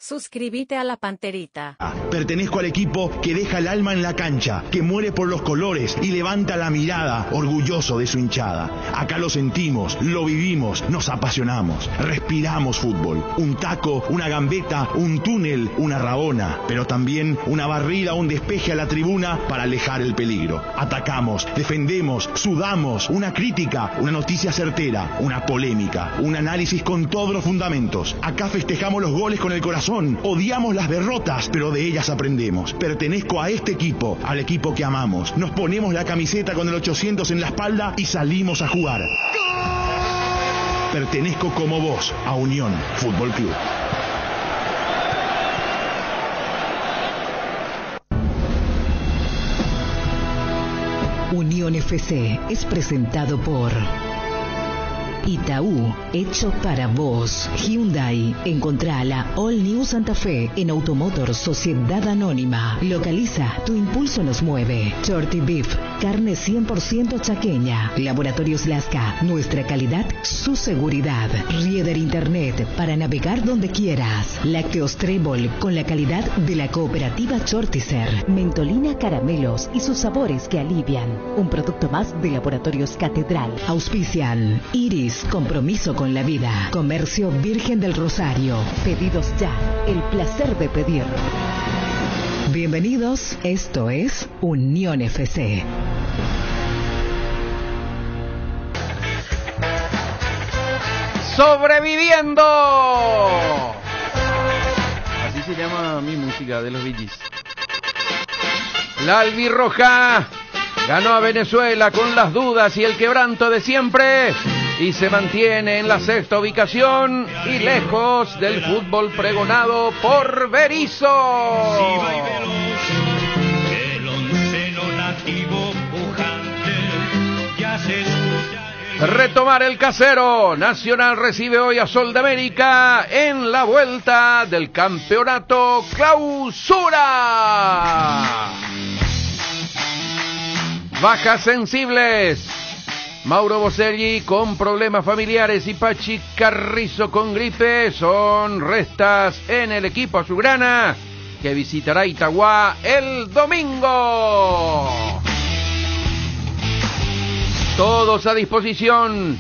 Suscríbete a La Panterita. Pertenezco al equipo que deja el alma en la cancha, que muere por los colores y levanta la mirada, orgulloso de su hinchada. Acá lo sentimos, lo vivimos, nos apasionamos, respiramos fútbol. Un taco, una gambeta, un túnel, una rabona, pero también una barrida, un despeje a la tribuna para alejar el peligro. Atacamos, defendemos, sudamos, una crítica, una noticia certera, una polémica, un análisis con todos los fundamentos. Acá festejamos los goles con el corazón. Odiamos las derrotas, pero de ellas aprendemos. Pertenezco a este equipo, al equipo que amamos. Nos ponemos la camiseta con el 800 en la espalda y salimos a jugar. Pertenezco como vos a Unión Fútbol Club. Unión FC es presentado por Itaú, hecho para vos. Hyundai, encontrá la All New Santa Fe en Automotor Sociedad Anónima. Localiza, tu impulso nos mueve. Shorty Beef, carne 100% chaqueña. Laboratorios Lasca, nuestra calidad, su seguridad. Rieder Internet, para navegar donde quieras. Lácteos Trébol, con la calidad de la cooperativa Chortizer. Mentolina Caramelos y sus sabores que alivian. Un producto más de Laboratorios Catedral. Auspician Iris, compromiso con la vida. Comercio Virgen del Rosario. Pedidos ya, el placer de pedir. Bienvenidos, esto es Unión FC. ¡Sobreviviendo! Así se llama mi música de los Bee Gees. La albirroja ganó a Venezuela con las dudas y el quebranto de siempre y se mantiene en la sexta ubicación y lejos del fútbol pregonado por Berizzo. Retomar el casero. Nacional recibe hoy a Sol de América en la vuelta del campeonato Clausura. Bajas sensibles. Mauro Boselli con problemas familiares y Pachi Carrizo con gripe son restas en el equipo azulgrana que visitará Itagua el domingo. Todos a disposición.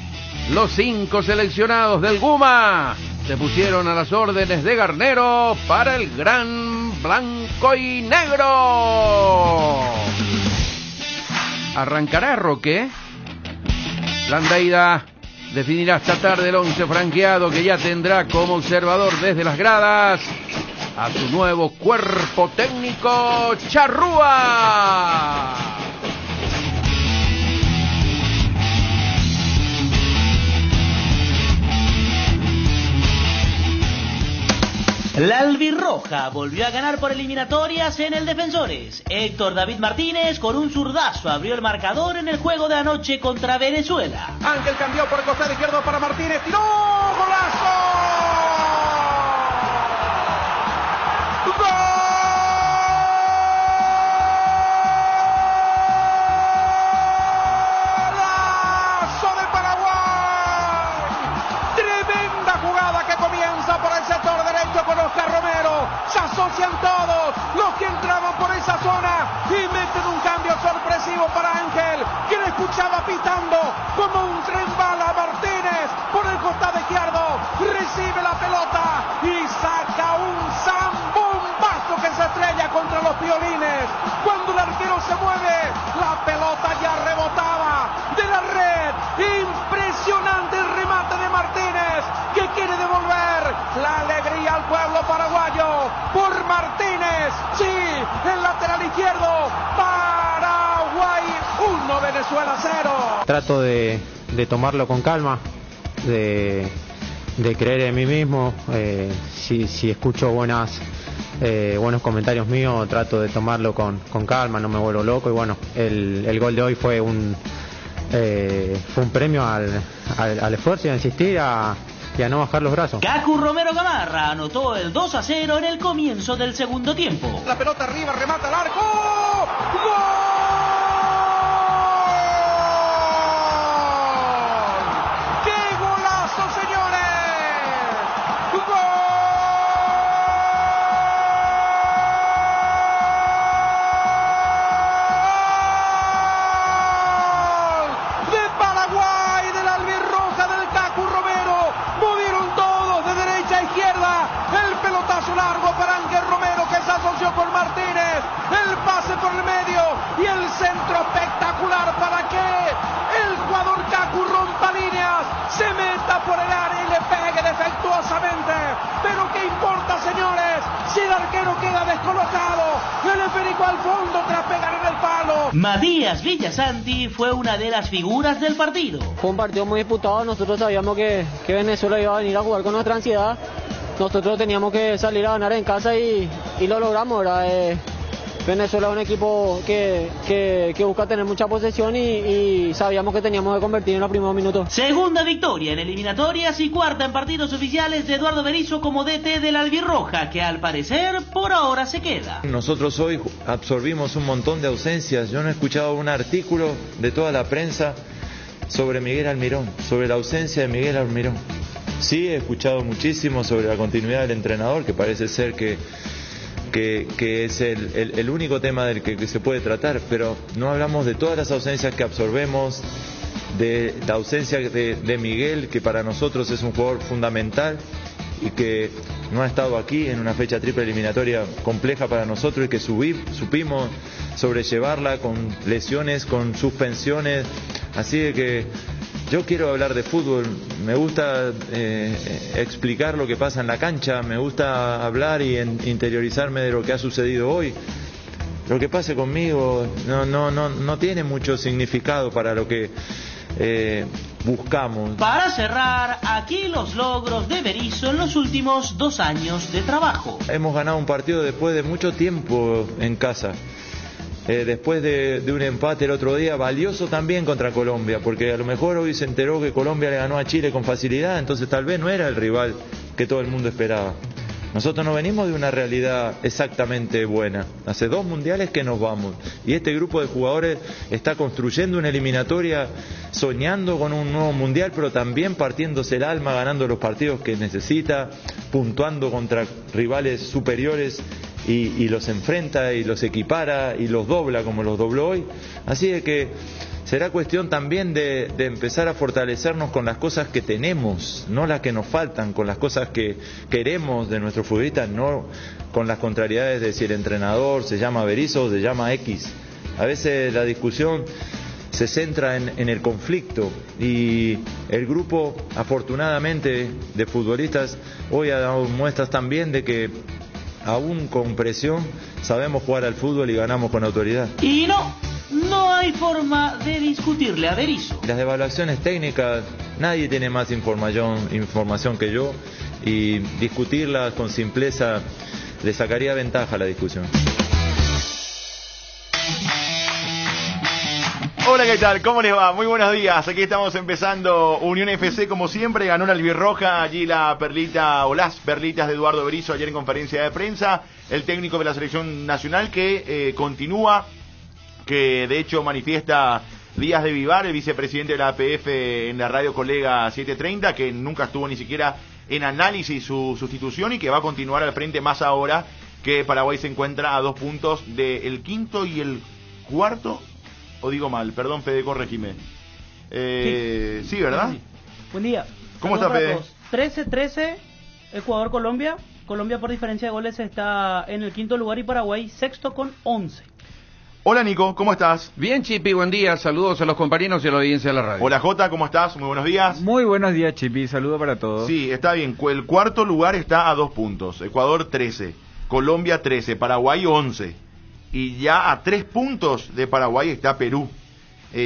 Los 5 seleccionados del Guma se pusieron a las órdenes de Garnero para el gran blanco y negro. ¿Arrancará Roque? Landeida definirá esta tarde el 11 franqueado que ya tendrá como observador desde las gradas a su nuevo cuerpo técnico Charrúa. La albirroja volvió a ganar por eliminatorias en el Defensores. Héctor David Martínez con un zurdazo abrió el marcador en el juego de anoche contra Venezuela. Ángel cambió por el costado izquierdo para Martínez. ¡Tiró! ¡Golazo! ¡Gol! Se asocian todos los que entraban por esa zona y meten un cambio sorpresivo para Ángel, que le escuchaba pitando como un tren bala a Martínez por el costado izquierdo. Recibe la pelota y saca un zambombazo que se estrella contra los violines. Cuando el arquero se mueve, la pelota ya rebotaba de la red. Impresionante el remate de Martínez, que quiere devolver la alegría al pueblo paraguayo por Martínez. Sí, el lateral izquierdo. Paraguay 1, Venezuela 0. Trato de tomarlo con calma, de creer en mí mismo. Si escucho buenos comentarios míos, trato de tomarlo con calma, no me vuelvo loco. Y bueno, el gol de hoy fue un premio al esfuerzo y a insistir y a no bajar los brazos. Cacu Romero Gamarra anotó el 2-0 en el comienzo del segundo tiempo. La pelota arriba, remata al arco. ¡Gol! ¡Qué golazo, señores! ¡Gol! Matías Villasanti fue una de las figuras del partido. Fue un partido muy disputado, nosotros sabíamos que Venezuela iba a venir a jugar con nuestra ansiedad. Nosotros teníamos que salir a ganar en casa y lo logramos, ¿verdad? Venezuela es un equipo que busca tener mucha posesión y sabíamos que teníamos que convertir en los primeros minutos. Segunda victoria en eliminatorias y cuarta en partidos oficiales de Eduardo Berizzo como DT del Albirroja, que al parecer por ahora se queda. Nosotros hoy absorbimos un montón de ausencias. Yo no he escuchado un artículo de toda la prensa sobre Miguel Almirón, sobre la ausencia de Miguel Almirón. Sí, he escuchado muchísimo sobre la continuidad del entrenador, que parece ser que es el único tema del que se puede tratar, pero no hablamos de todas las ausencias que absorbemos, de la ausencia de Miguel, que para nosotros es un jugador fundamental y que no ha estado aquí en una fecha triple eliminatoria compleja para nosotros y que supimos sobrellevarla con lesiones, con suspensiones, así de que yo quiero hablar de fútbol, me gusta explicar lo que pasa en la cancha, me gusta hablar y interiorizarme de lo que ha sucedido hoy. Lo que pase conmigo no tiene mucho significado para lo que buscamos. Para cerrar, aquí los logros de Berizzo en los últimos 2 años de trabajo. Hemos ganado un partido después de mucho tiempo en casa. Después de un empate el otro día, valioso también contra Colombia, porque a lo mejor hoy se enteró que Colombia le ganó a Chile con facilidad, entonces tal vez no era el rival que todo el mundo esperaba. Nosotros no venimos de una realidad exactamente buena. Hace 2 mundiales que nos vamos y este grupo de jugadores está construyendo una eliminatoria, soñando con un nuevo mundial, pero también partiéndose el alma, ganando los partidos que necesita, puntuando contra rivales superiores y los enfrenta y los equipara y los dobla como los dobló hoy. Así de que será cuestión también de empezar a fortalecernos con las cosas que tenemos, no las que nos faltan, con las cosas que queremos de nuestros futbolistas, no con las contrariedades de si el entrenador se llama Berizzo o se llama X. A veces la discusión se centra en el conflicto y el grupo, afortunadamente, de futbolistas hoy ha dado muestras también de que aún con presión sabemos jugar al fútbol y ganamos con autoridad. Y no hay forma de discutirle a Berizzo. Las evaluaciones técnicas, nadie tiene más información que yo y discutirlas con simpleza le sacaría ventaja a la discusión. Hola, ¿qué tal? ¿Cómo les va? Muy buenos días. Aquí estamos empezando Unión FC, como siempre. Ganó la Albirroja, allí la perlita o las perlitas de Eduardo Berizzo ayer en conferencia de prensa. El técnico de la selección nacional que continúa, que de hecho manifiesta Díaz de Vivar, el vicepresidente de la APF en la radio Colega 730, que nunca estuvo ni siquiera en análisis su sustitución y que va a continuar al frente más ahora que Paraguay se encuentra a 2 puntos del quinto y el cuarto. ¿O digo mal? Perdón, Fede, corregime. Sí, ¿verdad? Sí. Buen día. ¿Cómo está, Fede? 13-13, Ecuador-Colombia. Colombia por diferencia de goles está en el 5º lugar y Paraguay 6º con 11. Hola, Nico, ¿cómo estás? Bien, Chipi, buen día. Saludos a los compañeros y a la audiencia de la radio. Hola, Jota, ¿cómo estás? Muy buenos días. Muy buenos días, Chipi. Saludo para todos. Sí, está bien. El cuarto lugar está a 2 puntos. Ecuador 13, Colombia 13, Paraguay 11. Y ya a 3 puntos de Paraguay está Perú.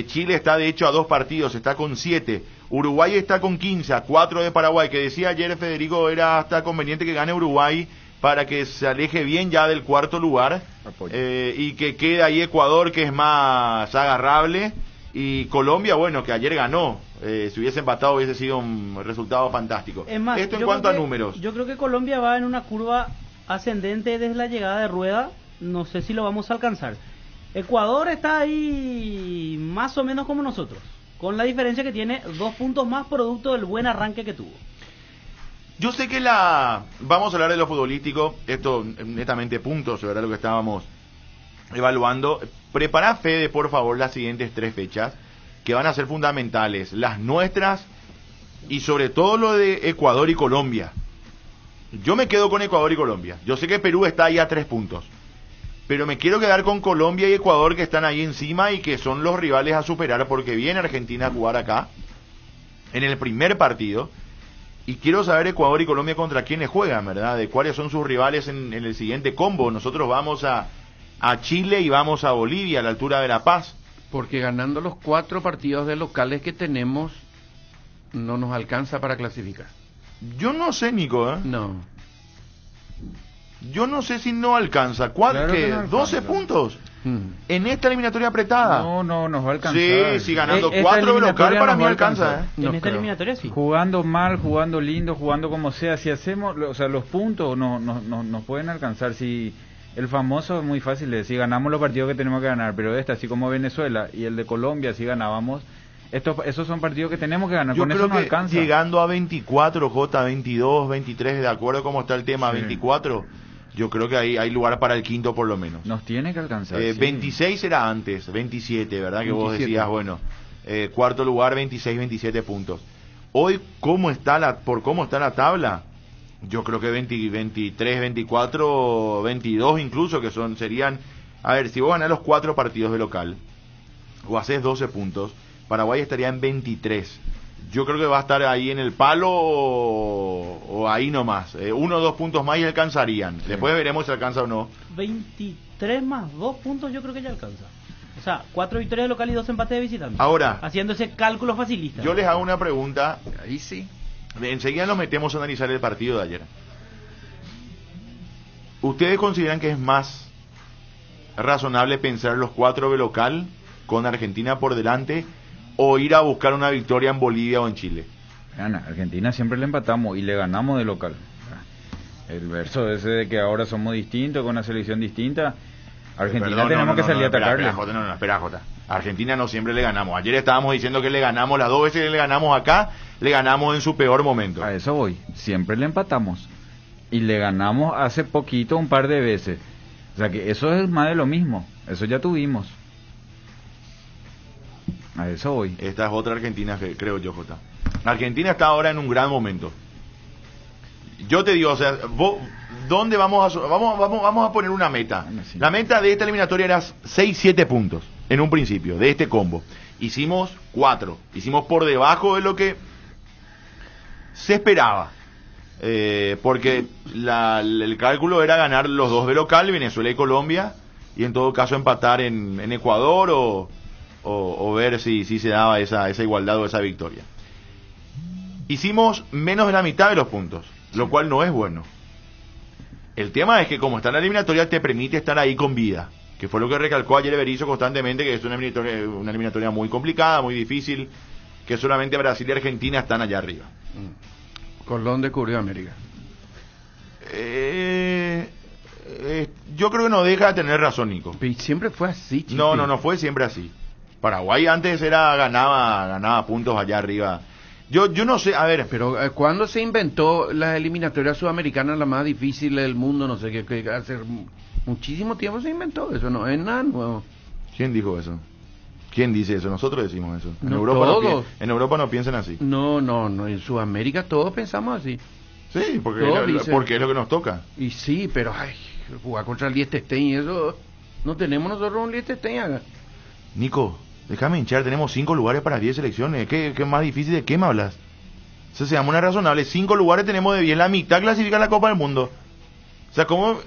Chile está de hecho a 2 partidos, está con 7. Uruguay está con 15, a 4 de Paraguay, que decía ayer Federico, era hasta conveniente que gane Uruguay para que se aleje bien ya del cuarto lugar. Y que quede ahí Ecuador, que es más agarrable. Y Colombia, bueno, que ayer ganó. Si hubiese empatado hubiese sido un resultado fantástico. Es más, esto en cuanto a números. Yo creo que Colombia va en una curva ascendente desde la llegada de Rueda. No sé si lo vamos a alcanzar. Ecuador está ahí más o menos como nosotros, con la diferencia que tiene 2 puntos más producto del buen arranque que tuvo. Yo sé que vamos a hablar de lo futbolístico, esto netamente puntos, ¿verdad? Lo que estábamos evaluando. Prepara, Fede, por favor, las siguientes 3 fechas, que van a ser fundamentales, las nuestras y sobre todo lo de Ecuador y Colombia. Yo me quedo con Ecuador y Colombia. Yo sé que Perú está ahí a 3 puntos. Pero me quiero quedar con Colombia y Ecuador, que están ahí encima y que son los rivales a superar, porque viene Argentina a jugar acá en el primer partido. Y quiero saber Ecuador y Colombia contra quiénes juegan, ¿verdad? De cuáles son sus rivales en el siguiente combo. Nosotros vamos a a Chile y vamos a Bolivia, a la altura de La Paz. Porque ganando los 4 partidos de locales que tenemos, no nos alcanza para clasificar. Yo no sé, Nico, ¿eh? No. Yo no sé si no alcanza. Claro que no alcanza. 12 puntos. En esta eliminatoria apretada. No nos va a alcanzar. Sí, sí, ganando 4 de local para mí alcanza. En esta eliminatoria sí. Jugando mal, jugando lindo, jugando como sea. Si hacemos, o sea, los puntos nos pueden alcanzar. Si el famoso es muy fácil de decir, ganamos los partidos que tenemos que ganar, pero así como Venezuela y el de Colombia, si ganábamos, esos son partidos que tenemos que ganar. Yo con creo eso nos que alcanza. Llegando a 24, J, 22, 23, de acuerdo cómo está el tema, sí. 24, yo creo que hay lugar para el quinto por lo menos. Nos tiene que alcanzar. 26 era antes, 27, ¿verdad? Que 27. Vos decías, bueno, cuarto lugar, 26, 27 puntos. Hoy, por cómo está la tabla, yo creo que 23, 24, 22 incluso, que serían, a ver, si vos ganás los 4 partidos de local, o haces 12 puntos, Paraguay estaría en 23. Yo creo que va a estar ahí en el palo o ahí nomás. 1 o 2 puntos más y alcanzarían. Sí. Después veremos si alcanza o no. 23 más 2 puntos yo creo que ya alcanza. O sea, 4 victorias de local y 2 empates de visitante. Ahora, haciendo ese cálculo facilista. Yo les hago una pregunta. Ahí sí. Enseguida nos metemos a analizar el partido de ayer. ¿Ustedes consideran que es más razonable pensar los 4 de local con Argentina por delante o ir a buscar una victoria en Bolivia o en Chile? Argentina siempre le empatamos y le ganamos de local. El verso ese de que ahora somos distintos, con una selección distinta, Argentina tenemos que salir a atacarle. Espera, Jota. Argentina no siempre le ganamos. Ayer estábamos diciendo que le ganamos, las 2 veces que le ganamos acá, le ganamos en su peor momento. A eso voy. Siempre le empatamos. Y le ganamos hace poquito un par de veces. O sea que eso es más de lo mismo. Eso ya tuvimos. A eso voy. Esta es otra Argentina, creo yo, Jota. Argentina está ahora en un gran momento. Yo te digo, o sea, ¿dónde vamos a poner una meta? Sí. La meta de esta eliminatoria era 6-7 puntos en un principio, de este combo. Hicimos 4. Hicimos por debajo de lo que se esperaba. Porque el cálculo era ganar los 2 de local, Venezuela y Colombia, y en todo caso empatar en Ecuador o ver si se daba esa igualdad o esa victoria. Hicimos menos de la mitad de los puntos, lo cual no es bueno. El tema es que como está en la eliminatoria te permite estar ahí con vida, que fue lo que recalcó ayer Berizzo constantemente, que es una eliminatoria muy complicada, muy difícil, que solamente Brasil y Argentina están allá arriba. Colón descubrió América. Yo creo que no deja de tener razón, Nico. Pero siempre fue así, Chipi. No fue siempre así. Paraguay antes ganaba puntos allá arriba. Yo no sé, a ver. Pero ¿cuándo se inventó la eliminatoria sudamericana, la más difícil del mundo? No sé qué, hace muchísimo tiempo se inventó eso, no es nada nuevo. ¿Quién dijo eso? ¿Quién dice eso? Nosotros decimos eso. En no, Europa todos. En Europa no piensan así. No, en Sudamérica todos pensamos así. Sí, porque es lo que nos toca. Y sí, pero jugar contra el Liechtenstein y eso, no tenemos nosotros un Liechtenstein acá. Nico, déjame hinchar, tenemos 5 lugares para 10 selecciones. ¿Qué más difícil? ¿De qué me hablas? O sea, seamos una razonable. 5 lugares tenemos de 10, la mitad clasifica a la Copa del Mundo. O sea, ¿cómo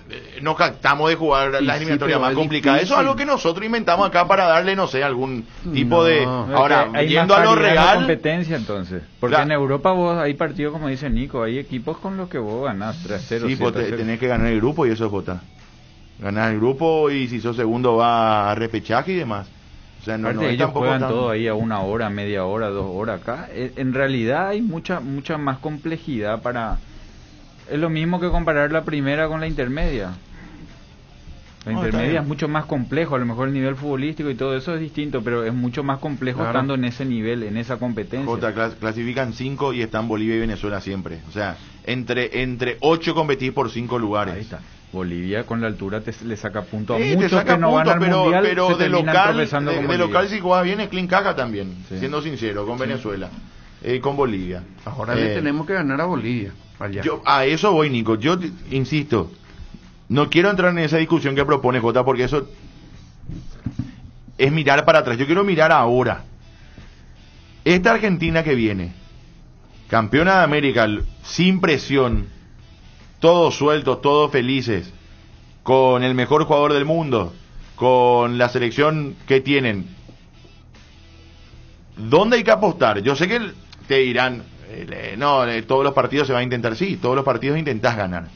nos captamos de jugar la eliminatoria más complicada? Eso es algo que nosotros inventamos acá para darle, no sé, algún tipo de... Ahora, yendo a lo real... competencia entonces. Porque en Europa vos hay partidos, como dice Nico, hay equipos con los que vos ganás 3-0. Sí, pues tenés que ganar el grupo y eso es Jota. Ganar el grupo y si sos segundo va a repechaje y demás. O sea, no ellos juegan todo ahí a 1 hora, media hora, 2 horas acá. En realidad hay mucha más complejidad para... Es lo mismo que comparar la primera con la intermedia. La intermedia es mucho más complejo, a lo mejor el nivel futbolístico y todo eso es distinto, pero es mucho más complejo estando en ese nivel, en esa competencia. Clasifican 5 y están Bolivia y Venezuela siempre. O sea, entre 8 competís por 5 lugares. Ahí está. Bolivia con la altura le saca puntos a muchos que no van al mundial, pero de local si jugás bien es clean caja también, siendo sincero, con Venezuela, con Bolivia. Ahora le tenemos que ganar a Bolivia. A eso voy, Nico. Yo insisto, no quiero entrar en esa discusión que propone Jota, porque eso es mirar para atrás. Yo quiero mirar ahora. Esta Argentina que viene, campeona de América, sin presión, todos sueltos, todos felices, con el mejor jugador del mundo, con la selección que tienen, ¿dónde hay que apostar? Yo sé que te dirán, todos los partidos se van a intentar, sí, todos los partidos intentás ganar.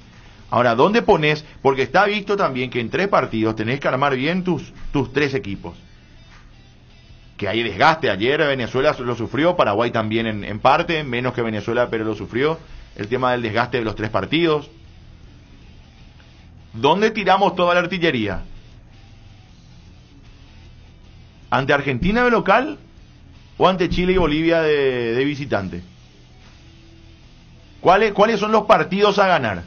Ahora, ¿dónde pones? Porque está visto también que en 3 partidos tenés que armar bien tus 3 equipos. Que hay desgaste. Ayer Venezuela lo sufrió, Paraguay también en parte, menos que Venezuela, pero lo sufrió. El tema del desgaste de los 3 partidos. ¿Dónde tiramos toda la artillería? ¿Ante Argentina de local o ante Chile y Bolivia de visitante? ¿Cuáles son los partidos a ganar?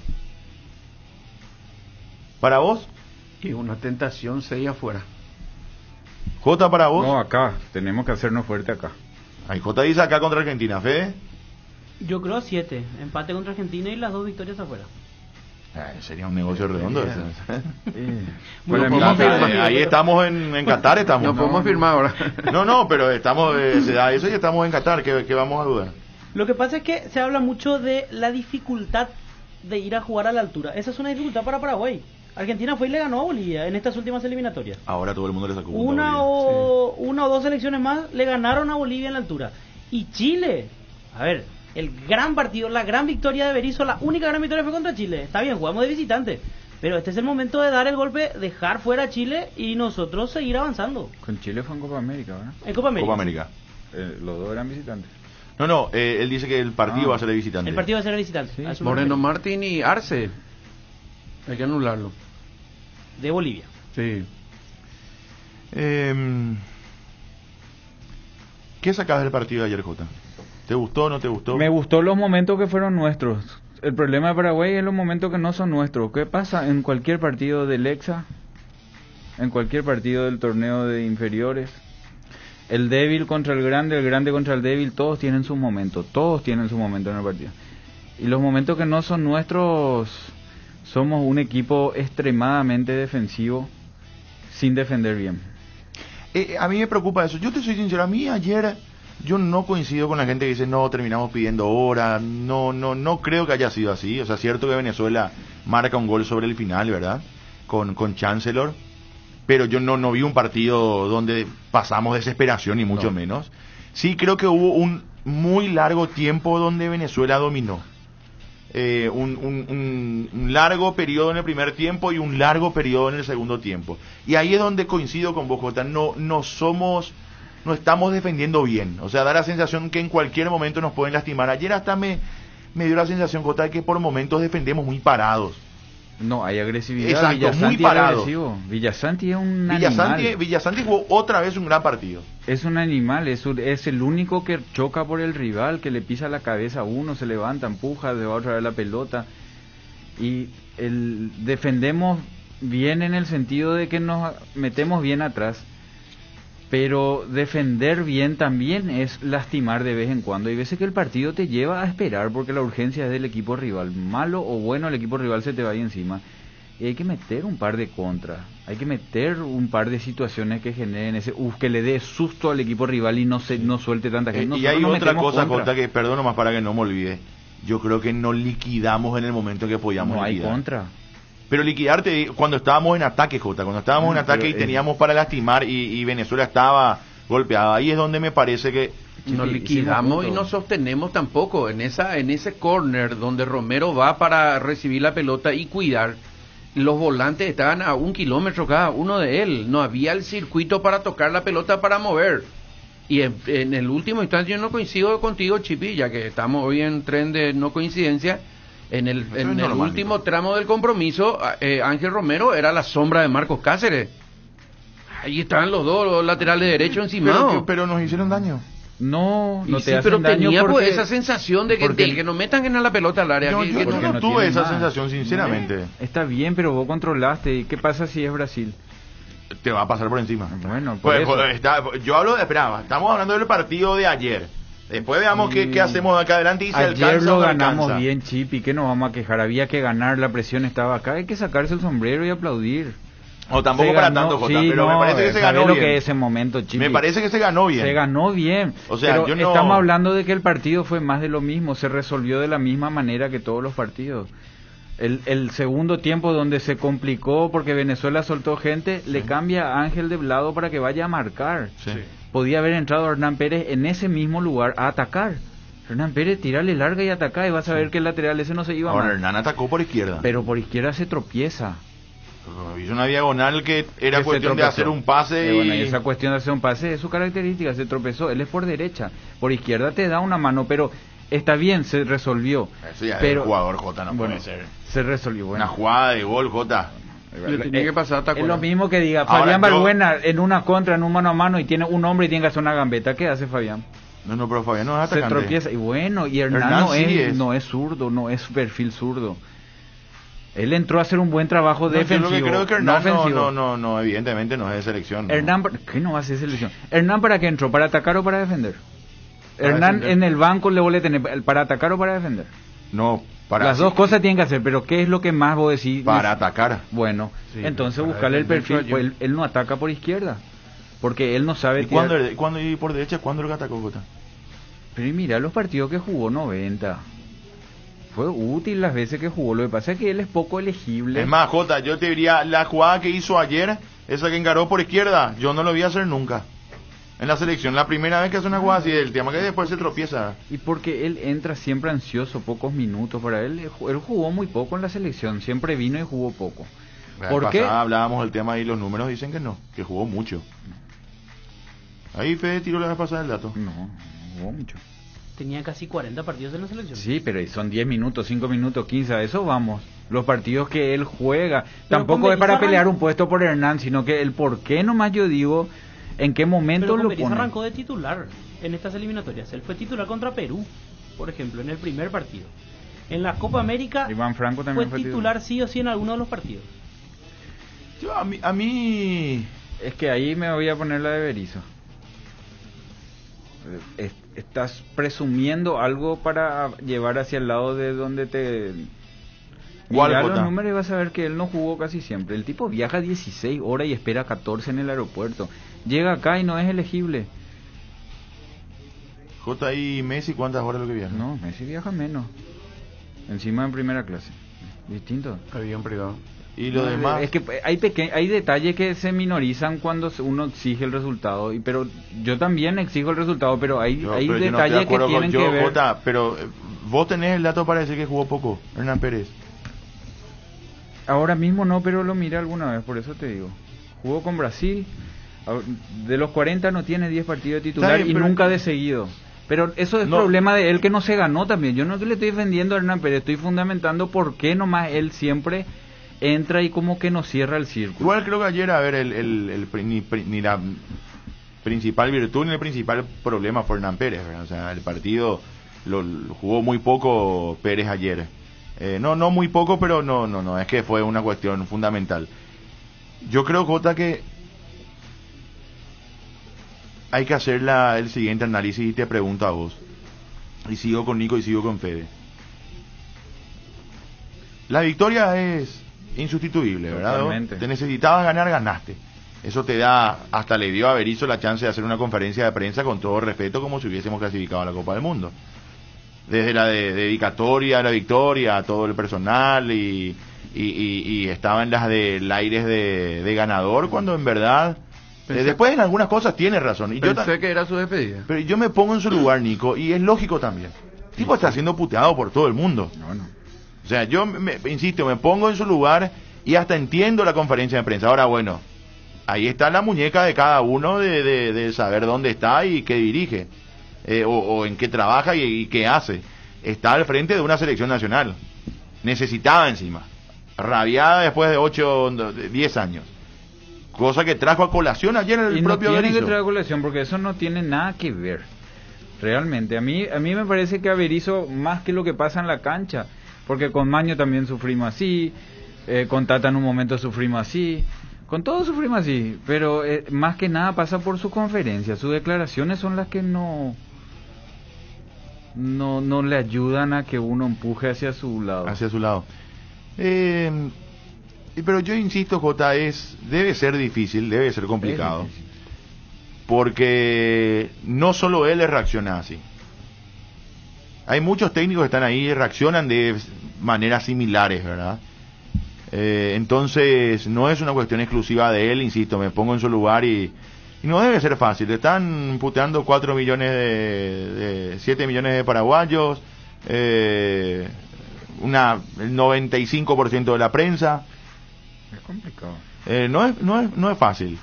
¿Para vos? Y una tentación 6 afuera. ¿Jota para vos? No, acá. Tenemos que hacernos fuerte acá. Ay, Jota dice acá contra Argentina. ¿Fede? Yo creo 7. Empate contra Argentina y las 2 victorias afuera. Sería un negocio redondo. Ahí estamos en Qatar. No podemos firmar ahora. No, pero se da eso y estamos en Qatar. ¿Qué vamos a dudar? Lo que pasa es que se habla mucho de la dificultad de ir a jugar a la altura. Esa es una dificultad para Paraguay. Argentina fue y le ganó a Bolivia en estas últimas eliminatorias. Ahora todo el mundo le sacó una o 2 selecciones más le ganaron a Bolivia en la altura. Y Chile, a ver, el gran partido, la gran victoria de Berizzo, la única gran victoria fue contra Chile. Está bien, jugamos de visitante, pero este es el momento de dar el golpe, dejar fuera a Chile y nosotros seguir avanzando. Con Chile fue en Copa América, ¿verdad? En Copa América. Los 2 eran visitantes. No, él dice que el partido va a ser de visitante. El partido va a ser de visitante. Sí. Moreno Martín y Arce. Hay que anularlo. De Bolivia. Sí. ¿Qué sacás del partido de ayer, Jota? ¿Te gustó o no te gustó? Me gustó los momentos que fueron nuestros. El problema de Paraguay es los momentos que no son nuestros. ¿Qué pasa en cualquier partido del Hexa? En cualquier partido del torneo de inferiores. El débil contra el grande contra el débil, todos tienen sus momentos en el partido. Y los momentos que no son nuestros, somos un equipo extremadamente defensivo, sin defender bien. A mí me preocupa eso. Yo te soy sincero, a mí ayer yo no coincido con la gente que dice no, terminamos pidiendo hora. No creo que haya sido así. O sea, cierto que Venezuela marca un gol sobre el final, ¿verdad? Con Chancellor. Pero yo no vi un partido donde pasamos desesperación, ni mucho menos. Sí creo que hubo un muy largo tiempo donde Venezuela dominó. Un largo periodo en el primer tiempo y un largo periodo en el segundo tiempo. Y ahí es donde coincido con vos, Jota. No estamos defendiendo bien. O sea, da la sensación que en cualquier momento nos pueden lastimar. Ayer hasta me dio la sensación, Jota, de que por momentos defendemos muy parados. No, hay agresividad. Exacto, Villasanti muy parado. Villasanti es un animal. Villasanti jugó otra vez un gran partido. Es un animal, es el único que choca por el rival, que le pisa la cabeza a uno, se levanta, empuja, le va otra vez la pelota. Y defendemos bien en el sentido de que nos metemos bien atrás. Pero defender bien también es lastimar de vez en cuando. Hay veces que el partido te lleva a esperar porque la urgencia es del equipo rival. Malo o bueno, el equipo rival se te va ahí encima. Y hay que meter un par de contras. Hay que meter un par de situaciones que generen que le dé susto al equipo rival y no suelte tanta gente. Y hay otra cosa, Jota, que perdono más para que no me olvide. Yo creo que no liquidamos en el momento que podíamos liquidar. No hay contra. Pero liquidarte cuando estábamos en ataque, Jota, cuando estábamos en ataque y teníamos para lastimar y Venezuela estaba golpeada, ahí es donde me parece que nos liquidamos y no sostenemos tampoco en ese corner donde Romero va para recibir la pelota y cuidar. Los volantes estaban a 1 kilómetro cada uno de él, no había el circuito para tocar la pelota para mover. Y en el último instante yo no coincido contigo, Chipi, ya que estamos hoy en tren de no coincidencia. En el último tramo del compromiso, Ángel Romero era la sombra de Marcos Cáceres. Ahí estaban los dos laterales derechos encima. Pero nos hicieron daño. No te hacen pero daño tenía porque, esa sensación de que no metan en la pelota al área. Yo no tuve esa sensación, sinceramente. Está bien, pero vos controlaste. ¿Y qué pasa si es Brasil? Te va a pasar por encima. Bueno, yo hablo de... estamos hablando del partido de ayer. Después veamos qué hacemos de acá adelante y si ayer alcanza lo o no ganamos alcanza. bien, Chipi, ¿qué nos vamos a quejar? Había que ganar, la presión estaba acá, hay que sacarse el sombrero y aplaudir. O tampoco para tanto, Jota, sí, pero me parece que se ganó bien. Lo que es ese momento, Chipi. Me parece que se ganó bien. Se ganó bien. O sea, pero estamos hablando de que el partido fue más de lo mismo, se resolvió de la misma manera que todos los partidos. El segundo tiempo donde se complicó porque Venezuela soltó gente, le cambia a Ángel de lado para que vaya a marcar. Sí. Podía haber entrado Hernán Pérez en ese mismo lugar a atacar. Hernán Pérez, tirarle larga y atacar, y vas a ver que el lateral ese no se iba Ahora mal. Hernán atacó por izquierda. Pero por izquierda se tropieza. Hizo una diagonal que era Que se cuestión de tropezó. hacer un pase Bueno, y y... esa cuestión de hacer un pase es su característica, se tropezó. Él es por derecha. Por izquierda te da una mano, pero está bien, se resolvió. Eso ya pero el jugador Jota no bueno, puede ser. se resolvió. Bueno. Una jugada de gol, Jota. Le tenía que pasar, ¿te Es lo acuerdas? mismo que diga Ahora, Fabián yo- Balbuena en una contra, en un mano a mano, y tiene un hombre y tiene que hacer una gambeta. ¿Qué hace Fabián? No, pero Fabián no es Se atacante. tropieza. Y bueno, y Hernán, Hernán no, sí es, es. no es zurdo, no es perfil zurdo. Él entró a hacer un buen trabajo No, yo defensivo. lo que creo es que Hernán no ofensivo. no, evidentemente no es de selección. ¿no? Hernán, ¿qué no va a ser selección? ¿Hernán para qué entró? ¿Para atacar o para defender? Para Hernán defender. en el banco le vuelve a tener para atacar o para defender. No, para Las dos cosas tienen que hacer, pero ¿qué es lo que más vos decís? para atacar. Bueno, Sí, entonces para buscarle el defender, perfil. Pues él no ataca por izquierda, porque él no sabe ¿Y tirar. cuándo y por derecha? ¿Cuándo lo atacó Jota? Pero mira los partidos que jugó 90. Fue útil las veces que jugó. Lo que pasa es que él es poco elegible. Es más, Jota, yo te diría, la jugada que hizo ayer, esa que encaró por izquierda, yo no lo vi hacer nunca. En la selección, la primera vez que hace una jugada así, el tema que después se tropieza. Y porque él entra siempre ansioso, pocos minutos para él. Él jugó muy poco en la selección, siempre vino y jugó poco. ¿Por qué? Hablábamos del tema y los números dicen que no, que jugó mucho. Ahí Fede tiró la vez pasada el dato. No jugó mucho. Tenía casi 40 partidos en la selección. Sí, pero son 10 minutos, 5 minutos, 15, a eso vamos. Los partidos que él juega. Pero Tampoco con es para Berizzo pelear un puesto por Hernán, sino que el por qué nomás yo digo en qué momento Pero lo con Berizzo pone. arrancó de titular en estas eliminatorias. Él fue titular contra Perú, por ejemplo, en el primer partido. En la Copa América Iván Franco también fue titular sí o sí en alguno de los partidos. Yo, a mí... Es que ahí me voy a poner la de Berizzo. Estás presumiendo algo para llevar hacia el lado de donde te... ¿Cuál, Mirá los Jota? números y vas a ver que él no jugó casi siempre. El tipo viaja 16 horas y espera 14 en el aeropuerto. Llega acá y no es elegible. J. y Messi, ¿cuántas horas lo que viaja? No, Messi viaja menos. Encima en primera clase. Distinto. Avión privado. Y lo No, demás... Es que hay detalles que se minorizan cuando uno exige el resultado. Pero yo también exijo el resultado, pero hay pero yo no estoy de detalles que acuerdo tienen con que ver. Jota, pero vos tenés el dato para decir que jugó poco, Hernán Pérez. Ahora mismo no, pero lo miré alguna vez, por eso te digo. Jugó con Brasil, de los 40 no tiene 10 partidos de titular Está bien, y pero- nunca de seguido. Pero eso es No. problema de él que no se ganó también. Yo no le estoy defendiendo a Hernán Pérez, estoy fundamentando por qué nomás él siempre entra y como que nos cierra el círculo. Igual creo que ayer, a ver, ni la principal virtud ni el principal problema fue Hernán Pérez, ¿verdad? O sea, el partido lo jugó muy poco Pérez ayer. No muy poco, pero no, es que fue una cuestión fundamental. Yo creo, Jota, que hay que hacer el siguiente análisis y te pregunto a vos. Y sigo con Nico y sigo con Fede. La victoria es insustituible, ¿verdad? Totalmente. Te necesitabas ganar, ganaste. Eso te da, hasta le dio a Berizzo la chance de hacer una conferencia de prensa con todo respeto, como si hubiésemos clasificado a la Copa del Mundo. Desde la dedicatoria a la victoria, a todo el personal y estaba en las del aires de ganador, cuando en verdad después en algunas cosas tiene razón. Y Pensé que era su despedida. pero yo me pongo en su lugar, Nico, y es lógico también. El tipo está siendo puteado por todo el mundo. O sea, yo insisto, me pongo en su lugar y hasta entiendo la conferencia de prensa. Ahora, bueno, ahí está la muñeca de cada uno de saber dónde está y qué dirige, o en qué trabaja y qué hace. Está al frente de una selección nacional. Necesitaba encima. Rabiada después de 10 años. Cosa que trajo a colación ayer el Y no propio tiene que Berizzo. traer a colación porque eso no tiene nada que ver. Realmente, a mí me parece que a Berizzo más que lo que pasa en la cancha, porque con Maño también sufrimos así, con Tata en un momento sufrimos así, con todos sufrimos así, pero más que nada pasa por su conferencia, sus declaraciones son las que no le ayudan a que uno empuje hacia su lado. Hacia su lado. Pero yo insisto, Jota, debe ser difícil, debe ser complicado. Es difícil. Porque no solo él reacciona así. Hay muchos técnicos que están ahí y reaccionan maneras similares, ¿verdad? Entonces no es una cuestión exclusiva de él, insisto, me pongo en su lugar y no debe ser fácil. Están puteando 4 millones de 7 millones de paraguayos, el 95% de la prensa. Es complicado. No es fácil.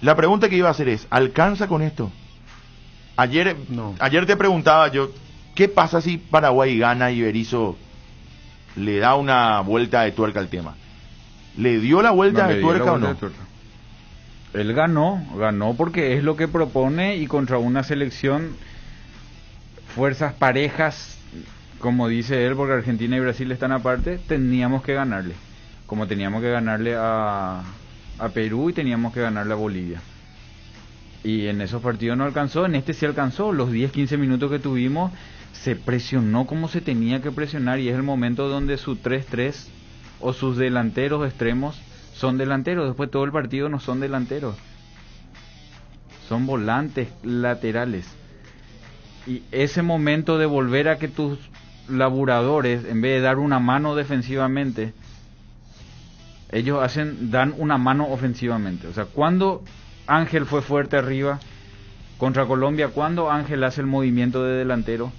La pregunta que iba a hacer es, ¿alcanza con esto? Ayer te preguntaba yo, ¿qué pasa si Paraguay gana y Berizzo le da una vuelta de tuerca al tema? ¿Le dio la vuelta de tuerca o no? Él ganó porque es lo que propone, y contra una selección, fuerzas parejas, como dice él, porque Argentina y Brasil están aparte, teníamos que ganarle. Como teníamos que ganarle a Perú y teníamos que ganarle a Bolivia. Y en esos partidos no alcanzó, en este sí alcanzó. Los 10-15 minutos que tuvimos, se presionó como se tenía que presionar, y es el momento donde su 3-3 o sus delanteros extremos son delanteros. Después todo el partido no son delanteros, son volantes laterales. Y ese momento de volver a que tus laburadores, en vez de dar una mano defensivamente, ellos dan una mano ofensivamente. O sea, cuando Ángel fue fuerte arriba contra Colombia, cuando Ángel hace el movimiento de delantero,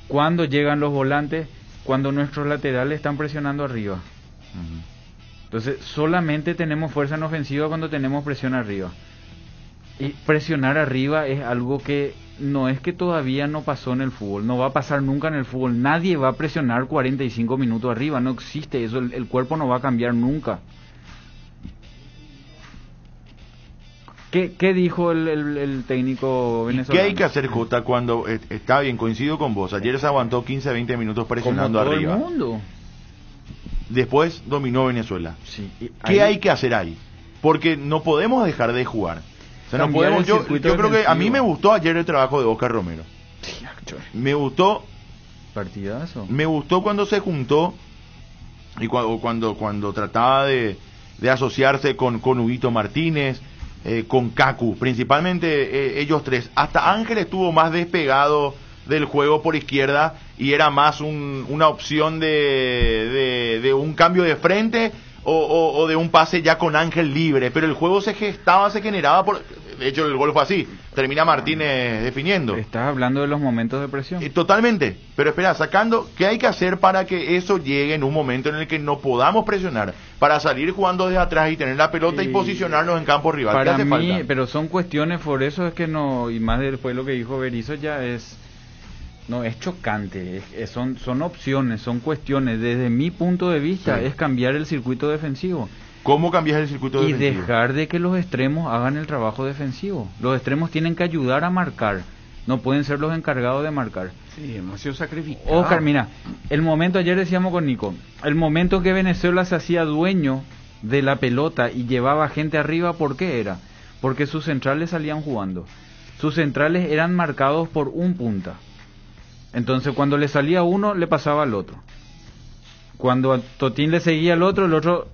cuando llegan los volantes, cuando nuestros laterales están presionando arriba. Entonces solamente tenemos fuerza en ofensiva cuando tenemos presión arriba, y presionar arriba es algo que no es que todavía no pasó en el fútbol, no va a pasar nunca en el fútbol. Nadie va a presionar 45 minutos arriba, no existe eso, el cuerpo no va a cambiar nunca. ¿Qué dijo el técnico venezolano? ¿Qué hay que hacer, Jota, cuando está bien? Coincido con vos. Ayer se aguantó 15-20 minutos presionando como todo arriba. El mundo. Después dominó Venezuela. Sí, ¿Qué hay que hacer ahí? Porque no podemos dejar de jugar. O sea, no podemos. Yo creo que a mí me gustó ayer el trabajo de Oscar Romero. Me gustó. Partidazo. Me gustó cuando se juntó y cuando trataba de asociarse con Huguito Martínez. Con Kaku, principalmente ellos tres. Hasta Ángel estuvo más despegado del juego por izquierda y era más una opción de un cambio de frente o de un pase ya con Ángel libre, pero el juego se generaba de hecho el gol fue así, termina Martínez definiendo. Estás hablando de los momentos de presión. Totalmente, pero espera, ¿qué hay que hacer para que eso llegue en un momento en el que no podamos presionar, para salir jugando desde atrás y tener la pelota y posicionarnos en campo rival? Para ¿Qué hace mí, falta? pero son cuestiones, por eso es que no, y más después lo que dijo Berizzo ya es chocante, son opciones, son cuestiones. Desde mi punto de vista es cambiar el circuito defensivo. ¿Cómo cambias el circuito defensivo? Y dejar de que los extremos hagan el trabajo defensivo. Los extremos tienen que ayudar a marcar, no pueden ser los encargados de marcar. Sí, demasiado sacrificado. Oscar, mira, el momento, ayer decíamos con Nico, el momento que Venezuela se hacía dueño de la pelota y llevaba gente arriba, ¿por qué era? Porque sus centrales salían jugando. Sus centrales eran marcados por un punta. Entonces cuando le salía uno, le pasaba al otro. Cuando a Totín le seguía al otro, el otro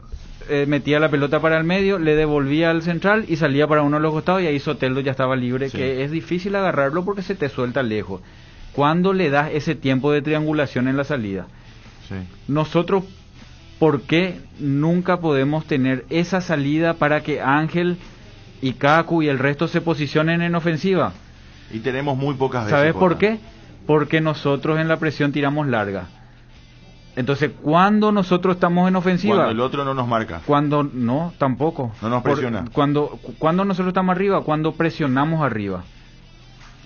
metía la pelota para el medio, le devolvía al central y salía para uno de los costados, y ahí Soteldo ya estaba libre, que es difícil agarrarlo porque se te suelta lejos. Cuando le das ese tiempo de triangulación en la salida. Nosotros, ¿por qué nunca podemos tener esa salida para que Ángel y Kaku y el resto se posicionen en ofensiva? Y tenemos muy pocas veces. ¿Sabes por qué? Porque nosotros en la presión tiramos larga. Entonces, cuando nosotros estamos en ofensiva, cuando el otro no nos marca, tampoco no nos presiona. Cuando nosotros estamos arriba, cuando presionamos arriba.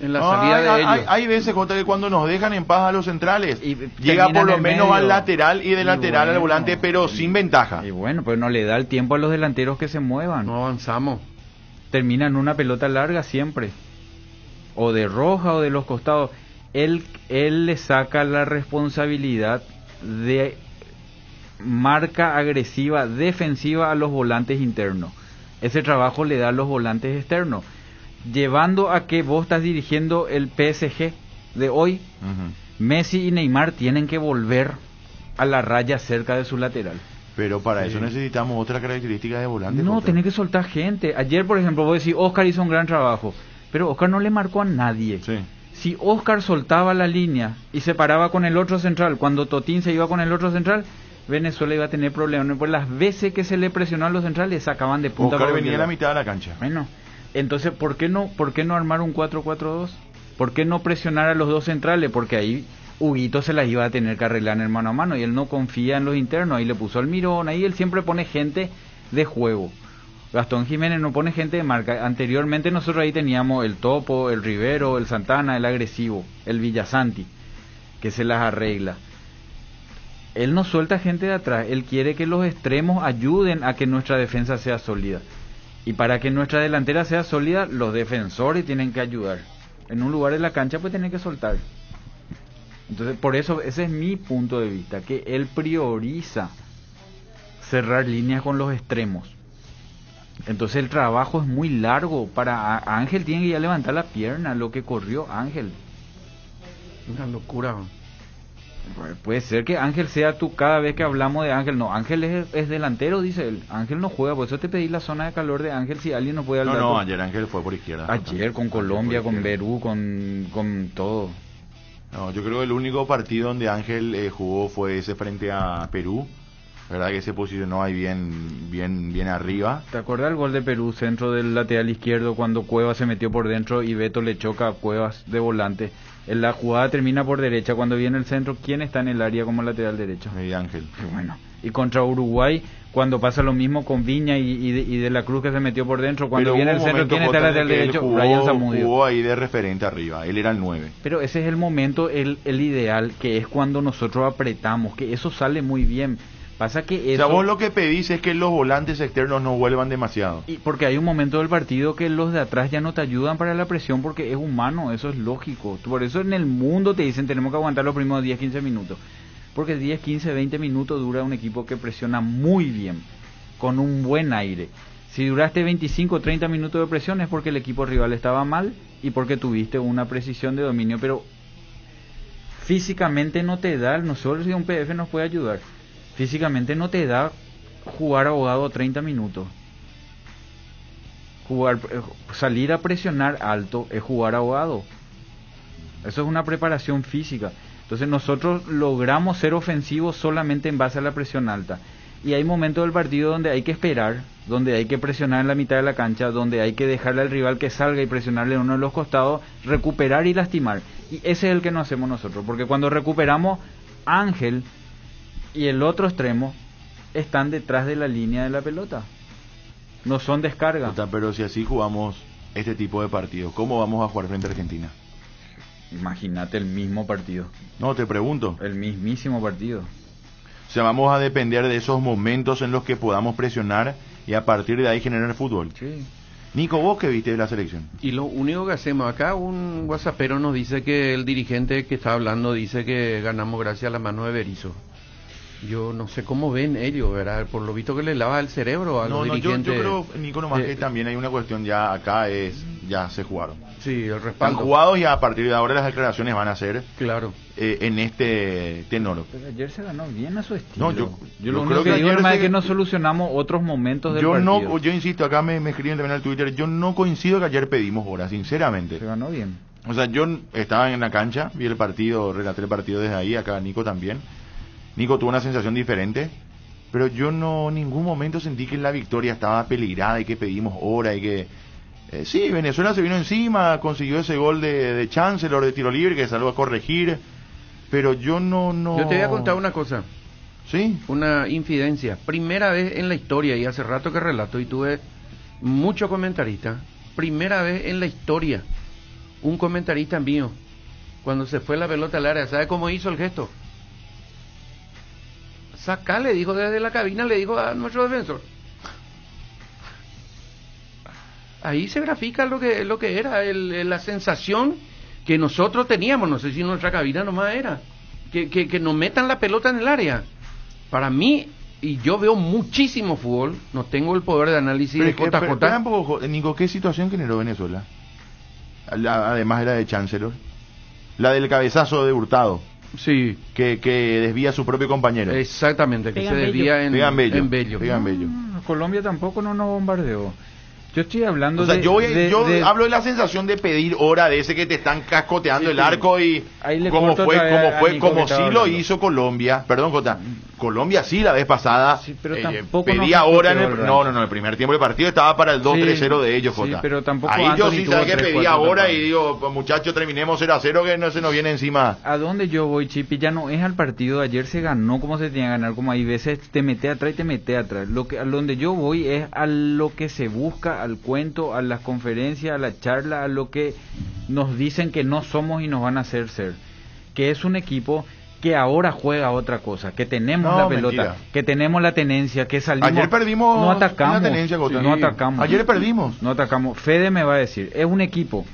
En la salida de ellos. Hay veces, Jota, que cuando nos dejan en paz a los centrales, llega por lo menos al lateral y de lateral al volante, pero sin ventaja. Y bueno, pues no le da el tiempo a los delanteros que se muevan. No avanzamos. Termina en una pelota larga siempre, o de roja o de los costados. Él le saca la responsabilidad de marca agresiva defensiva a los volantes internos. Ese trabajo le da a los volantes externos, llevando a que vos estás dirigiendo el PSG de hoy. Messi y Neymar tienen que volver a la raya cerca de su lateral. Pero para eso necesitamos otra característica de volante. No, tenés que soltar gente. Ayer, por ejemplo, vos decís, Oscar hizo un gran trabajo, pero Oscar no le marcó a nadie. Si Oscar soltaba la línea y se paraba con el otro central, cuando Totín se iba con el otro central, Venezuela iba a tener problemas. Pues las veces que se le presionó a los centrales sacaban de punta. Oscar venía a la mitad de la cancha. Bueno, entonces ¿por qué no armar un 4-4-2? ¿Por qué no presionar a los dos centrales? Porque ahí Huguito se las iba a tener que arreglar en el mano a mano y él no confía en los internos. Ahí le puso Almirón, ahí él siempre pone gente de juego. Gastón Jiménez no pone gente de marca. Anteriormente nosotros ahí teníamos el Topo, el Rivero, el Santana, el agresivo, el Villasanti, que se las arregla. Él no suelta gente de atrás, él quiere que los extremos ayuden a que nuestra defensa sea sólida. Y para que nuestra delantera sea sólida, los defensores tienen que ayudar. En un lugar de la cancha pues tienen que soltar. Entonces, por eso, ese es mi punto de vista, que él prioriza cerrar líneas con los extremos. Entonces el trabajo es muy largo. Para Ángel tiene que ya levantar la pierna, lo que corrió Ángel. Una locura. Puede ser que Ángel sea tú cada vez que hablamos de Ángel. No, Ángel es delantero, dice él. Ángel no juega, por eso te pedí la zona de calor de Ángel si alguien no puede hablar. No, ayer Ángel fue por izquierda. Ayer con Colombia, con Perú, con todo. No, yo creo que el único partido donde Ángel jugó fue ese frente a Perú. Verdad que se posicionó ahí bien arriba. ¿Te acuerdas el gol de Perú, centro del lateral izquierdo, cuando Cuevas se metió por dentro y Beto le choca a Cuevas de volante? La jugada termina por derecha, cuando viene el centro, ¿quién está en el área como lateral derecho? Ángel. Bueno, y contra Uruguay, cuando pasa lo mismo con Viña y de la Cruz que se metió por dentro, cuando viene el centro, ¿quién está en el lateral derecho? Brian Zamudio. Jugó ahí de referente arriba, él era el 9. Pero ese es el momento, el ideal, que es cuando nosotros apretamos, que eso sale muy bien. Pasa que eso... O sea, vos lo que pedís es que los volantes externos no vuelvan demasiado. Y porque hay un momento del partido que los de atrás ya no te ayudan para la presión porque es humano, eso es lógico. Por eso en el mundo te dicen tenemos que aguantar los primeros 10, 15 minutos. Porque 10, 15, 20 minutos dura un equipo que presiona muy bien, con un buen aire. Si duraste 25, 30 minutos de presión es porque el equipo rival estaba mal y porque tuviste una precisión de dominio, pero físicamente no te da, nosotros si un PF nos puede ayudar. Físicamente no te da jugar ahogado 30 minutos. Salir a presionar alto es jugar ahogado. Eso es una preparación física. Entonces nosotros logramos ser ofensivos solamente en base a la presión alta. Y hay momentos del partido donde hay que esperar, donde hay que presionar en la mitad de la cancha, donde hay que dejarle al rival que salga y presionarle en uno de los costados, recuperar y lastimar. Y ese es el que no hacemos nosotros. Porque cuando recuperamos, Ángel y el otro extremo están detrás de la línea de la pelota, no son descarga. Pero si así jugamos este tipo de partidos, ¿cómo vamos a jugar frente a Argentina? Imagínate el mismo partido. No, te pregunto. El mismísimo partido. O sea, vamos a depender de esos momentos en los que podamos presionar y a partir de ahí generar fútbol. Sí. Nico, ¿vos qué viste de la selección? Y lo único que hacemos acá, un whatsappero nos dice que el dirigente que está hablando dice que ganamos gracias a la mano de Berizzo. Yo no sé cómo ven ellos, ¿verdad? Por lo visto que le lava el cerebro a los dirigentes. Yo creo, Nico, nomás que también hay una cuestión ya acá, ya se jugaron. Sí, el respaldo. Están jugados y a partir de ahora las declaraciones van a ser claro en este tenor. Pero ayer se ganó bien a su estilo. No, yo lo único que digo es que no solucionamos otros momentos del partido. Yo insisto, acá me escriben también al Twitter, yo no coincido que ayer pedimos horas, sinceramente. Se ganó bien. O sea, yo estaba en la cancha, vi el partido, relaté el partido desde ahí, acá Nico también. Nico tuvo una sensación diferente, pero yo no en ningún momento sentí que la victoria estaba peligrada y que pedimos hora y que... sí, Venezuela se vino encima, consiguió ese gol de Chancellor de tiro libre que salió a corregir, pero yo no... Yo te voy a contar una cosa. ¿Sí? Una infidencia. Primera vez en la historia, y hace rato que relato y tuve muchos comentaristas, primera vez en la historia, un comentarista mío, cuando se fue la pelota al área, ¿sabe cómo hizo el gesto? Sacá, le dijo desde la cabina, le dijo a nuestro defensor. Ahí se grafica lo que era la sensación que nosotros teníamos, no sé si nuestra cabina nomás era, que nos metan la pelota en el área. Para mí, y yo veo muchísimo fútbol, no tengo el poder de análisis de JJ. Pero, Nico, ¿qué situación generó Venezuela? Además de la de Chancellor, la del cabezazo de Hurtado. Sí, que desvía a su propio compañero. Exactamente, que se desvía en Bello. Colombia tampoco no nos bombardeó. Yo estoy hablando o sea, yo de hablo de la sensación de pedir hora, de ese que te están cascoteando el arco y como sí lo hizo Colombia. Perdón, Jota. Colombia sí la vez pasada pedía hora en el primer tiempo del partido estaba para el 2-3-0 de ellos, Jota. Sí, pero tampoco ahí yo sí sabía que pedía hora y digo, pues, muchachos, terminemos 0-0 que no se nos viene encima. ¿A dónde yo voy, Chipi? Ya no es al partido. Ayer se ganó como se tenía que ganar, como hay veces te mete atrás y te mete atrás. A donde yo voy es a lo que se busca, al cuento, a las conferencias, a la charla, a lo que nos dicen que no somos y nos van a hacer ser. Que es un equipo que ahora juega otra cosa, que tenemos la pelota, mentira. Que tenemos la tenencia, que salimos. Ayer perdimos no atacamos, la tenencia, sí, no atacamos. Ayer perdimos. No atacamos. Fede me va a decir, es un equipo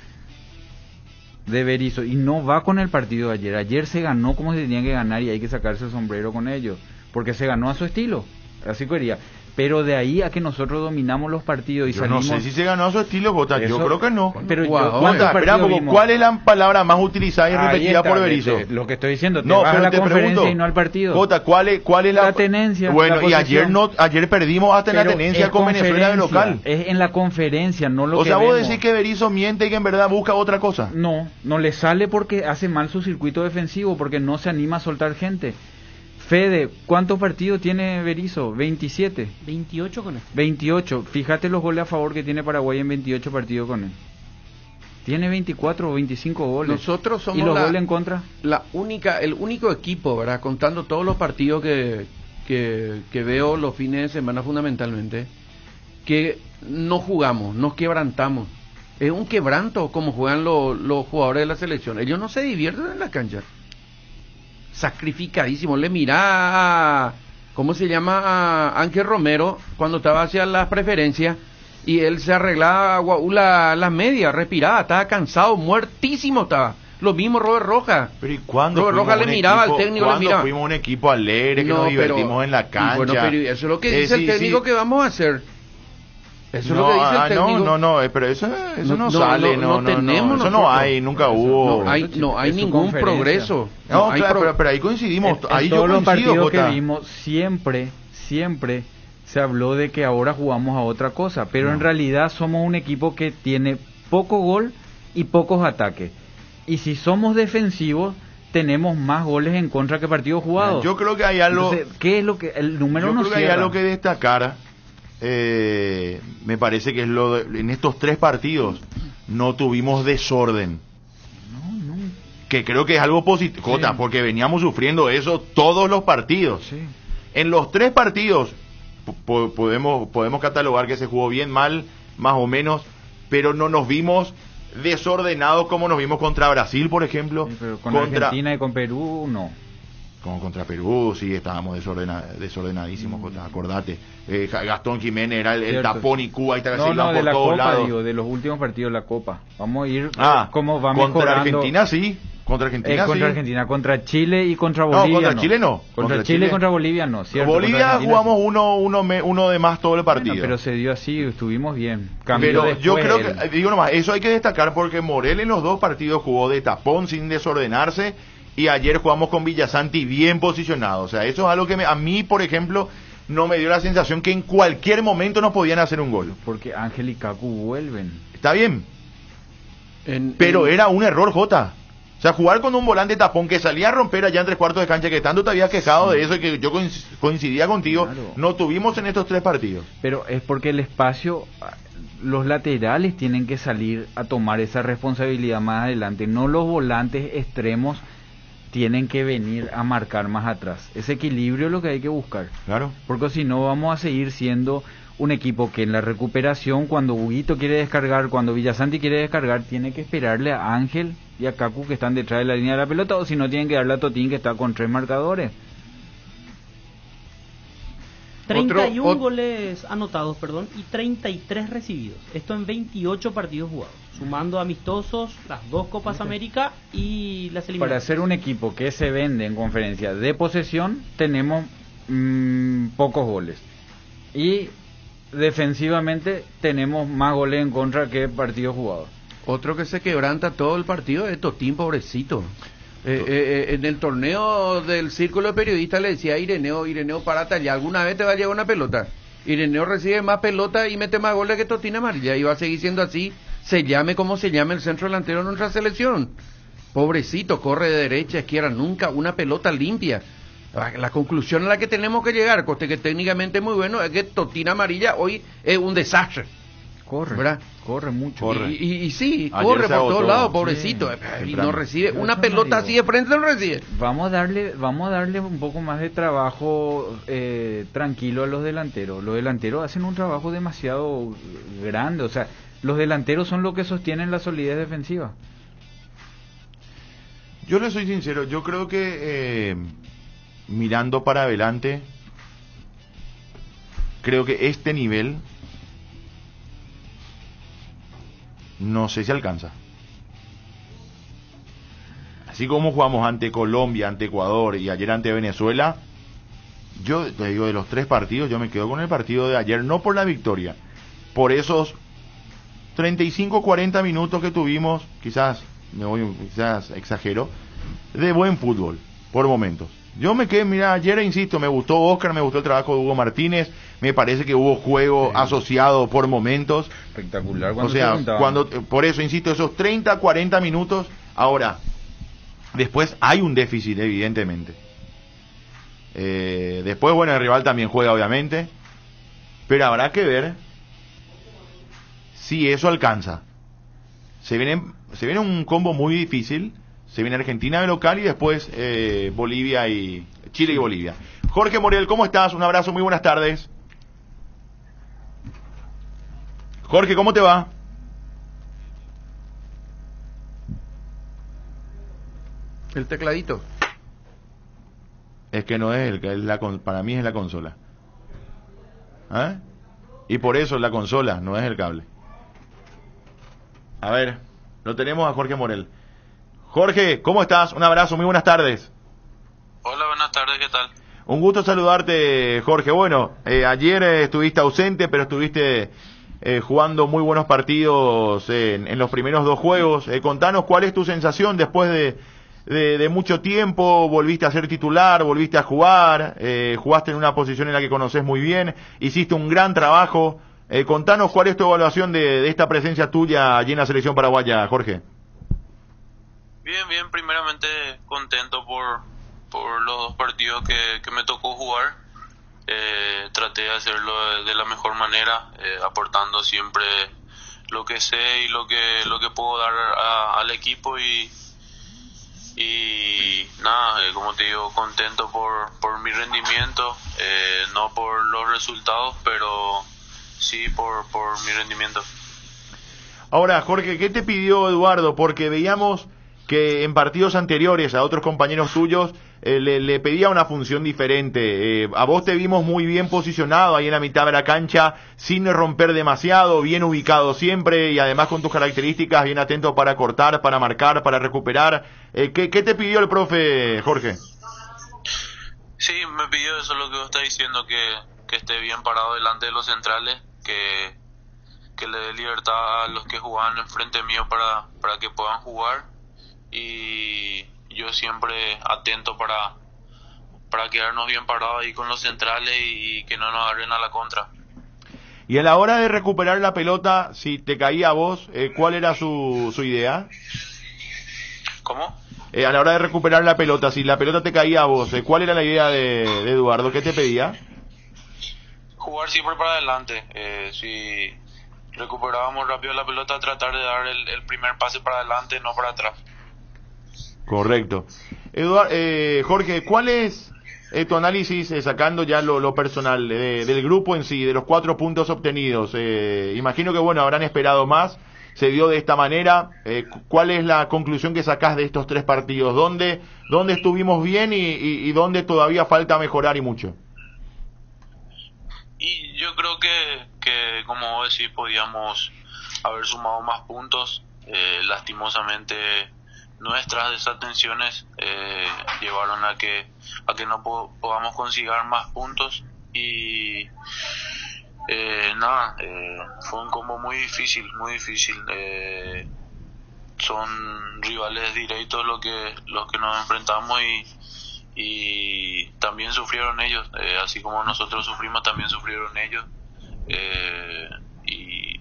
de Berizzo y no va con el partido de ayer. Ayer se ganó como se tenía que ganar y hay que sacarse el sombrero con ellos, porque se ganó a su estilo, así quería. Pero de ahí a que nosotros dominamos los partidos y yo salimos... no sé si se ganó a su estilo, Jota. Yo creo que no. Pero ¿cuál es la palabra más utilizada y repetida por Berizzo? Lo que estoy diciendo, te vas a la conferencia y no al partido. Jota, ¿cuál es la tenencia? Bueno, y ayer perdimos hasta en la tenencia con Venezuela de local. Es en la conferencia, no lo que vemos. O sea, vos decís que Berizzo miente y que en verdad busca otra cosa. No le sale porque hace mal su circuito defensivo, porque no se anima a soltar gente. Fede, ¿cuántos partidos tiene Berizzo? 27. 28 con él. 28. Fíjate los goles a favor que tiene Paraguay en 28 partidos con él. Tiene 24 o 25 goles. Nosotros somos ¿Y los goles en contra? El único equipo, ¿verdad? Contando todos los partidos que veo los fines de semana fundamentalmente, que no jugamos, nos quebrantamos. Es un quebranto como juegan los jugadores de la selección. Ellos no se divierten en la cancha. Sacrificadísimo. Le mira ¿cómo se llama? A Ángel Romero cuando estaba hacia las preferencias y él se arreglaba las medias, respiraba, estaba cansado, muertísimo estaba. Lo mismo Robert Rojas. Pero ¿y cuándo Robert Rojas le miraba al técnico, le miraba. Fuimos un equipo alegre que nos divertimos en la cancha. Bueno, pero eso es lo que dice el técnico que vamos a hacer. Eso es lo que dice el técnico. Pero eso no sale, no tenemos, eso no hay, nunca hubo. No hay ningún progreso. No, claro, pero ahí coincidimos. Ahí yo todos los partidos Jota. que vimos siempre se habló de que ahora jugamos a otra cosa, pero en realidad somos un equipo que tiene poco gol y pocos ataques. Y si somos defensivos, tenemos más goles en contra que partidos jugados. Yo creo que hay algo. Entonces, ¿qué es lo que el número no cierra? Yo creo que hay algo que destacar. Me parece que es en estos 3 partidos no tuvimos desorden. No. Que creo que es algo positivo, Jota, porque veníamos sufriendo eso todos los partidos. Sí. En los 3 partidos podemos catalogar que se jugó bien, mal, más o menos, pero no nos vimos desordenados como nos vimos contra Brasil, por ejemplo. Sí, pero con Argentina y con Perú, no. Como contra Perú, sí, estábamos desordenadísimos, acordate. Gastón Jiménez era el tapón y Cuba, y estaba por todos la Copa, lados. Digo, de los últimos partidos de la Copa. Vamos a ir como va contra mejorando. Argentina sí, contra Argentina contra Argentina, contra Chile y contra Bolivia. No, contra Chile no. Contra Chile y contra Bolivia no, ¿cierto? Bolivia jugamos uno de más todo el partido. Bueno, pero se dio así, estuvimos bien. Pero yo creo que, digo nomás, eso hay que destacar porque Morel en los 2 partidos jugó de tapón sin desordenarse. Y ayer jugamos con Villasanti bien posicionado. O sea, eso es algo que a mí, por ejemplo, no me dio la sensación que en cualquier momento nos podían hacer un gol. Porque Ángel y Cacu vuelven. Está bien. Pero era un error, Jota. O sea, jugar con un volante tapón que salía a romper allá en 3/4 de cancha, que tanto te habías quejado de eso y que yo coincidía contigo, claro. No tuvimos en estos 3 partidos. Pero es porque el espacio, los laterales tienen que salir a tomar esa responsabilidad más adelante, no los volantes extremos tienen que venir a marcar más atrás. Ese equilibrio es lo que hay que buscar. Claro. Porque si no vamos a seguir siendo un equipo que en la recuperación, cuando Huguito quiere descargar, cuando Villasanti quiere descargar, tiene que esperarle a Ángel y a Cacu que están detrás de la línea de la pelota, o si no tienen que darle a Totín que está con 3 marcadores. 31 goles anotados, y 33 recibidos. Esto en 28 partidos jugados, sumando amistosos, las 2 Copas América y las eliminatorias. Para ser un equipo que se vende en conferencia de posesión, tenemos pocos goles. Y defensivamente tenemos más goles en contra que partidos jugados. Otro que se quebranta todo el partido es Totín, pobrecito. En el torneo del círculo de periodistas le decía a Ireneo, párate allá, ¿alguna vez te va a llevar una pelota? Ireneo recibe más pelota y mete más goles que Totina Amarilla, y va a seguir siendo así, se llame como se llame el centro delantero de nuestra selección. Pobrecito, corre de derecha a izquierda, nunca una pelota limpia. La conclusión a la que tenemos que llegar, coste que técnicamente es muy bueno, es que Totina Amarilla hoy es un desastre. Corre, ¿verdad? Corre mucho. Corre. Y sí, Ayer corre se por agotó, todos lados, sí, pobrecito. Y temprano. no recibe Yo una te pelota digo, así de frente, no recibe. Vamos a darle un poco más de trabajo tranquilo a los delanteros. Los delanteros hacen un trabajo demasiado grande. O sea, los delanteros son los que sostienen la solidez defensiva. Yo le soy sincero, yo creo que mirando para adelante, creo que este nivel no sé si alcanza. Así como jugamos ante Colombia, ante Ecuador y ayer ante Venezuela, yo te digo, de los 3 partidos, yo me quedo con el partido de ayer, no por la victoria, por esos 35-40 minutos que tuvimos, quizás exagero, de buen fútbol, por momentos. Yo me quedé, mira, ayer insisto, me gustó Oscar, me gustó el trabajo de Hugo Martínez, me parece que hubo juego asociado por momentos. Espectacular O sea, por eso insisto, esos 30-40 minutos, ahora, después hay un déficit, evidentemente. Después, bueno, el rival también juega, obviamente, pero habrá que ver si eso alcanza. Se viene un combo muy difícil. Se viene Argentina de local y después Bolivia y Chile y Bolivia. Jorge Morel, ¿cómo estás? Un abrazo, muy buenas tardes. Jorge, ¿cómo te va? El tecladito. Es que no es para mí es la consola. ¿Ah? Y por eso es la consola, no es el cable. A ver, lo tenemos a Jorge Morel. Jorge, ¿cómo estás? Un abrazo, muy buenas tardes. Hola, buenas tardes, ¿qué tal? Un gusto saludarte, Jorge. Bueno, ayer estuviste ausente, pero estuviste jugando muy buenos partidos en los primeros 2 juegos. Contanos cuál es tu sensación después de mucho tiempo. Volviste a ser titular, volviste a jugar, jugaste en una posición en la que conoces muy bien, hiciste un gran trabajo. Contanos cuál es tu evaluación de esta presencia tuya allí en la selección paraguaya, Jorge. Bien, primeramente contento por los 2 partidos que me tocó jugar. Traté de hacerlo de la mejor manera, aportando siempre lo que sé y lo que puedo dar al equipo y nada, como te digo, contento por mi rendimiento, no por los resultados, pero sí por mi rendimiento. Ahora, Jorge, ¿qué te pidió Eduardo? Porque veíamos que en partidos anteriores a otros compañeros tuyos le pedía una función diferente. A vos te vimos muy bien posicionado ahí en la mitad de la cancha, sin romper demasiado, bien ubicado siempre y además con tus características, bien atento para cortar, para marcar, para recuperar. ¿Qué te pidió el profe, Jorge? Sí, me pidió eso, lo que vos estás diciendo, que esté bien parado delante de los centrales, que le dé libertad a los que jugaban enfrente mío para que puedan jugar. Y yo siempre atento para quedarnos bien parados ahí con los centrales y que no nos agarren a la contra. Y a la hora de recuperar la pelota, si te caía a vos, ¿cuál era su idea? ¿Cómo? A la hora de recuperar la pelota, si la pelota te caía a vos, ¿cuál era la idea de Eduardo? ¿Qué te pedía? Jugar siempre para adelante. Si recuperábamos rápido la pelota, tratar de dar el primer pase para adelante, no para atrás. Correcto. Jorge, ¿cuál es tu análisis, sacando ya lo personal, del grupo en sí, de los 4 puntos obtenidos? Imagino que, bueno, habrán esperado más, se dio de esta manera. ¿Cuál es la conclusión que sacás de estos 3 partidos? ¿Dónde estuvimos bien y dónde todavía falta mejorar y mucho? Y yo creo que como vos decís, podíamos haber sumado más puntos. Lastimosamente nuestras desatenciones llevaron a que no podamos conseguir más puntos y fue un combo muy difícil. Son rivales directos los que nos enfrentamos y también sufrieron ellos, así como nosotros sufrimos, también sufrieron ellos, y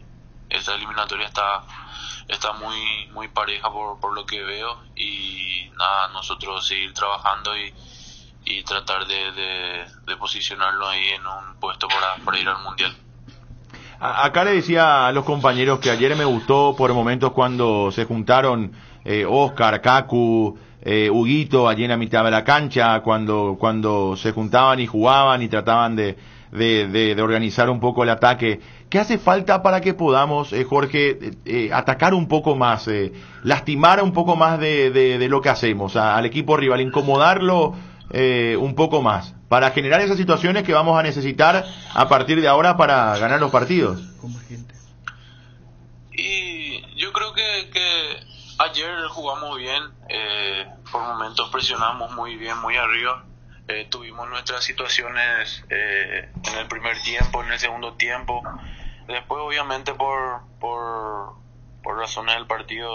esta eliminatoria está muy pareja por lo que veo, y nada, nosotros seguir trabajando y tratar de posicionarlo ahí en un puesto para ir al Mundial. Acá le decía a los compañeros que ayer me gustó por momentos cuando se juntaron Oscar, Kaku, Huguito allí en la mitad de la cancha, cuando se juntaban y jugaban y trataban de organizar un poco el ataque. ¿Qué hace falta para que podamos, Jorge, atacar un poco más, lastimar un poco más de lo que hacemos al equipo rival, incomodarlo un poco más, para generar esas situaciones que vamos a necesitar a partir de ahora para ganar los partidos? Y yo creo que ayer jugamos bien, por momentos presionamos muy bien, muy arriba, tuvimos nuestras situaciones en el primer tiempo, en el segundo tiempo, después obviamente por razones del partido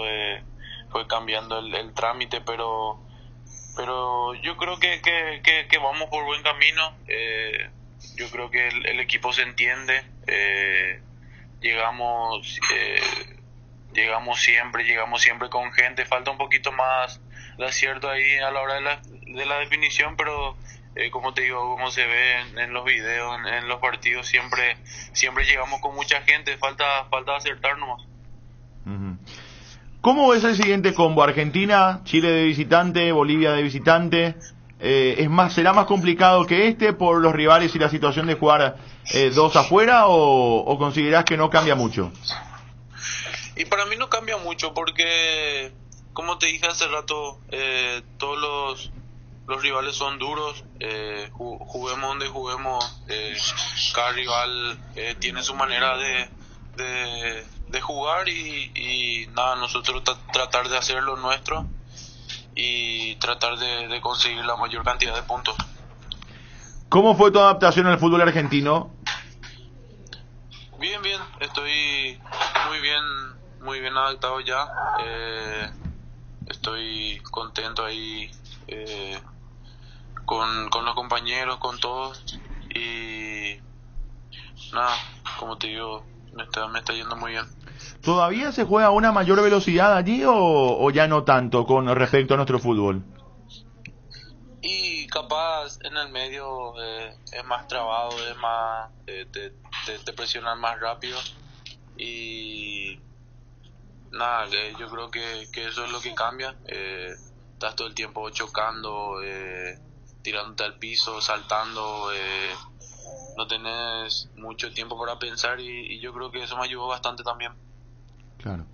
fue cambiando el trámite, pero yo creo que vamos por buen camino. Yo creo que el equipo se entiende, llegamos siempre con gente, falta un poquito más de acierto ahí a la hora de la definición, pero como te digo, como se ve en los videos, en los partidos, siempre llegamos con mucha gente, falta acertar nomás. ¿Cómo ves el siguiente combo? Argentina, Chile de visitante, Bolivia de visitante. ¿Será más complicado que este por los rivales y la situación de jugar dos afuera, o considerás que no cambia mucho? Y para mí no cambia mucho porque, como te dije hace rato, todos los rivales son duros, juguemos donde juguemos, cada rival tiene su manera de jugar y nada, nosotros tratar de hacer lo nuestro y tratar de conseguir la mayor cantidad de puntos. ¿Cómo fue tu adaptación al fútbol argentino? Bien, estoy muy bien adaptado ya, estoy contento ahí con los compañeros, con todos, y nada, como te digo, me está yendo muy bien. ¿Todavía se juega a una mayor velocidad allí o ya no tanto con respecto a nuestro fútbol? Y capaz en el medio es más trabado, es más te presionan más rápido, y nada, yo creo que eso es lo que cambia. Estás todo el tiempo chocando, tirándote al piso, saltando, no tenés mucho tiempo para pensar, y yo creo que eso me ayudó bastante también. Claro.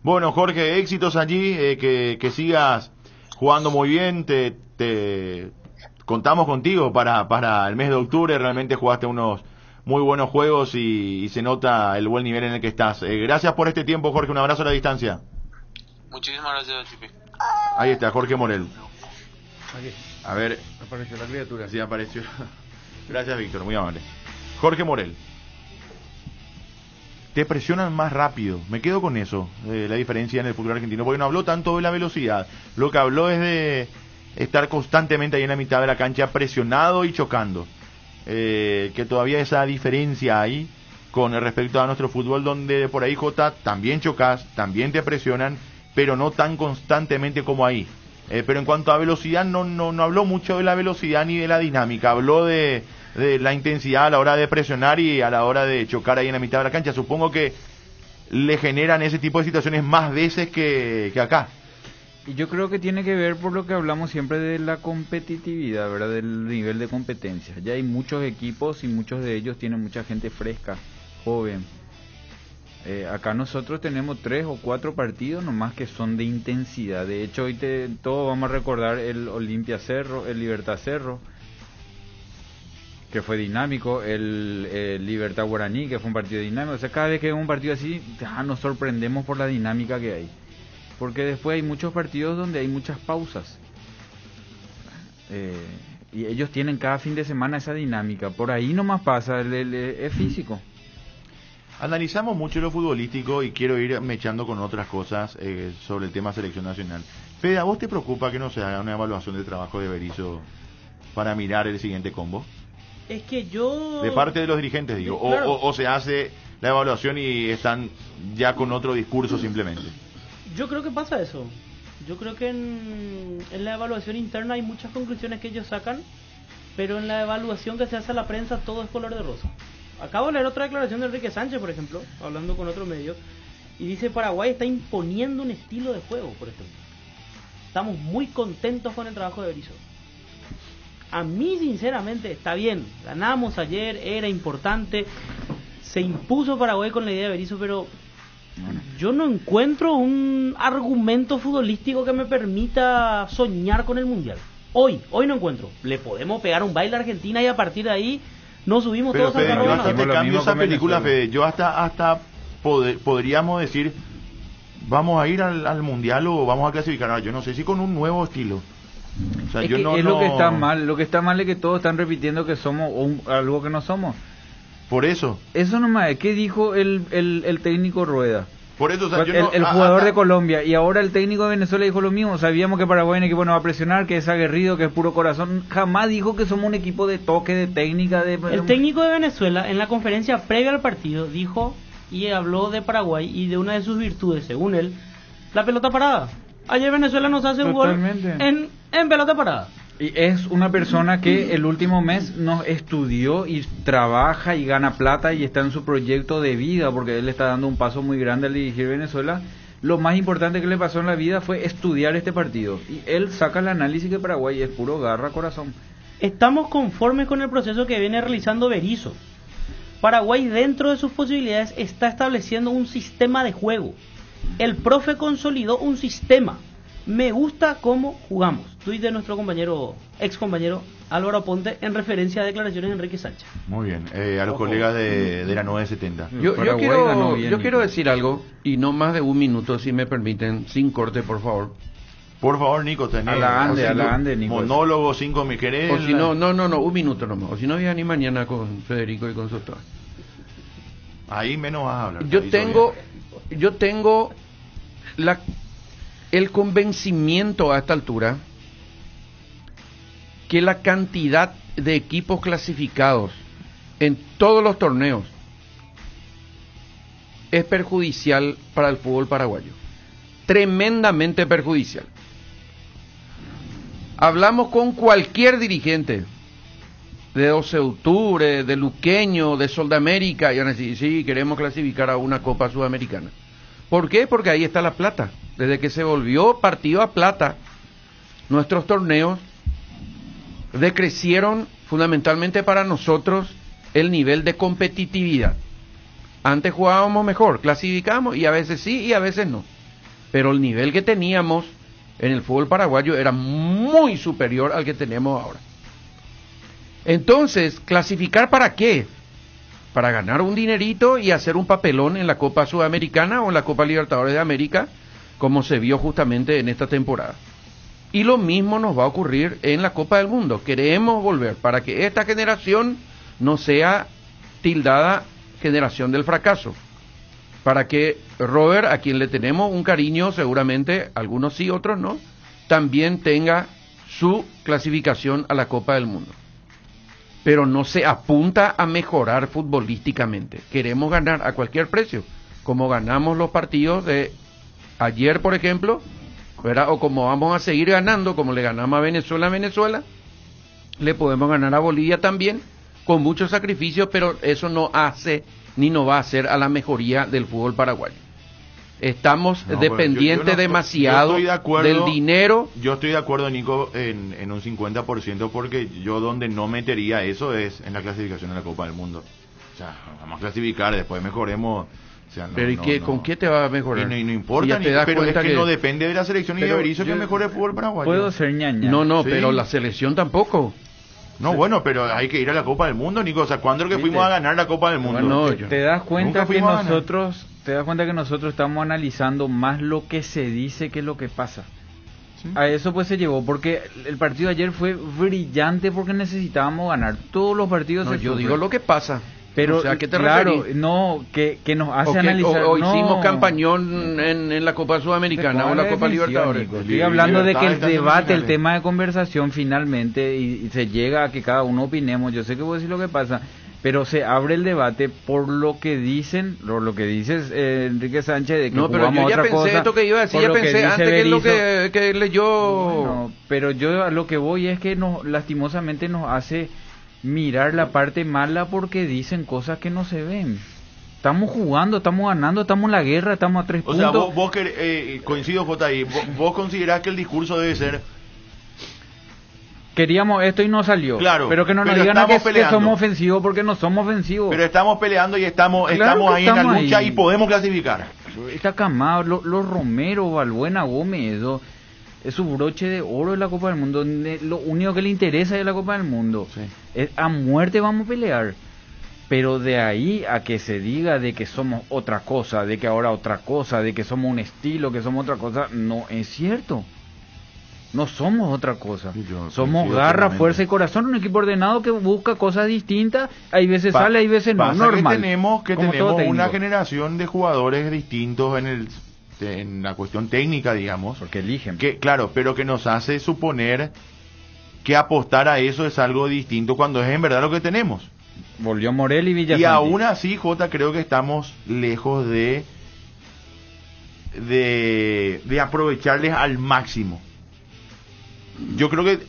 Bueno, Jorge, éxitos allí, que sigas jugando muy bien, te contamos contigo para el mes de octubre. Realmente jugaste unos muy buenos juegos y se nota el buen nivel en el que estás. Gracias por este tiempo, Jorge, un abrazo a la distancia. Muchísimas gracias, Chipi. Ahí está, Jorge Morel. Aquí. A ver. Apareció la criatura. Sí, apareció. Gracias, Víctor, muy amable. Jorge Morel. Te presionan más rápido. Me quedo con eso, la diferencia en el fútbol argentino, porque no habló tanto de la velocidad. Lo que habló es de estar constantemente ahí en la mitad de la cancha, presionado y chocando. Que todavía esa diferencia ahí con respecto a nuestro fútbol, donde por ahí, Jota, también chocas, también te presionan, pero no tan constantemente como ahí. Pero en cuanto a velocidad, no habló mucho de la velocidad ni de la dinámica. Habló de la intensidad a la hora de presionar y a la hora de chocar ahí en la mitad de la cancha. Supongo que le generan ese tipo de situaciones más veces que acá. Y yo creo que tiene que ver por lo que hablamos siempre de la competitividad, ¿verdad? Del nivel de competencia. Ya hay muchos equipos y muchos de ellos tienen mucha gente fresca, joven. Acá nosotros tenemos 3 o 4 partidos nomás que son de intensidad. De hecho, hoy todos vamos a recordar el Olimpia Cerro, el Libertad Cerro, que fue dinámico, el Libertad Guaraní, que fue un partido dinámico. O sea, cada vez que hay un partido así, nos sorprendemos por la dinámica que hay. Porque después hay muchos partidos donde hay muchas pausas. Y ellos tienen cada fin de semana esa dinámica. Por ahí nomás pasa, es físico. Analizamos mucho lo futbolístico y quiero ir mechando con otras cosas sobre el tema selección nacional. Fede, ¿a vos te preocupa que no se haga una evaluación del trabajo de Berizzo para mirar el siguiente combo? Es que yo... De parte de los dirigentes, digo. Claro. O se hace la evaluación y están ya con otro discurso simplemente. Yo creo que pasa eso. Yo creo que en la evaluación interna hay muchas conclusiones que ellos sacan, pero en la evaluación que se hace a la prensa todo es color de rosa. Acabo de leer otra declaración de Enrique Sánchez, por ejemplo, hablando con otro medio, y dice: Paraguay está imponiendo un estilo de juego, por ejemplo. Estamos muy contentos con el trabajo de Berizzo. A mí, sinceramente, está bien. Ganamos ayer, era importante. Se impuso Paraguay con la idea de Berizzo, pero yo no encuentro un argumento futbolístico que me permita soñar con el Mundial. Hoy no encuentro. Le podemos pegar un baile a Argentina y a partir de ahí nos subimos pero todos Fede, al yo carro. hasta te cambio esa película, Fede. Yo hasta podríamos decir, vamos a ir al Mundial o vamos a clasificar. No, yo no sé si con un nuevo estilo. O sea, Es yo que no, es no... lo que está mal. Lo que está mal es que todos están repitiendo que somos algo que no somos. Por eso. Eso nomás. ¿Qué dijo el técnico Rueda? Por eso, o sea, el jugador de Colombia, y ahora el técnico de Venezuela dijo lo mismo. Sabíamos que Paraguay es un equipo no va a presionar, que es aguerrido, que es puro corazón. Jamás dijo que somos un equipo de toque, de técnica. El técnico de Venezuela en la conferencia previa al partido dijo y habló de Paraguay y de una de sus virtudes, según él, la pelota parada. Ayer Venezuela nos hace un gol en pelota parada. Y es una persona que el último mes nos estudió y trabaja y gana plata y está en su proyecto de vida, porque él está dando un paso muy grande al dirigir Venezuela. Lo más importante que le pasó en la vida fue estudiar este partido. Y él saca el análisis que Paraguay es puro garra, corazón. Estamos conformes con el proceso que viene realizando Berizzo. Paraguay, dentro de sus posibilidades, está estableciendo un sistema de juego. El profe consolidó un sistema. Me gusta cómo jugamos. Tuit de nuestro ex compañero Álvaro Ponte, en referencia a declaraciones de Enrique Sánchez. Muy bien, a los colegas de la 970. Yo quiero decir algo, y no más de un minuto, si me permiten, sin corte, por favor. Por favor, Nico, tenés a la ande, Nico. Monólogo, 5 mi querés. O si no, un minuto nomás. O si no, voy a ni mañana con Federico y con Soto. Ahí menos vas a hablar. Yo tengo el convencimiento a esta altura que la cantidad de equipos clasificados en todos los torneos es perjudicial para el fútbol paraguayo. Tremendamente perjudicial. Hablamos con cualquier dirigente de 12 de octubre, de Luqueño, de Sol de América, y van a decir, sí, queremos clasificar a una Copa Sudamericana. ¿Por qué? Porque ahí está la plata. Desde que se volvió partido a plata, nuestros torneos decrecieron fundamentalmente para nosotros el nivel de competitividad. Antes jugábamos mejor, clasificábamos y a veces sí y a veces no. Pero el nivel que teníamos en el fútbol paraguayo era muy superior al que tenemos ahora. Entonces, ¿clasificar para qué? Para ganar un dinerito y hacer un papelón en la Copa Sudamericana o en la Copa Libertadores de América, como se vio justamente en esta temporada. Y lo mismo nos va a ocurrir en la Copa del Mundo. Queremos volver para que esta generación no sea tildada generación del fracaso. Para que Robert, a quien le tenemos un cariño, seguramente, algunos sí, otros no, también tenga su clasificación a la Copa del Mundo. Pero no se apunta a mejorar futbolísticamente. Queremos ganar a cualquier precio, como ganamos los partidos de ayer, por ejemplo, ¿verdad? O como vamos a seguir ganando, como le ganamos a Venezuela, le podemos ganar a Bolivia también, con mucho sacrificio, pero eso no hace ni no va a hacer a la mejoría del fútbol paraguayo. Estamos dependientes demasiado del dinero. Yo estoy de acuerdo, Nico, en un 50%, porque yo donde no metería eso es en la clasificación de la Copa del Mundo. O sea, vamos a clasificar, después mejoremos. O sea, pero ¿y qué, con qué te va a mejorar? Y no importa, pero es que no depende de la selección y de Berizzo que mejore el fútbol paraguayo. Puedo ser ñaña. No, sí. Pero la selección tampoco. No, bueno, pero hay que ir a la Copa del Mundo, Nico. O sea, ¿cuándo es que fuimos a ganar la Copa del Mundo? Bueno, te das cuenta que nosotros estamos analizando más lo que se dice que lo que pasa. ¿Sí? A eso pues se llevó, porque el partido de ayer fue brillante porque necesitábamos ganar todos los partidos. No, yo digo lo que pasa. Pero, o sea, ¿qué te claro, referís? no, que nos hace O que- analizar... o no. hicimos campañón en la Copa Sudamericana o la Copa Libertadores. Estoy hablando de que el Libertad debate, el internacionales. tema de conversación finalmente, y se llega a que cada uno opinemos, yo sé que voy a decir lo que pasa, pero se abre el debate por lo que dicen, lo que dices Enrique Sánchez, de que No, pero jugamos yo ya otra pensé cosa, esto que iba a decir, por ya lo que pensé dice antes que es lo Berizzo. que leyó. No, pero yo a lo que voy es que lastimosamente nos hace mirar la parte mala porque dicen cosas que no se ven. Estamos jugando, estamos ganando, estamos en la guerra, estamos a 3 O puntos. sea, vos coincido, J.I., vos considerás que el discurso debe ser... Queríamos esto y no salió. Claro, pero que no nos pero digan a estamos que peleando. somos ofensivos porque no somos ofensivos. Pero estamos peleando y estamos Claro que ahí en la estamos lucha ahí. y podemos clasificar. Está camado, los Romero, Balbuena, Gómez, eso es su broche de oro de la Copa del Mundo. Lo único que le interesa es la Copa del Mundo. Es, a muerte vamos a pelear. Pero de ahí a que se diga de que somos otra cosa, de que ahora otra cosa, de que somos un estilo, que somos otra cosa, no es cierto. No somos otra cosa. Somos coincido garra, plenamente. fuerza y corazón, un equipo ordenado que busca cosas distintas. Hay veces sale, hay veces no. Pasa Normal. que tenemos como todo una técnico. generación de jugadores distintos en la cuestión técnica, digamos. Porque eligen. Que, claro, pero que nos hace suponer que apostar a eso es algo distinto cuando es en verdad lo que tenemos. Volvió Morel y Villasanti. Y aún así, Jota, creo que estamos lejos de aprovecharles al máximo. Yo creo que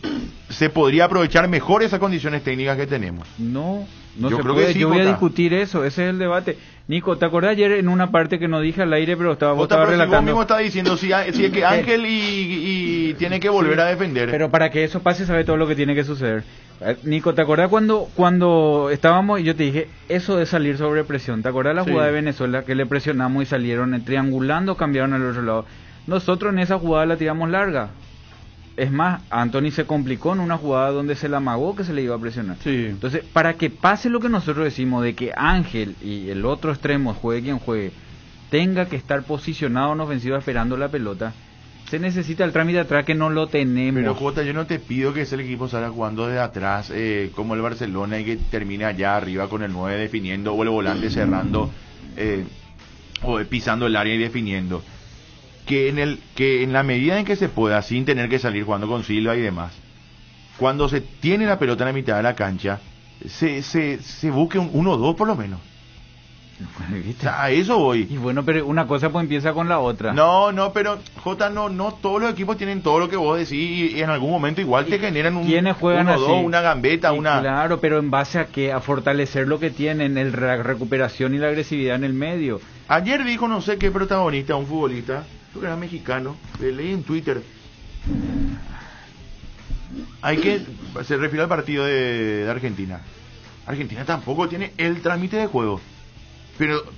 se podría aprovechar mejor esas condiciones técnicas que tenemos. No Yo se creo puede. que sí, Yo voy a Jota. discutir eso, ese es el debate. Nico, ¿te acordás ayer en una parte que no dije al aire, pero vos Jota, estabas pero si vos relatando? mismo estás diciendo si es que Ángel y tiene que volver a defender. Pero para que eso pase, sabe todo lo que tiene que suceder. Nico, ¿te acordás cuando estábamos y yo te dije, eso de salir sobre presión? ¿Te acordás la Sí. jugada de Venezuela que le presionamos y salieron triangulando, cambiaron al otro lado? Nosotros en esa jugada la tiramos larga. Es más, Anthony se complicó en una jugada donde se la amagó que se le iba a presionar. Entonces, para que pase lo que nosotros decimos de que Ángel y el otro extremo, juegue quien juegue, tenga que estar posicionado en ofensiva esperando la pelota, se necesita el trámite atrás que no lo tenemos. Pero Jota, yo no te pido que ese equipo salga jugando desde atrás como el Barcelona y que termine allá arriba con el 9 definiendo o el volante cerrando o pisando el área y definiendo. Que en la medida en que se pueda, sin tener que salir jugando con Silva y demás, cuando se tiene la pelota en la mitad de la cancha, se busque un 1-2 por lo menos. O sea, a eso voy. Y bueno, pero una cosa pues empieza con la otra. No, pero Jota, no todos los equipos tienen todo lo que vos decís y en algún momento igual te generan un ¿Quiénes juegan 1-2, así? una gambeta, Y claro, pero en base a qué, a fortalecer lo que tienen, la recuperación y la agresividad en el medio. Ayer dijo no sé qué protagonista, un futbolista, creo que era mexicano, leí en Twitter. Se refirió al partido de Argentina. Argentina tampoco tiene el trámite de juego.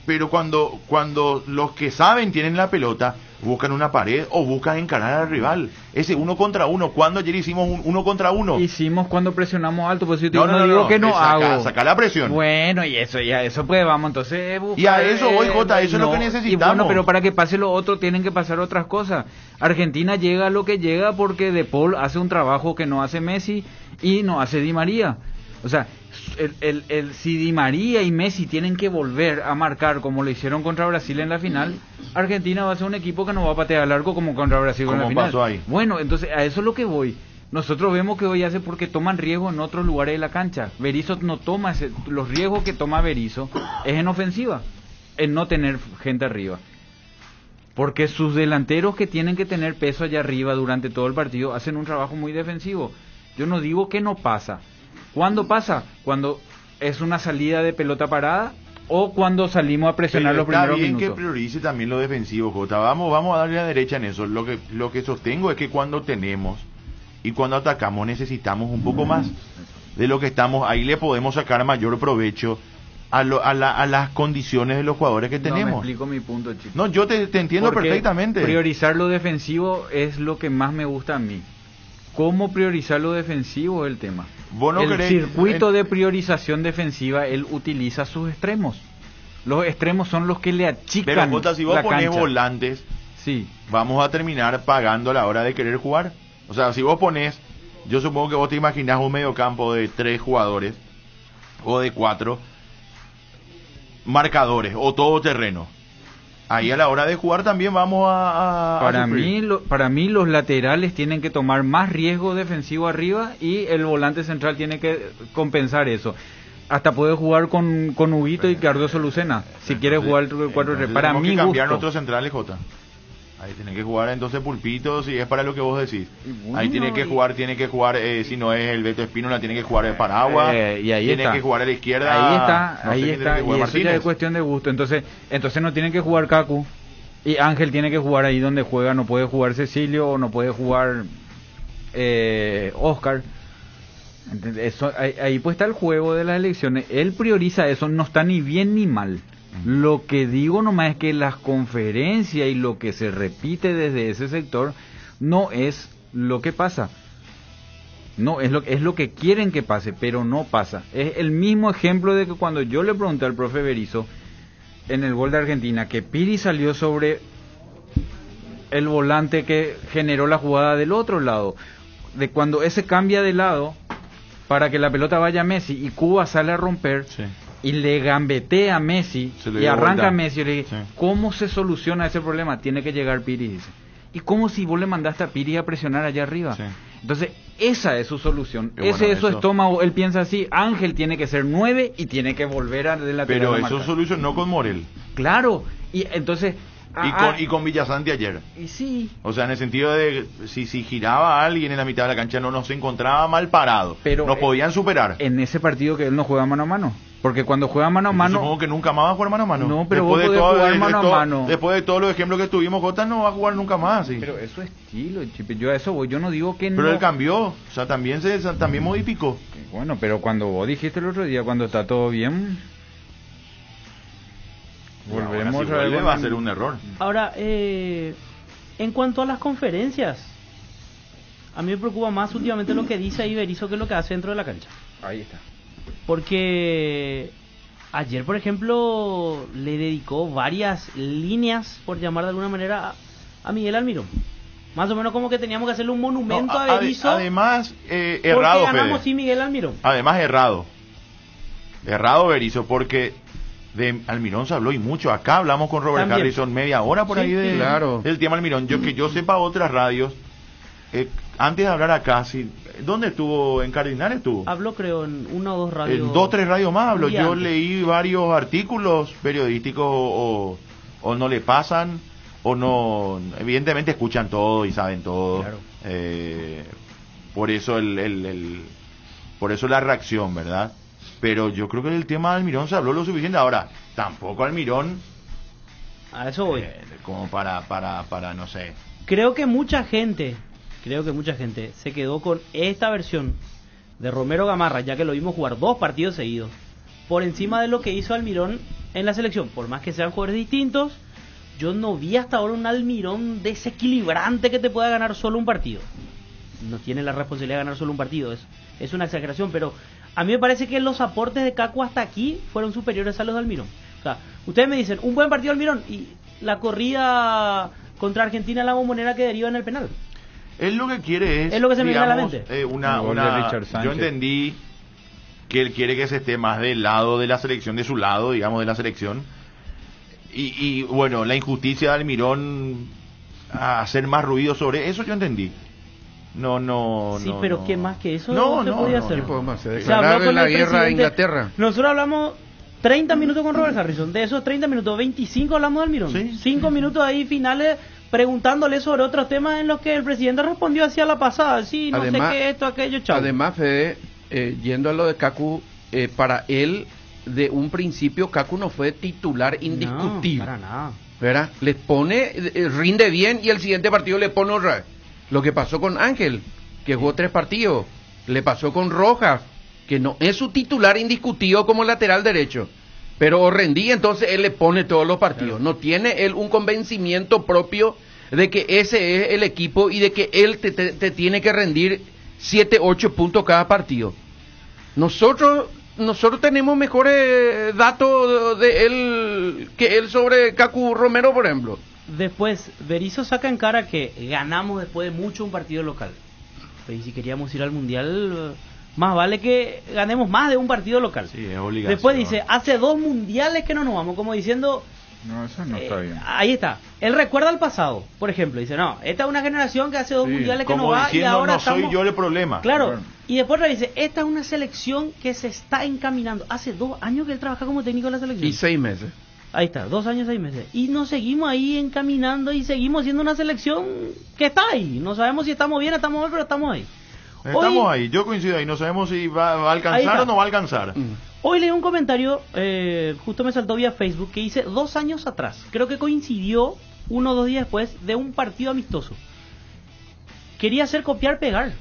Pero cuando los que saben tienen la pelota, buscan una pared o buscan encarar al rival. Ese 1 contra 1. ¿Cuándo ayer hicimos un 1 contra 1? Hicimos cuando presionamos alto, pues yo No, digo que no hago. Saca la presión. Bueno, y eso pues vamos, entonces buscar, Y a eso voy, Jota, eso es lo que necesitamos. Y bueno, pero para que pase lo otro tienen que pasar otras cosas. Argentina llega a lo que llega porque De Paul hace un trabajo que no hace Messi y no hace Di María. O sea, si Di María y Messi tienen que volver a marcar como lo hicieron contra Brasil en la final, Argentina va a ser un equipo que no va a patear largo como contra Brasil en la final. Pasó ahí. Bueno, entonces a eso es lo que voy. Nosotros vemos que hoy hace porque toman riesgo en otros lugares de la cancha. Berizzo no toma los riesgos que toma Berizzo es en ofensiva, en no tener gente arriba. Porque sus delanteros que tienen que tener peso allá arriba durante todo el partido hacen un trabajo muy defensivo. Yo no digo que no pasa. ¿Cuándo pasa? Cuando es una salida de pelota parada o cuando salimos a presionar los primeros minutos. Está bien minutos. que priorice también lo defensivo, Jota. Vamos a darle a la derecha en eso. Lo que sostengo es que cuando tenemos y cuando atacamos necesitamos un poco más de lo que estamos. Ahí le podemos sacar mayor provecho a las condiciones de los jugadores que tenemos. No me explico mi punto, chico. No, yo te entiendo Porque perfectamente. Priorizar lo defensivo es lo que más me gusta a mí. ¿Cómo priorizar lo defensivo es el tema? El circuito de priorización defensiva, él utiliza sus extremos. Los extremos son los que le achican la cancha. Pero Jota, si vos ponés volantes, sí, vamos a terminar pagando a la hora de querer jugar. O sea, si vos ponés, yo supongo que vos te imaginás un mediocampo de 3 jugadores o de 4 marcadores o todoterreno. Ahí a la hora de jugar también vamos a para mí los laterales tienen que tomar más riesgo defensivo arriba y el volante central tiene que compensar eso. Hasta puede jugar con Huguito y Cardoso Lucena, si quiere jugar el 4-3. Para mí cambiar nuestros centrales, Jota. Ahí tiene que jugar entonces Pulpito, si es para lo que vos decís. Bueno, ahí tiene que jugar, si no es el Beto Espínola, tiene que jugar el Paragua, y ahí tiene está. que jugar a la izquierda. Ahí está, y eso ya es cuestión de gusto. Entonces no tiene que jugar Cacu, y Ángel tiene que jugar ahí donde juega, no puede jugar Cecilio, o no puede jugar Oscar. Eso, ahí pues está el juego de las elecciones. Él prioriza eso, no está ni bien ni mal. Lo que digo nomás es que las conferencias y lo que se repite desde ese sector no es lo que pasa. No, es lo que quieren que pase, pero no pasa. Es el mismo ejemplo de que cuando yo le pregunté al profe Berizzo en el gol de Argentina, que Piri salió sobre el volante que generó la jugada del otro lado. De cuando ese cambia de lado para que la pelota vaya a Messi y Cuba sale a romper... Sí. Y le gambetea a Messi y arranca a Messi y le dice, ¿cómo se soluciona ese problema? Tiene que llegar Piri, dice. ¿Y cómo si vos le mandaste a Piri a presionar allá arriba? Sí. Entonces, esa es su solución. Ese es su estómago. Él piensa así, Ángel tiene que ser 9 y tiene que volver a de la Pero eso solucionó con Morel. Claro, y entonces... Y con Villasanti ayer. Y sí. O sea, en el sentido de si giraba alguien en la mitad de la cancha no nos encontraba mal parado. Pero nos podían superar. En ese partido que él no juega mano a mano. Porque cuando juega mano a mano... Supongo que nunca más va a jugar mano a mano. No, pero vos podés jugar mano a mano. Después de todos los ejemplos que tuvimos, Jota no va a jugar nunca más. ¿Sí? Pero eso es estilo, Chipe. Yo a eso voy. Yo no digo que no... Pero él cambió. O sea, también modificó. Bueno, pero cuando vos dijiste el otro día, cuando está todo bien... Volvemos a ver. Va a ser un error. Ahora, en cuanto a las conferencias, a mí me preocupa más últimamente lo que dice ahí Berizzo que lo que hace dentro de la cancha. Ahí está. Porque ayer, por ejemplo, le dedicó varias líneas, por llamar de alguna manera, a Miguel Almirón. Más o menos como que teníamos que hacerle un monumento a Berizzo. Además, errado, porque ganamos Fede. sin Miguel Almirón. Además, errado. Errado Berizzo, porque de Almirón se habló y mucho. Acá hablamos con Robert También. Harrison media hora por ahí del tema Almirón. Que yo sepa otras radios, antes de hablar acá, ¿dónde estuvo? ¿En Cardinal estuvo? Habló creo en una o dos radios. En 2 o 3 radios más habló. Yo antes leí varios artículos periodísticos o no le pasan o no, evidentemente escuchan todo y saben todo. Claro. Por eso por eso la reacción, ¿verdad? Pero yo creo que el tema de Almirón se habló lo suficiente. Ahora, tampoco Almirón a eso voy. Como para no sé. Creo que mucha gente se quedó con esta versión de Romero Gamarra, ya que lo vimos jugar 2 partidos seguidos, por encima de lo que hizo Almirón en la selección. Por más que sean jugadores distintos, yo no vi hasta ahora un Almirón desequilibrante que te pueda ganar solo un partido. No tiene la responsabilidad de ganar solo un partido, es una exageración, pero a mí me parece que los aportes de Cacu hasta aquí fueron superiores a los de Almirón. O sea, ustedes me dicen, un buen partido de Almirón, y la corrida contra Argentina en la Bombonera que deriva en el penal. Él lo que quiere es lo que se me viene a la mente. Yo entendí que él quiere que se esté más del lado de la selección, de su lado, digamos, de la selección. Y bueno, la injusticia de Almirón a hacer más ruido sobre eso, yo entendí. Sí, pero ¿qué más que eso no podía hacer? ¿Qué podemos hacer? Se habló con la el guerra de presidente. Inglaterra. Nosotros hablamos 30 minutos con Robert Harrison. De esos 30 minutos, 25 hablamos de Almirón. Sí, 5 minutos ahí finales preguntándole sobre otros temas en los que el presidente respondió hacia la pasada. Sí, no además, sé qué, esto, aquello, chao. Además, Fede, yendo a lo de Cacu, para él, de un principio, Cacu no fue titular indiscutible. No, para nada. ¿Verdad? Les pone, rinde bien y el siguiente partido le pone otra vez. Lo que pasó con Ángel, que jugó 3 partidos. Le pasó con Rojas, que no es su titular indiscutido como lateral derecho. Pero rendía, entonces él le pone todos los partidos. Claro. No tiene él un convencimiento propio de que ese es el equipo y de que él te tiene que rendir 7, 8 puntos cada partido. Nosotros tenemos mejores datos de él que él sobre Cacu Romero, por ejemplo. Después, Berizzo saca en cara que ganamos después de mucho un partido local. Pero si queríamos ir al Mundial, más vale que ganemos más de un partido local. Sí, es obligación. Después dice, hace 2 mundiales que no nos vamos, como diciendo... No, eso no está bien. Ahí está. Él recuerda al pasado, por ejemplo. Dice, no, esta es una generación que hace 2 mundiales que no va y ahora no estamos... soy yo el problema. Claro. Y después le dice, esta es una selección que se está encaminando. Hace 2 años que él trabaja como técnico de la selección. Y 6 meses. Ahí está, 2 años, 6 meses. Y nos seguimos ahí encaminando y seguimos siendo una selección que está ahí. No sabemos si estamos bien, estamos mal, pero estamos ahí. Estamos ahí, yo coincido ahí. No sabemos si va a alcanzar o no va a alcanzar. Hoy leí un comentario, justo me saltó vía Facebook, que dice 2 años atrás. Creo que coincidió 1 o 2 días después de un partido amistoso. Quería hacer copiar-pegar.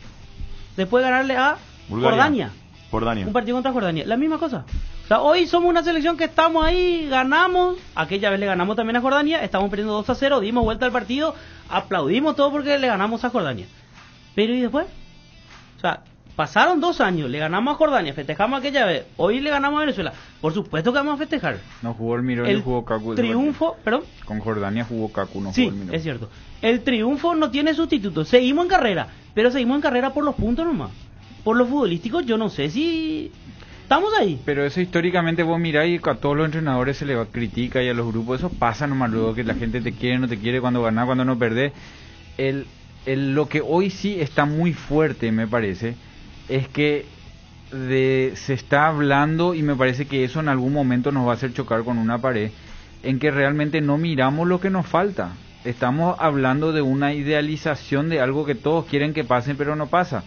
Después de ganarle a Jordania. Un partido contra Jordania. La misma cosa. O sea, hoy somos una selección que estamos ahí, ganamos. Aquella vez le ganamos también a Jordania. Estamos perdiendo 2-0, dimos vuelta al partido. Aplaudimos todo porque le ganamos a Jordania. Pero ¿y después? O sea, pasaron 2 años, le ganamos a Jordania, festejamos aquella vez, hoy le ganamos a Venezuela. Por supuesto que vamos a festejar. No jugó el Mirón y jugó Kaku. Triunfo, perdón. Con Jordania jugó Kaku, no sí, jugó el Mirón. es cierto. El triunfo no tiene sustituto. Seguimos en carrera, pero seguimos en carrera por los puntos nomás. Por los futbolísticos, yo no sé si estamos ahí. Pero eso históricamente vos mirás y a todos los entrenadores se les critica y a los grupos, eso pasa nomás luego que la gente te quiere, no te quiere, cuando ganás, cuando no perdés. Lo que hoy sí está muy fuerte, me parece, es que se está hablando, y me parece que eso en algún momento nos va a hacer chocar con una pared, en que realmente no miramos lo que nos falta. Estamos hablando de una idealización de algo que todos quieren que pase, pero no pasa.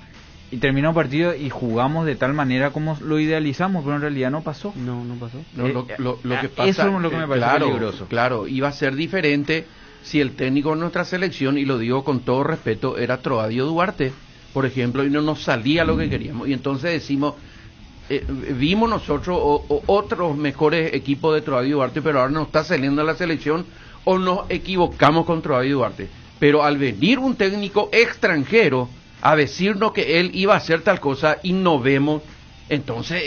Y termina un partido y jugamos de tal manera como lo idealizamos, pero en realidad no pasó. No pasó. Lo que pasa, eso es lo que me parece peligroso. Claro, iba a ser diferente si el técnico de nuestra selección, y lo digo con todo respeto, era Troadio Duarte, por ejemplo, y no nos salía lo que queríamos. Y entonces decimos, vimos nosotros otros mejores equipos de Troadio Duarte, pero ahora no está saliendo la selección, o nos equivocamos con Troadio Duarte. Pero al venir un técnico extranjero a decirnos que él iba a hacer tal cosa y no vemos, entonces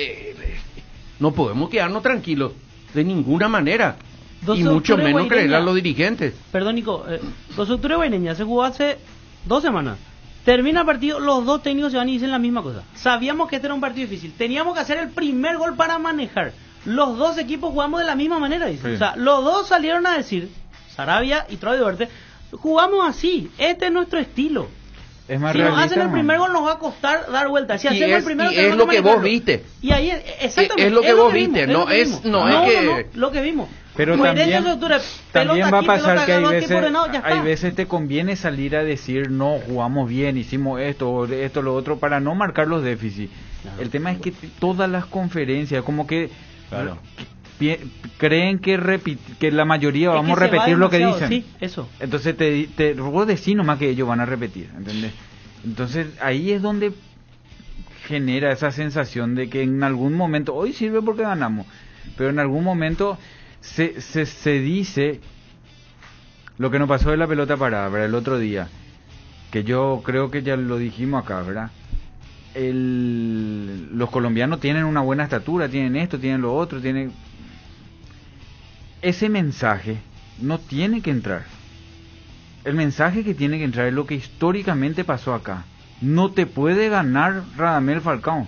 no podemos quedarnos tranquilos de ninguna manera, y mucho menos creer a los dirigentes. Perdón, Nico, 2 de octubre Guaireña se jugó hace 2 semanas. Termina el partido, los 2 técnicos se van y dicen la misma cosa. Sabíamos que este era un partido difícil, teníamos que hacer el primer gol para manejar. Los 2 equipos jugamos de la misma manera, dicen. Sí. O sea, los 2 salieron a decir, Sarabia y Troadio Duarte, jugamos así, este es nuestro estilo. Es más si nos hacen el primer gol nos va a costar dar vuelta. Si hacemos el primero, es lo que vos viste. Y ahí exactamente, es lo que vos viste, no es lo que vimos. Pero también va a pasar que hay veces te conviene salir a decir no, jugamos bien, hicimos esto, lo otro, para no marcar los déficits. Claro. El tema es que todas las conferencias, como que creen que la mayoría vamos a repetir lo que dicen. Sí, eso. Entonces vos decís nomás que ellos van a repetir, ¿entendés? Entonces ahí es donde genera esa sensación de que en algún momento, hoy sirve porque ganamos, pero en algún momento se dice lo que nos pasó de la pelota parada, ¿verdad? El otro día, que yo creo que ya lo dijimos acá, ¿verdad? Los colombianos tienen una buena estatura, tienen esto, tienen lo otro, tienen... Ese mensaje no tiene que entrar. El mensaje que tiene que entrar es lo que históricamente pasó acá. No te puede ganar Radamel Falcao.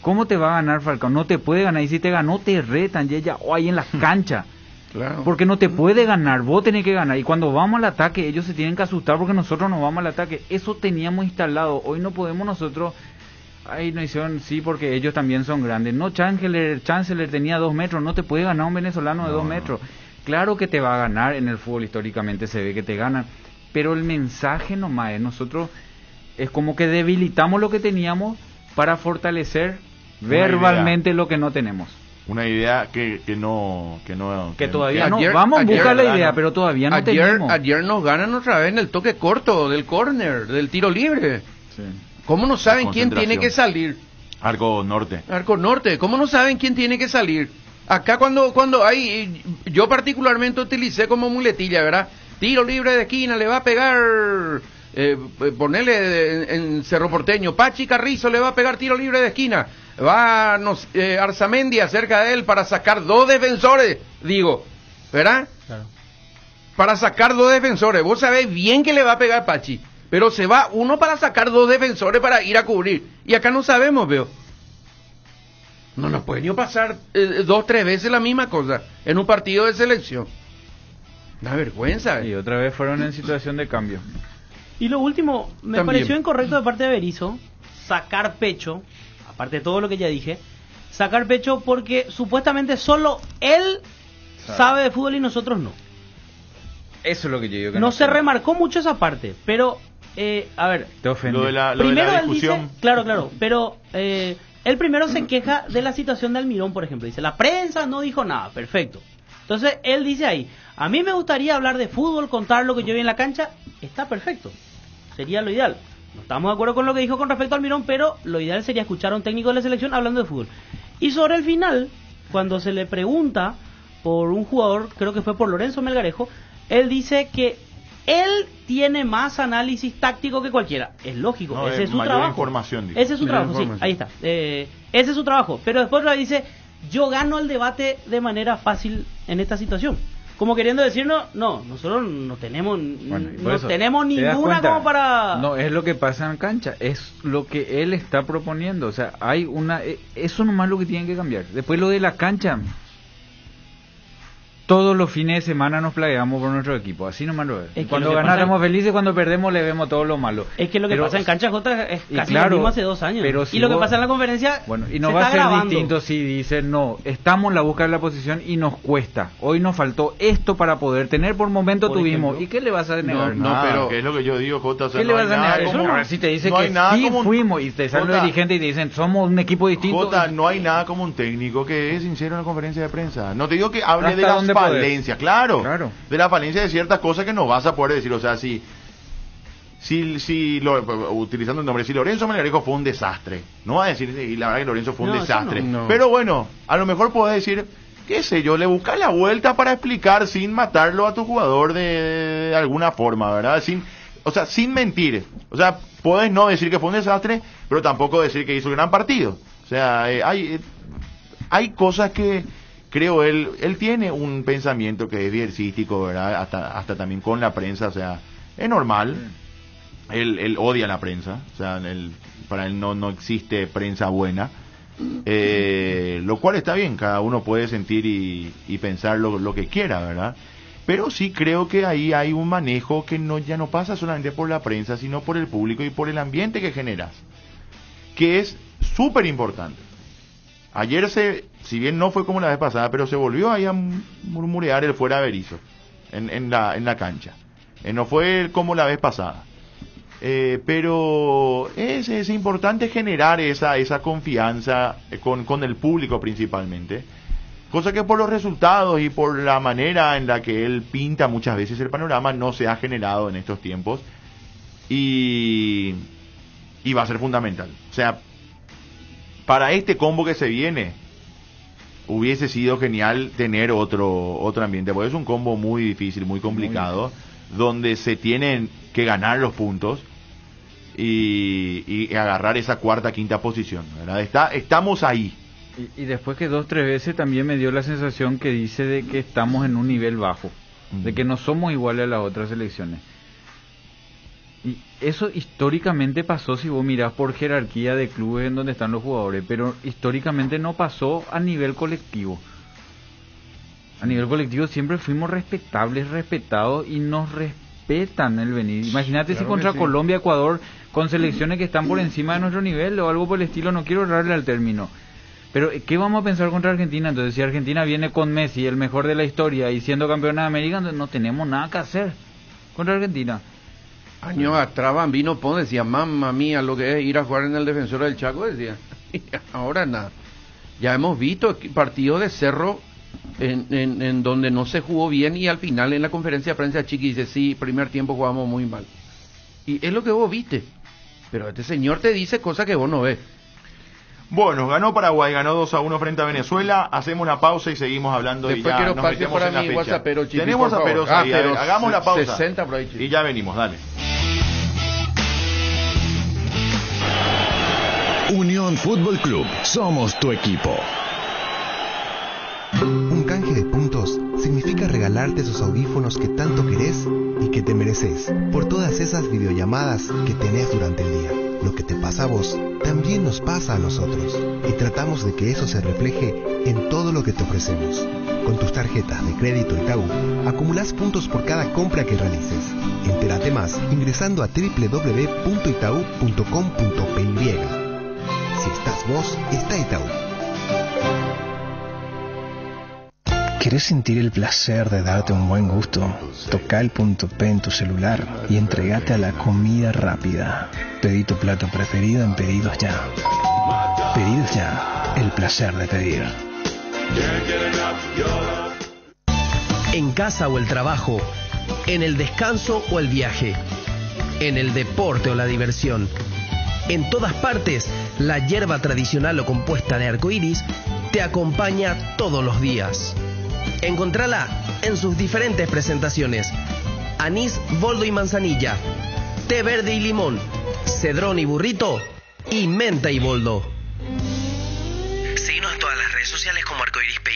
¿Cómo te va a ganar Falcao? No te puede ganar. Y si te ganó, te retan o ahí en la cancha. Claro. Porque no te puede ganar, vos tenés que ganar. Y cuando vamos al ataque, ellos se tienen que asustar porque nosotros no vamos al ataque. Eso teníamos instalado. Hoy no podemos nosotros... Ay, no hicieron, sí, porque ellos también son grandes. No, Chancellor tenía 2 metros, no te puede ganar un venezolano de 2 metros. Claro que te va a ganar, en el fútbol históricamente se ve que te ganan, pero el mensaje nomás es, nosotros es como que debilitamos lo que teníamos para fortalecer verbalmente lo que no tenemos. Una idea que todavía no. Vamos a buscar la idea, pero todavía no tenemos. Ayer nos ganan otra vez en el toque corto, del córner, del tiro libre. Sí. ¿Cómo no saben quién tiene que salir? Arco Norte. ¿Cómo no saben quién tiene que salir? Acá cuando hay, yo particularmente utilicé como muletilla, ¿verdad? Tiro libre de esquina, le va a pegar, ponerle en Cerro Porteño, Pachi Carrizo le va a pegar tiro libre de esquina. Va Arzamendi cerca de él para sacar 2 defensores, digo, ¿verdad? Claro. Para sacar 2 defensores. Vos sabés bien que le va a pegar Pachi. Pero se va uno para sacar 2 defensores para ir a cubrir. Y acá no sabemos, veo. No nos puede ni pasar 2, 3 veces la misma cosa en un partido de selección. Una vergüenza. Y otra vez fueron en situación de cambio. Y lo último, me También pareció incorrecto de parte de Berizzo sacar pecho, aparte de todo lo que ya dije, sacar pecho porque supuestamente solo él sabe de fútbol y nosotros no. Eso es lo que yo digo que no se remarcó mucho esa parte, pero a ver, te ofende. Lo de la primero discusión. él dice, claro, pero él primero se queja de la situación de Almirón, por ejemplo, dice, la prensa no dijo nada, perfecto. Entonces él dice ahí, a mí me gustaría hablar de fútbol, contar lo que yo vi en la cancha, está perfecto, sería lo ideal. No estamos de acuerdo con lo que dijo con respecto a Almirón, pero lo ideal sería escuchar a un técnico de la selección hablando de fútbol. Y sobre el final, cuando se le pregunta por un jugador, creo que fue por Lorenzo Melgarejo, él dice que él tiene más análisis táctico que cualquiera. Es lógico, No, ese es su mayor trabajo. información, dijo. Ese es su Mayor trabajo, sí, información. ahí está. Ese es su trabajo. Pero después lo dice, yo gano el debate de manera fácil en esta situación. Como queriendo decirnos, no, nosotros no tenemos, no eso, tenemos ¿te das ninguna cuenta? como para... No, es lo que pasa en cancha, es lo que él está proponiendo, o sea, hay una... Eso nomás lo que tienen que cambiar. Después lo de la cancha, todos los fines de semana nos plagueamos por nuestro equipo, así nomás lo es. Es que Cuando lo que ganamos pasa- felices, cuando perdemos le vemos todo lo malo. Es que lo que Pero- pasa en cancha J es y casi claro, lo mismo hace 2 años. pero si y lo que vos- pasa en la conferencia Bueno, y no se va a está ser grabando. distinto si dicen, no, estamos en la búsqueda de la posición y nos cuesta. Hoy nos faltó esto para poder tener, por momento Por tuvimos. ejemplo. ¿Y qué le vas a negar? No, pero que es lo que yo digo, Jota. O sea, ¿Qué le no vas hay a nada negar? como- Eso no, si te dice no que hay nada sí como un- fuimos y te salen los Jota, dirigentes y te dicen, somos un equipo distinto. Jota, no hay nada como un técnico que es sincero en la conferencia de prensa. No te digo que hable ¿Hasta de las dónde podés? falencias, claro, Claro. de la falencia de ciertas cosas que no vas a poder decir. O sea, si utilizando el nombre, si Lorenzo Melgarejo fue un desastre, no va a decir, y la verdad que Lorenzo fue un No, eso desastre. no. No. Pero bueno, a lo mejor podés decir, qué sé yo, le buscas la vuelta para explicar sin matarlo a tu jugador de alguna forma, ¿verdad? Sin mentir. O sea, podés no decir que fue un desastre, pero tampoco decir que hizo un gran partido. O sea, hay cosas que creo él tiene un pensamiento que es diversitístico, ¿verdad? Hasta también con la prensa, o sea, es normal. Él odia la prensa, o sea, para él no existe prensa buena. Lo cual está bien, cada uno puede sentir y pensar lo que quiera, ¿verdad? Pero sí creo que ahí hay un manejo que ya no pasa solamente por la prensa, sino por el público y por el ambiente que generas, que es súper importante. Ayer si bien no fue como la vez pasada, pero se volvió ahí a murmurear el fuera Berizzo en la cancha. No fue como la vez pasada. Pero es importante generar esa confianza con el público principalmente, cosa que por los resultados y por la manera en la que él pinta muchas veces el panorama no se ha generado en estos tiempos, y va a ser fundamental. O sea, para este combo que se viene hubiese sido genial tener otro ambiente, porque es un combo muy difícil, muy complicado, donde se tienen que ganar los puntos y agarrar esa cuarta, quinta posición, ¿verdad? Estamos ahí. Y después que 2-3 veces también me dio la sensación que dice de que estamos en un nivel bajo, de que no somos iguales a las otras selecciones. Y eso históricamente pasó si vos mirás por jerarquía de clubes en donde están los jugadores, pero históricamente no pasó a nivel colectivo. A nivel colectivo siempre fuimos respetables, respetados y nos respetan el venir. Imagínate Claro si contra que sí. Colombia, Ecuador, con selecciones que están por encima de nuestro nivel o algo por el estilo, no quiero errarle al término. Pero ¿qué vamos a pensar contra Argentina? Entonces, si Argentina viene con Messi, el mejor de la historia, y siendo campeona de América, entonces no tenemos nada que hacer contra Argentina. Años atrás Bambino Pons decía, mamma mía, lo que es ir a jugar en el Defensor del Chaco, decía. Ahora nada. Ya hemos visto partidos de Cerro en donde no se jugó bien y al final en la conferencia de prensa Chiqui dice, sí, primer tiempo jugamos muy mal. Y es lo que vos viste. Pero este señor te dice cosas que vos no ves. Bueno, ganó Paraguay, ganó 2-1 frente a Venezuela. Hacemos una pausa y seguimos hablando. Después y ya quiero nos pase metemos para en la mi fecha. WhatsAppero, Chiqui, Tenemos por favor. aperos ahí, pero hagamos la pausa 60 por ahí, Chiqui. y ya venimos, dale. Unión Fútbol Club, somos tu equipo. Un canje de puntos significa regalar regalarte esos audífonos que tanto querés y que te mereces, por todas esas videollamadas que tenés durante el día. Lo que te pasa a vos también nos pasa a nosotros, y tratamos de que eso se refleje en todo lo que te ofrecemos. Con tus tarjetas de crédito Itaú, acumulás puntos por cada compra que realices. Entérate más ingresando a www.itau.com.py. Si estás vos, está Itaú. ¿Querés sentir el placer de darte un buen gusto? Toca el punto P en tu celular y entregate a la comida rápida. Pedí tu plato preferido en Pedidos Ya. Pedidos Ya, el placer de pedir. En casa o el trabajo, en el descanso o el viaje, en el deporte o la diversión. En todas partes, la hierba tradicional o compuesta de arcoíris te acompaña todos los días. Encontrala en sus diferentes presentaciones: anís, boldo y manzanilla, té verde y limón, cedrón y burrito, y menta y boldo. Síguenos en todas las redes sociales como Arcoiris Pay.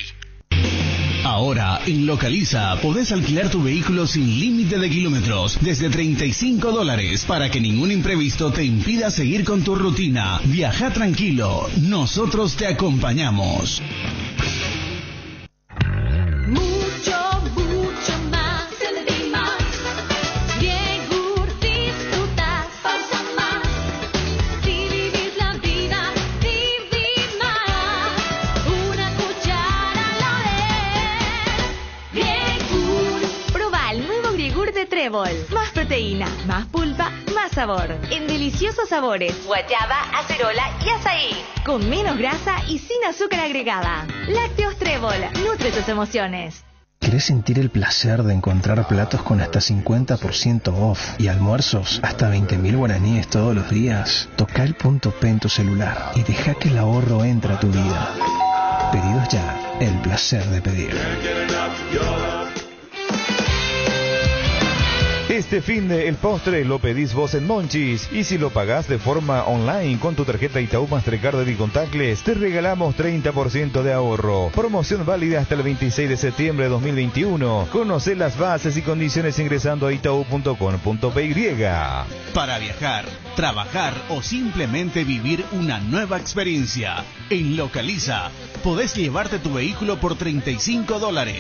Ahora, en Localiza, podés alquilar tu vehículo sin límite de kilómetros, desde $35, para que ningún imprevisto te impida seguir con tu rutina. Viaja tranquilo, nosotros te acompañamos. Más proteína, más pulpa, más sabor. En deliciosos sabores: guayaba, acerola y azaí. Con menos grasa y sin azúcar agregada. Lácteos Trébol, nutre tus emociones. ¿Querés sentir el placer de encontrar platos con hasta 50% off y almuerzos hasta 20.000 guaraníes todos los días? Toca el punto P en tu celular y deja que el ahorro entre a tu vida. Pedidos Ya, el placer de pedir. Este fin de el postre lo pedís vos en Monchis, y si lo pagás de forma online con tu tarjeta Itaú Mastercard Debit Contactless, te regalamos 30% de ahorro. Promoción válida hasta el 26 de septiembre de 2021. Conoce las bases y condiciones ingresando a itau.com.py. Para viajar, trabajar o simplemente vivir una nueva experiencia, en Localiza podés llevarte tu vehículo por $35.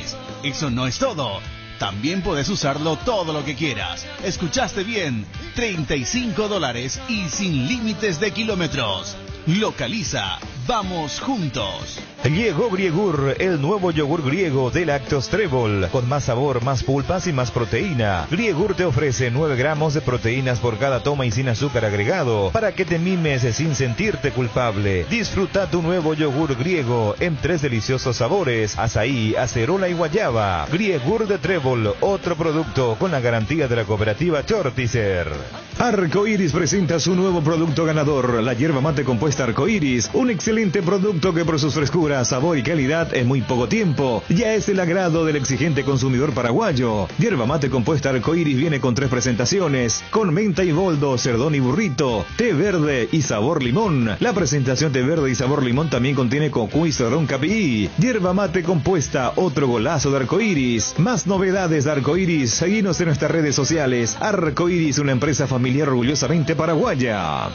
Eso no es todo. También podés usarlo todo lo que quieras. Escuchaste bien, $35 y sin límites de kilómetros. Localiza, vamos juntos. Llegó Griegur, el nuevo yogur griego de Lácteos Trébol, con más sabor, más pulpas y más proteína. Griegur te ofrece 9 gramos de proteínas por cada toma y sin azúcar agregado, para que te mimes sin sentirte culpable. Disfruta tu nuevo yogur griego en 3 deliciosos sabores: azaí, acerola y guayaba. Griegur de Trébol, otro producto con la garantía de la cooperativa Chortizer. Arcoiris presenta su nuevo producto ganador, la hierba mate compuesta Arcoiris, un excelente producto que por sus frescuras, sabor y calidad en muy poco tiempo ya es el agrado del exigente consumidor paraguayo. Hierba mate compuesta Arcoiris viene con 3 presentaciones: con menta y boldo, cerdón y burrito, té verde y sabor limón. La presentación té verde y sabor limón también contiene cocuy y cerdón capií. Hierba mate compuesta, otro golazo de Arcoiris. Más novedades de Arcoiris, seguinos en nuestras redes sociales. Arcoiris, una empresa familiar orgullosamente paraguaya.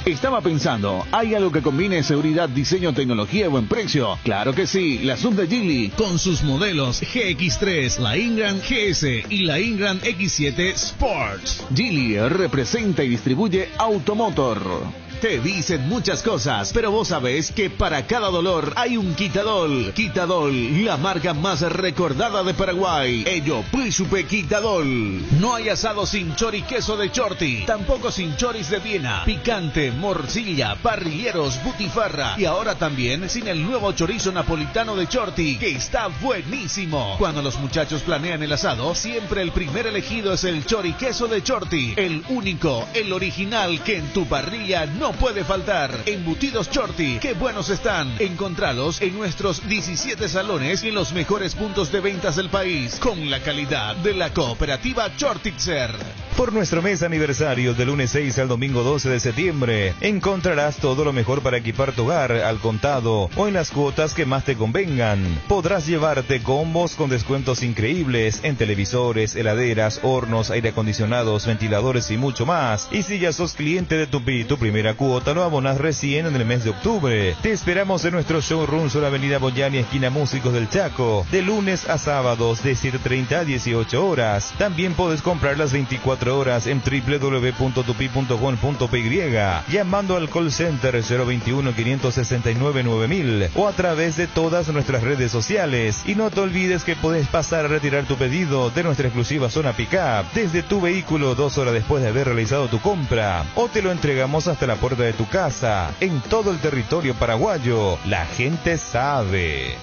Estaba pensando, ¿hay algo que combine seguridad, diseño, tecnología y buen precio? Claro que sí, la Sub de Geely, con sus modelos GX3, la Ingram GS y la Ingram X7 Sports. Geely representa y distribuye Automotor. Te dicen muchas cosas, pero vos sabés que para cada dolor hay un Quitadol. Quitadol, la marca más recordada de Paraguay. Ello, Príncipe Quitadol. No hay asado sin chori queso de Chorti, tampoco sin choris de Viena, picante, morcilla, parrilleros, butifarra, y ahora también sin el nuevo chorizo napolitano de Chorti, que está buenísimo. Cuando los muchachos planean el asado, siempre el primer elegido es el chori queso de Chorti, el único, el original que en tu parrilla no puede faltar. Embutidos Chorti, qué buenos están. Encontralos en nuestros 17 salones y en los mejores puntos de ventas del país, con la calidad de la cooperativa Chortitzer. Por nuestro mes aniversario del lunes 6 al domingo 12 de septiembre, encontrarás todo lo mejor para equipar tu hogar al contado o en las cuotas que más te convengan. Podrás llevarte combos con descuentos increíbles en televisores, heladeras, hornos, aire acondicionados, ventiladores y mucho más. Y si ya sos cliente de Tupi, tu primera cuota lo abonas recién en el mes de octubre. Te esperamos en nuestro showroom sobre Avenida Boyani, esquina Músicos del Chaco, de lunes a sábados de 7:30 a 18 horas. También puedes comprar las 24 horas en www.tupi.com.py, llamando al call center 021-569-9000 o a través de todas nuestras redes sociales. Y no te olvides que puedes pasar a retirar tu pedido de nuestra exclusiva zona pick-up desde tu vehículo 2 horas después de haber realizado tu compra, o te lo entregamos hasta la puerta de tu casa. En todo el territorio paraguayo, la gente sabe.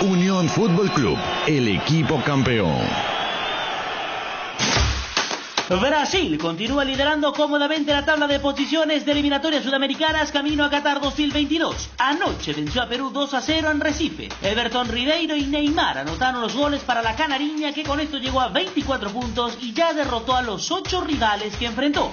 Unión Fútbol Club, el equipo campeón. Brasil continúa liderando cómodamente la tabla de posiciones de eliminatorias sudamericanas camino a Qatar 2022. Anoche venció a Perú 2-0 en Recife. Everton Ribeiro y Neymar anotaron los goles para la canariña, que con esto llegó a 24 puntos y ya derrotó a los 8 rivales que enfrentó.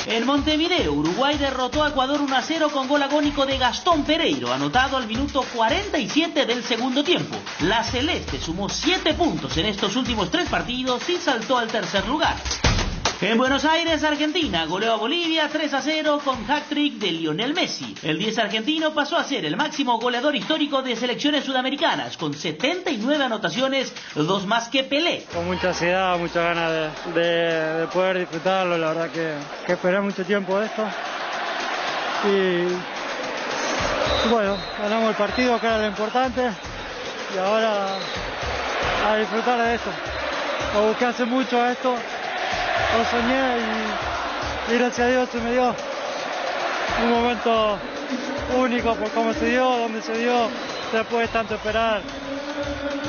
En Montevideo, Uruguay derrotó a Ecuador 1-0 con gol agónico de Gastón Pereiro, anotado al minuto 47 del segundo tiempo. La Celeste sumó 7 puntos en estos últimos 3 partidos y saltó al tercer lugar. En Buenos Aires, Argentina goleó a Bolivia 3-0 con hat-trick de Lionel Messi. El 10 argentino pasó a ser el máximo goleador histórico de selecciones sudamericanas, con 79 anotaciones, 2 más que Pelé. Con mucha ansiedad, muchas ganas de poder disfrutarlo, la verdad que esperé mucho tiempo de esto. Y bueno, ganamos el partido, que era lo importante, y ahora a disfrutar de esto. Lo busqué hace mucho esto. Lo soñé y gracias a Dios se me dio un momento único por cómo se dio, donde se dio, después de tanto esperar.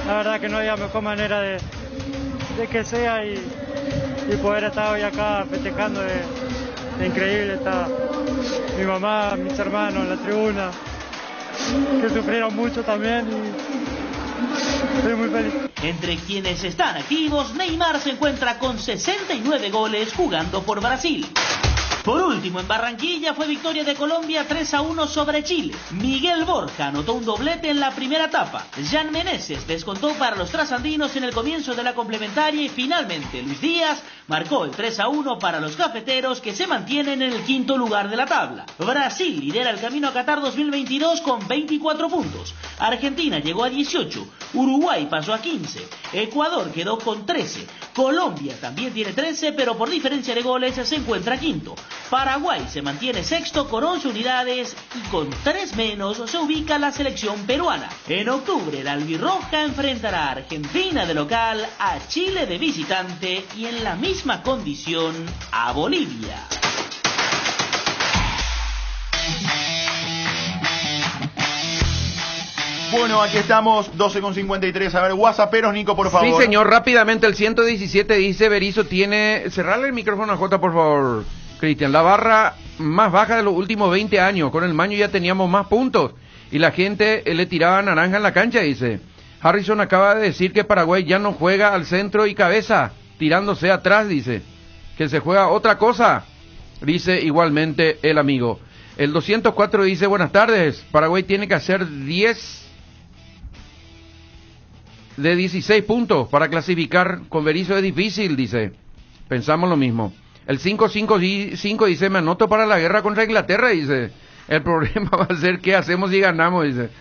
La verdad que no había mejor manera de que sea y poder estar hoy acá festejando de increíble. Está mi mamá, mis hermanos en la tribuna, que sufrieron mucho también y estoy muy feliz. Entre quienes están activos, Neymar se encuentra con 69 goles jugando por Brasil. Por último, en Barranquilla fue victoria de Colombia 3-1 sobre Chile. Miguel Borja anotó un doblete en la primera etapa. Jan Meneses descontó para los trasandinos en el comienzo de la complementaria y finalmente Luis Díaz marcó el 3-1 para los cafeteros, que se mantienen en el quinto lugar de la tabla. Brasil lidera el camino a Qatar 2022 con 24 puntos. Argentina llegó a 18. Uruguay pasó a 15. Ecuador quedó con 13. Colombia también tiene 13, pero por diferencia de goles se encuentra quinto. Paraguay se mantiene sexto con 11 unidades y con 3 menos se ubica la selección peruana. En octubre, la albirroja enfrentará a Argentina de local, a Chile de visitante y en la misma condición a Bolivia. Bueno, aquí estamos, 12:53. A ver, WhatsApperos, Nico, por favor. Sí, señor, rápidamente, el 117 dice, Berizzo tiene... Cerrarle el micrófono a Jota, por favor, Cristian. La barra más baja de los últimos 20 años. Con el Maño ya teníamos más puntos. Y la gente le tiraba naranja en la cancha, dice. Harrison acaba de decir que Paraguay ya no juega al centro y cabeza, tirándose atrás, dice. Que se juega otra cosa, dice igualmente el amigo. El 204 dice, buenas tardes, Paraguay tiene que hacer 10 de 16 puntos para clasificar. Con Berizzo es difícil, dice. Pensamos lo mismo. El 555 dice, me anoto para la guerra contra Inglaterra, dice. El problema va a ser qué hacemos si ganamos, dice.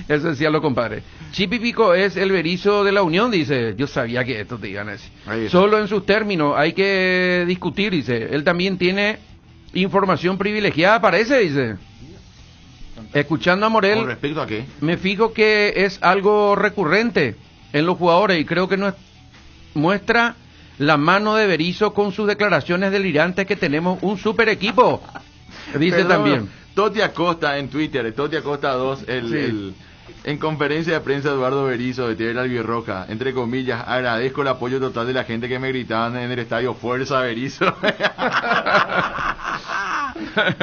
Eso decía lo compadre. Chipipico es el Berizzo de la Unión, dice. Yo sabía que esto te iban a decir. Solo en sus términos hay que discutir, dice. Él también tiene información privilegiada, parece, dice. Escuchando a Morel, ¿con respecto a qué? Me fijo que es algo recurrente en los jugadores y creo que no muestra la mano de Berizzo con sus declaraciones delirantes que tenemos un super equipo. Dice Perdón, también. Toti Acosta en Twitter, Toti Acosta 2, en conferencia de prensa Eduardo Berizzo de TV La Albirroja, entre comillas, agradezco el apoyo total de la gente que me gritaban en el estadio, fuerza Berizzo.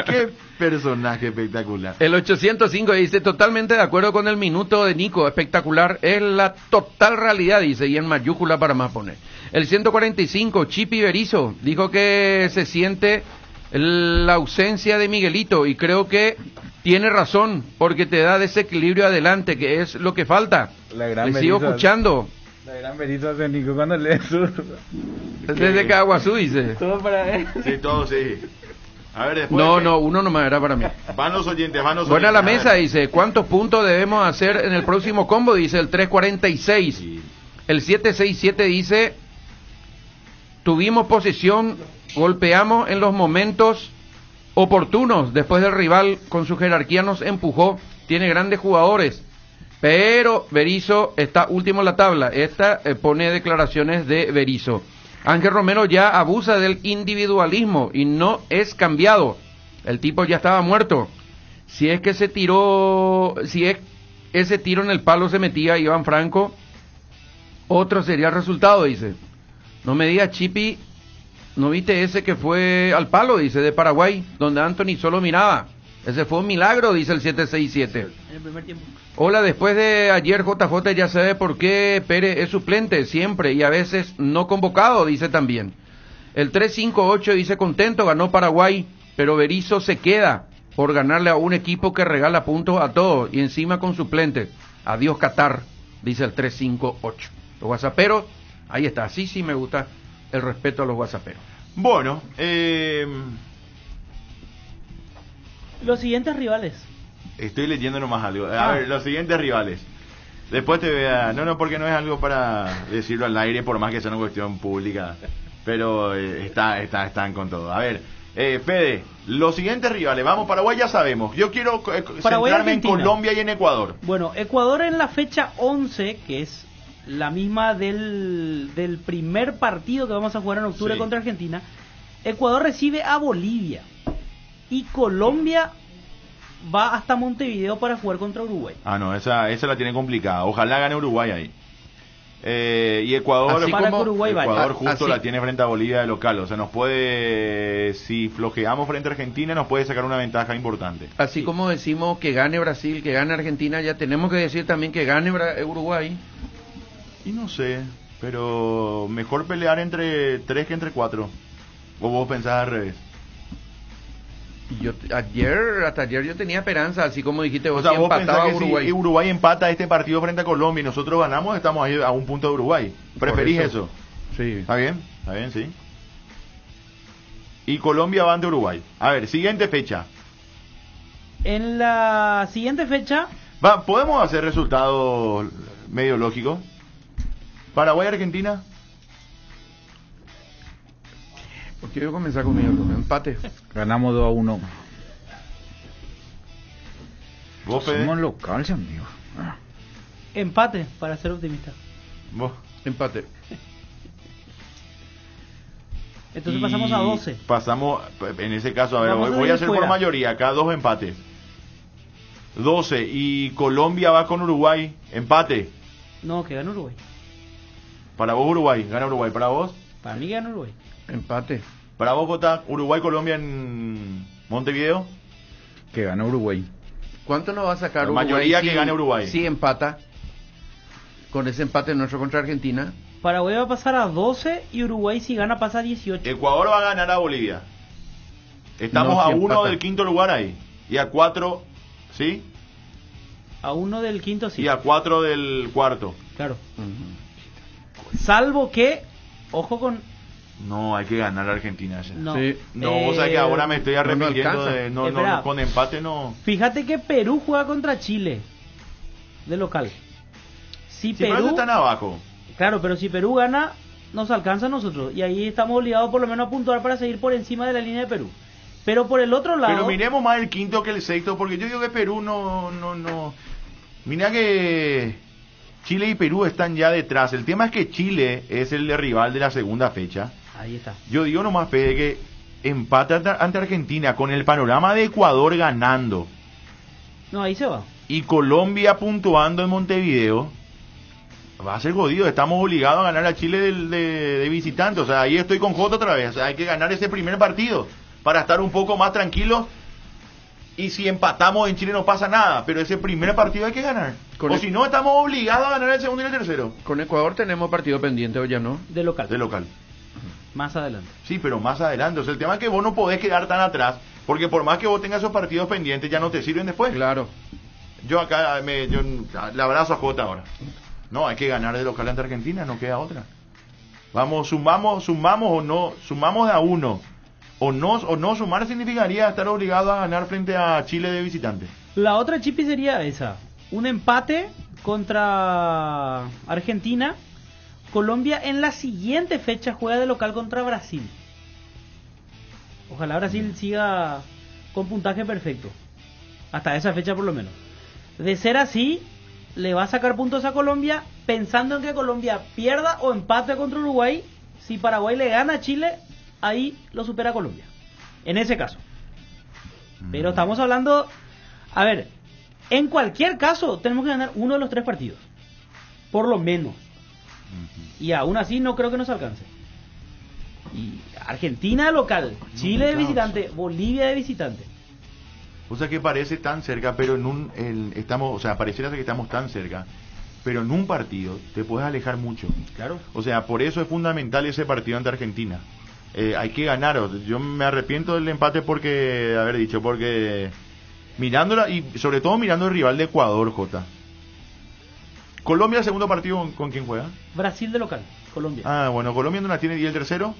Qué personaje espectacular. El 805 dice, totalmente de acuerdo con el minuto de Nico, espectacular, es la total realidad, dice, y en mayúscula para más poner. El 145, Chipi Berizzo, dijo que se siente la ausencia de Miguelito, y creo que tiene razón, porque te da desequilibrio adelante, que es lo que falta. Le sigo escuchando. La gran Berizzo hace Nico cuando lee sur. Desde Caguazú, dice. Todo para él. Sí, todo sí. A ver, después. No, uno nomás era para mí. Van los oyentes, van los Buena oyentes. la mesa, dice. ¿Cuántos puntos debemos hacer en el próximo combo? Dice el 346. Sí. El 767 dice, tuvimos posición, golpeamos en los momentos oportunos. Después del rival con su jerarquía nos empujó. Tiene grandes jugadores. Pero Berizzo está último en la tabla. Esta pone declaraciones de Berizzo. Ángel Romero ya abusa del individualismo y no es cambiado. El tipo ya estaba muerto. Si es ese tiro en el palo se metía Iván Franco, otro sería el resultado, dice. No me digas, Chipi, ¿no viste ese que fue al palo, dice, de Paraguay, donde Anthony solo miraba? Ese fue un milagro, dice el 767. En el primer tiempo. Hola, después de ayer JJ ya sabe por qué Pérez es suplente siempre y a veces no convocado, dice también. El 358 dice contento, ganó Paraguay, pero Berizzo se queda por ganarle a un equipo que regala puntos a todos y encima con suplente. Adiós Qatar, dice el 358. Los whatsapperos, ahí está, así sí me gusta el respeto a los whatsapperos. Bueno, Los siguientes rivales. estoy leyendo nomás algo. A ver, los siguientes rivales. Después te vea. No, porque no es algo para decirlo al aire, por más que sea una cuestión pública. Pero están con todo. A ver, Fede, los siguientes rivales. Vamos, Paraguay ya sabemos. Yo quiero centrarme en Colombia y en Ecuador. Bueno, Ecuador en la fecha 11, que es la misma del primer partido que vamos a jugar en octubre contra Argentina. Ecuador recibe a Bolivia. Y Colombia va hasta Montevideo para jugar contra Uruguay. Ah, no, esa la tiene complicada. Ojalá gane Uruguay ahí. Y Ecuador, Ecuador justo la tiene frente a Bolivia de local. O sea, nos puede, si flojeamos frente a Argentina, nos puede sacar una ventaja importante. Así como decimos que gane Brasil, que gane Argentina, ya tenemos que decir también que gane Uruguay. Y no sé, pero mejor pelear entre 3 que entre 4. ¿O vos pensás al revés? Yo hasta ayer yo tenía esperanza, así como dijiste vos, o sea, si vos empataba pensás que Uruguay. Si Uruguay empata este partido frente a Colombia y nosotros ganamos, estamos ahí a un punto de Uruguay. ¿Preferís eso? Sí. ¿Está bien, sí. Y Colombia va ante Uruguay. A ver, siguiente fecha. En la siguiente fecha... ¿Podemos hacer resultados medio lógicos? Paraguay-Argentina. Porque yo comenzar conmigo, empate. Ganamos 2-1. ¿Vos, Fede? Somos locales, amigo. Empate, para ser optimista. ¿Vos? Empate. Entonces pasamos a 12. Pasamos, en ese caso, a ver, voy a hacer por mayoría, acá 2 empates. 12, y Colombia va con Uruguay, empate. No, que gana Uruguay. Para vos Uruguay, gana Uruguay. ¿Para vos? Para mí gana Uruguay. Empate. ¿Para vos, Jota, Uruguay-Colombia en Montevideo? Que gana Uruguay. ¿Cuánto nos va a sacar la Uruguay? Mayoría que gane Uruguay. Si empata. Con ese empate nuestro contra Argentina. Paraguay va a pasar a 12 y Uruguay si gana pasa a 18. Ecuador va a ganar a Bolivia. Estamos a 1 del quinto lugar ahí. Y a 4, ¿sí? A 1 del quinto, sí. Y a 4 del cuarto. Claro. Salvo que, ojo con... No, hay que ganar a Argentina ya. No, sí. Vos sabés que ahora me estoy arrepintiendo de... No, con empate no... Fíjate que Perú juega contra Chile. De local. Si Perú... pero están abajo. Claro, pero si Perú gana, nos alcanza a nosotros. Y ahí estamos obligados por lo menos a puntuar para seguir por encima de la línea de Perú. Pero por el otro lado... Pero miremos más el quinto que el sexto, porque yo digo que Perú no... Mira que Chile y Perú están ya detrás. El tema es que Chile es el rival de la segunda fecha. Ahí está. Yo digo nomás, Fede, que empate ante Argentina con el panorama de Ecuador ganando. No, ahí se va. Y Colombia puntuando en Montevideo. Va a ser jodido. Estamos obligados a ganar a Chile de visitante. O sea, ahí estoy con Jota otra vez. O sea, hay que ganar ese primer partido para estar un poco más tranquilos. Y si empatamos en Chile no pasa nada, pero ese primer partido hay que ganar. O si no, estamos obligados a ganar el segundo y el tercero. Con Ecuador tenemos partido pendiente, ¿o ya no? De local. De local. Más adelante. Sí, pero más adelante. O sea, el tema es que vos no podés quedar tan atrás, porque por más que vos tengas esos partidos pendientes, ya no te sirven después. Claro. Yo acá, yo le abrazo a Jota ahora. No, hay que ganar de local ante Argentina, no queda otra. Vamos, sumamos o no, sumamos de a uno. O no sumar significaría estar obligado a ganar frente a Chile de visitante. La otra, Chipi, sería esa. Un empate contra Argentina. Colombia en la siguiente fecha juega de local contra Brasil. Ojalá Brasil siga con puntaje perfecto. Hasta esa fecha por lo menos. De ser así, le va a sacar puntos a Colombia, pensando en que Colombia pierda o empate contra Uruguay. Si Paraguay le gana a Chile, ahí lo supera Colombia, en ese caso. Pero estamos hablando, a ver, en cualquier caso tenemos que ganar uno de los 3 partidos, por lo menos. Y aún así no creo que nos alcance. Y Argentina de local, Chile de visitante, Bolivia de visitante. O sea que parece tan cerca, pero pareciera que estamos tan cerca, pero en un partido te puedes alejar mucho. Claro. O sea, por eso es fundamental ese partido ante Argentina. Hay que ganar. Yo me arrepiento del empate porque mirándola y sobre todo mirando el rival de Ecuador, Jota. Colombia, segundo partido, ¿con quién juega? Brasil de local, Colombia. Ah, bueno, Colombia no la tiene. ¿Y el tercero?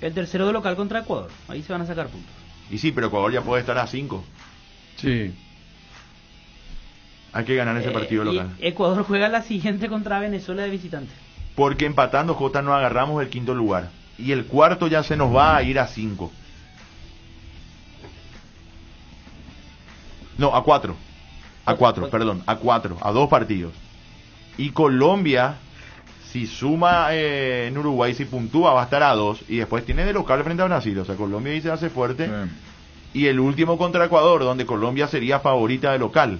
El tercero de local contra Ecuador. Ahí se van a sacar puntos. Y sí, pero Ecuador ya puede estar a 5. Sí. Hay que ganar ese partido local. Ecuador juega la siguiente contra Venezuela de visitante. Porque empatando, Jota, nos agarramos el quinto lugar. Y el cuarto ya se nos va a ir a 5. No, a 4. A 4, perdón, a 4, a 2 partidos. Y Colombia, si suma en Uruguay, si puntúa, va a estar a 2. Y después tiene de local frente a Brasil. O sea, Colombia ahí se hace fuerte. Y el último contra Ecuador, donde Colombia sería favorita de local.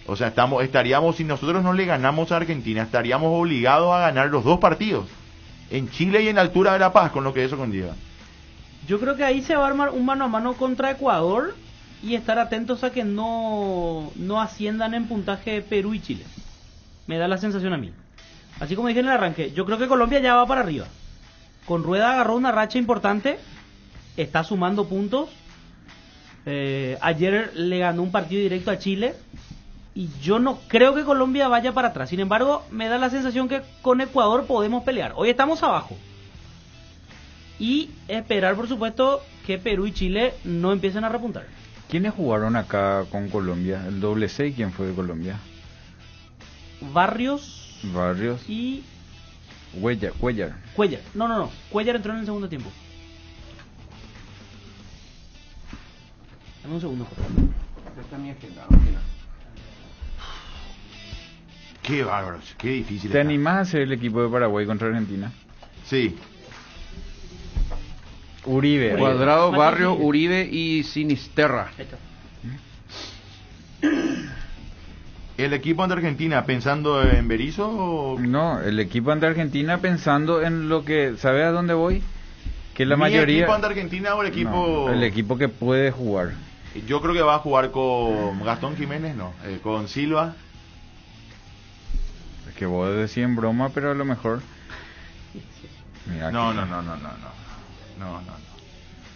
O sea, estaríamos, si nosotros no le ganamos a Argentina, estaríamos obligados a ganar los 2 partidos. En Chile y en la altura de La Paz, con lo que eso conlleva. Yo creo que ahí se va a armar un mano a mano contra Ecuador y estar atentos a que no asciendan en puntaje Perú y Chile. Me da la sensación a mí. Así como dije en el arranque, yo creo que Colombia ya va para arriba. Con Rueda agarró una racha importante, está sumando puntos. Ayer le ganó un partido directo a Chile. Y yo no creo que Colombia vaya para atrás. Sin embargo, me da la sensación que con Ecuador podemos pelear. Hoy estamos abajo. Y esperar, por supuesto, que Perú y Chile no empiecen a repuntar. ¿Quiénes jugaron acá con Colombia? ¿El doble 6 quién fue de Colombia? Barrios y... Cuellar. No. Cuellar entró en el segundo tiempo. Dame un segundo, por favor. Está mi agenda. Qué bárbaro, qué difícil. ¿Te animás a hacer el equipo de Paraguay contra Argentina? Sí. Uribe. Cuadrado, Barrio, Uribe y Sinisterra. ¿El equipo ante Argentina pensando en Berizzo o...? No, el equipo ante Argentina pensando en lo que... ¿Sabes a dónde voy? Que la ¿Mi mayoría... equipo ante Argentina o el equipo...? No, el equipo que puede jugar. Yo creo que va a jugar con Gastón Jiménez, con Silva. Es que vos decís en broma, pero a lo mejor... Mira No.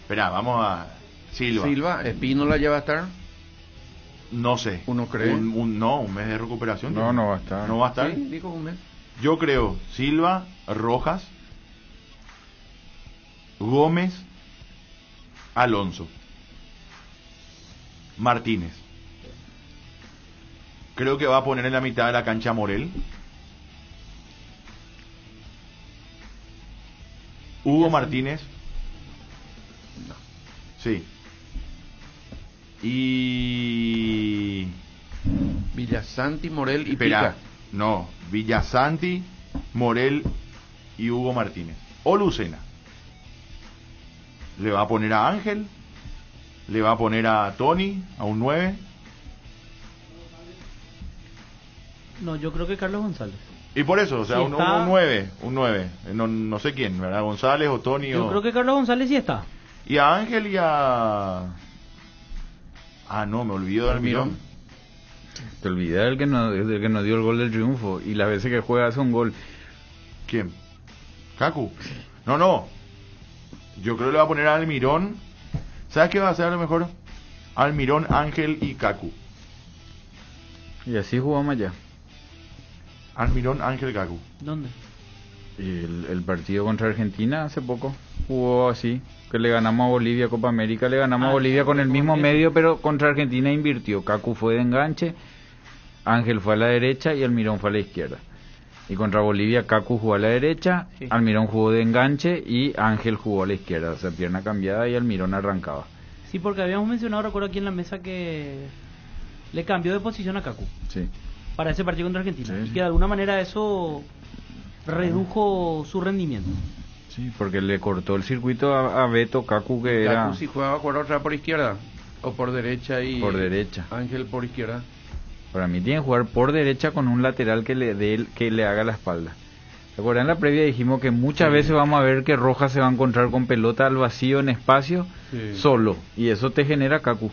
Espera, vamos a... Silva, ¿Espínola ya va a estar? No sé. ¿Uno cree? Un mes de recuperación. No va a estar. ¿No va a estar? Sí, dijo un mes. Yo creo Silva, Rojas, Gómez, Alonso, Martínez. Creo que va a poner en la mitad de la cancha a Morel. Hugo Martínez. No. Sí. Y... Villasanti, Morel y Espera, Pica. No, Villasanti, Morel y Hugo Martínez. O Lucena. Le va a poner a Ángel. Le va a poner a Tony, a un 9. No, yo creo que Carlos González. Y por eso, o sea, Sí, un está... 9. No sé quién, ¿verdad? González o Tony. Yo creo que Carlos González sí está. Y a Ángel y a... Ah, no, me olvido de Almirón. Te olvidas del que no dio el gol del triunfo. Y las veces que juega hace un gol. ¿Quién? ¿Cacu? No. Yo creo que le va a poner a Almirón. ¿Sabes qué va a hacer a lo mejor? Almirón, Ángel y Cacu. Y así jugamos allá. Almirón, Ángel, Cacu. ¿Dónde? El partido contra Argentina hace poco jugó así, que le ganamos a Bolivia, Copa América, le ganamos a Bolivia con el mismo medio, pero contra Argentina invirtió. Cacu fue de enganche, Ángel fue a la derecha y Almirón fue a la izquierda. Y contra Bolivia Cacu jugó a la derecha, sí. Almirón jugó de enganche y Ángel jugó a la izquierda, o sea, pierna cambiada y Almirón arrancaba. Sí, porque habíamos mencionado, recuerdo aquí en la mesa, que le cambió de posición a Cacu. Sí. Para ese partido contra Argentina. Sí, y sí. que de alguna manera eso redujo su rendimiento. Sí, porque le cortó el circuito a Beto Cacu, que era... Cacu si jugaba por otra por izquierda o por derecha y... Por derecha. Ángel por izquierda. Para mí tiene que jugar por derecha con un lateral que le haga la espalda. ¿Se acuerdan? En la previa dijimos que muchas veces vamos a ver que Rojas se va a encontrar con pelota al vacío en espacio, solo, y eso te genera Cacu.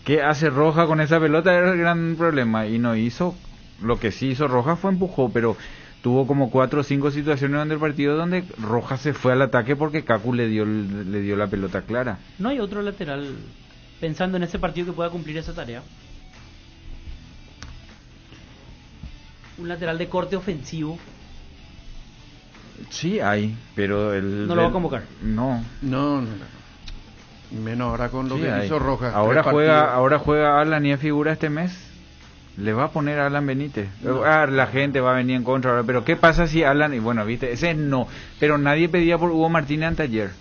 ¿Qué hace Rojas con esa pelota? Era el gran problema, y no hizo. Lo que sí hizo Rojas fue empujó, pero tuvo como 4 o 5 situaciones durante el partido donde Rojas se fue al ataque porque Cacu le dio la pelota clara. ¿No hay otro lateral pensando en ese partido que pueda cumplir esa tarea? Un lateral de corte ofensivo. Sí hay, pero ¿No lo va a convocar? No. Menos ahora con lo Sí que hay. hizo Rojas. Ahora juega Alan y es figura este mes. Le va a poner a Alan Benítez. La gente va a venir en contra ahora, pero ¿qué pasa si Alan... Y bueno, viste, ese no. Pero nadie pedía por Hugo Martínez anteayer.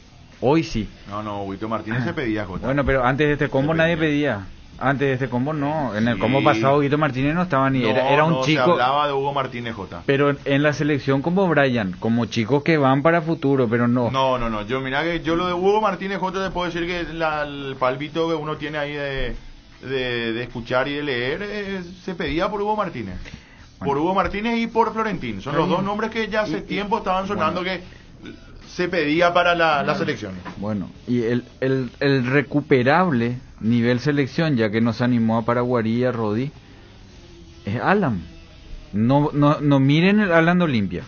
Hoy sí. No, Hugo Martínez se pedía, Jota. Bueno, pero antes de este combo nadie pedía. Antes de este combo no. En el combo pasado Guito Martínez no estaba ni... era un chico... se hablaba de Hugo Martínez, Jota. Pero en la selección como Brian, como chicos que van para futuro, pero no. No. Yo lo de Hugo Martínez, Jota, te puedo decir que el palpito que uno tiene ahí de escuchar y de leer, se pedía por Hugo Martínez. Por Hugo Martínez y por Florentín. Son los dos nombres que ya hace tiempo estaban sonando que se pedía para la selección. Bueno, y el recuperable nivel selección, ya que nos animó a Paraguarí y a Rodi, es Alan. No miren el Alan de Olimpia.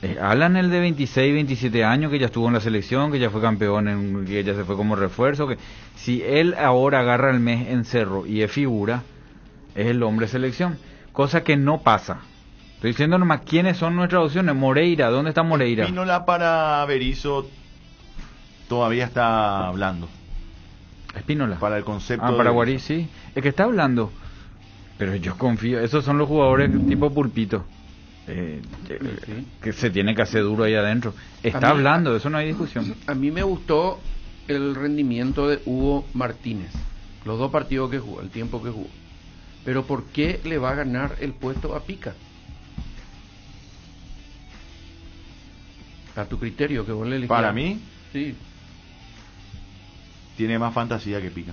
Es Alan, el de 26, 27 años, que ya estuvo en la selección, que ya fue campeón, que ya se fue como refuerzo. Que si él ahora agarra el mes en Cerro y es figura, es el hombre selección. Cosa que no pasa. Estoy diciendo nomás quiénes son nuestras opciones. Moreira, ¿dónde está Moreira? Espínola para Berizzo todavía está hablando. Espínola. Para el concepto. Para Guarí, sí. Es que está hablando. Pero yo confío. Esos son los jugadores tipo pulpito. Que se tiene que hacer duro ahí adentro. Está hablando, de eso no hay discusión. A mí me gustó el rendimiento de Hugo Martínez. Los 2 partidos que jugó, el tiempo que jugó. Pero ¿por qué le va a ganar el puesto a Pica? A tu criterio, que vos le elegís. Para mí, sí. Tiene más fantasía que Pica.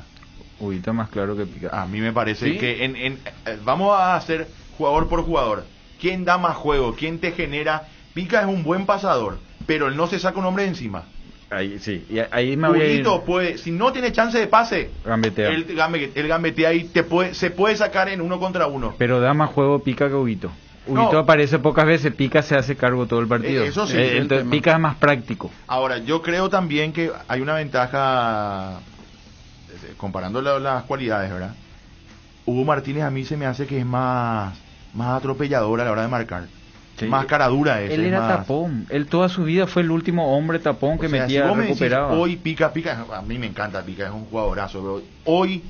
Está más claro que Pica. A mí me parece ¿Sí? que vamos a hacer jugador por jugador. ¿Quién da más juego? ¿Quién te genera? Pica es un buen pasador, pero él no se saca un hombre de encima. Ahí sí, y ahí me voy a ir. Puede, si no tiene chance de pase, gambetea. Él gambetea y se puede sacar en 1 contra 1. Pero da más juego Pica que Huguito. Huguito aparece pocas veces, Pica se hace cargo todo el partido. Eso sí. Entonces Pica es más práctico. Ahora, yo creo también que hay una ventaja, comparando las cualidades, ¿verdad? Hugo Martínez a mí se me hace que es más atropellador a la hora de marcar. Sí. Más cara dura es. Él era tapón. Él toda su vida fue el último hombre tapón que metía, si recuperaba. Decís, hoy Pica, a mí me encanta Pica, es un jugadorazo, pero hoy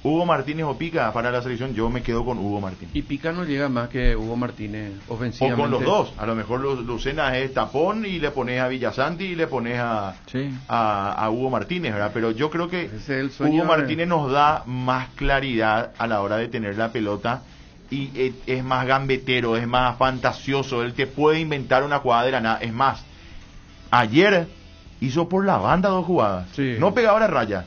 Hugo Martínez o Pica para la selección, yo me quedo con Hugo Martínez. Y Pica no llega más que Hugo Martínez ofensivamente. O con los dos, a lo mejor Lucena es tapón y le pones a Villasanti y le pones a Hugo Martínez, ¿verdad? Pero yo creo que Hugo Martínez nos da más claridad a la hora de tener la pelota y es más gambetero, es más fantasioso, él te puede inventar una jugada de la nada. Es más, ayer hizo por la banda 2 jugadas, no pegaba la raya,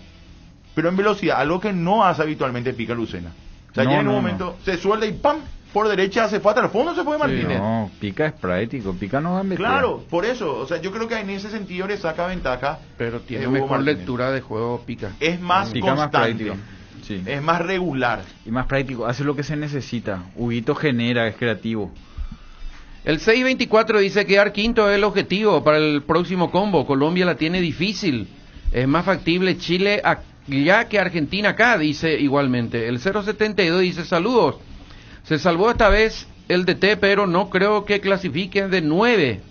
pero en velocidad, algo que no hace habitualmente Pica Lucena. O sea, ayer en un momento se suelta y ¡pam! por derecha se fue hasta el fondo, se fue Martínez. No, Pica es práctico, Pica no va a meter. Claro, por eso, o sea, yo creo que en ese sentido le saca ventaja. Pero tiene Hugo mejor Martínez. lectura de juego Pica. Es más Pica más constante, práctico. Sí. es más regular. Y más práctico, hace lo que se necesita. Huguito genera, es creativo. El 624 dice quedar quinto es el objetivo para el próximo combo. Colombia la tiene difícil. Es más factible Chile allá que Argentina acá, dice igualmente. El 072 dice saludos. Se salvó esta vez el DT, pero no creo que clasifiquen de 9.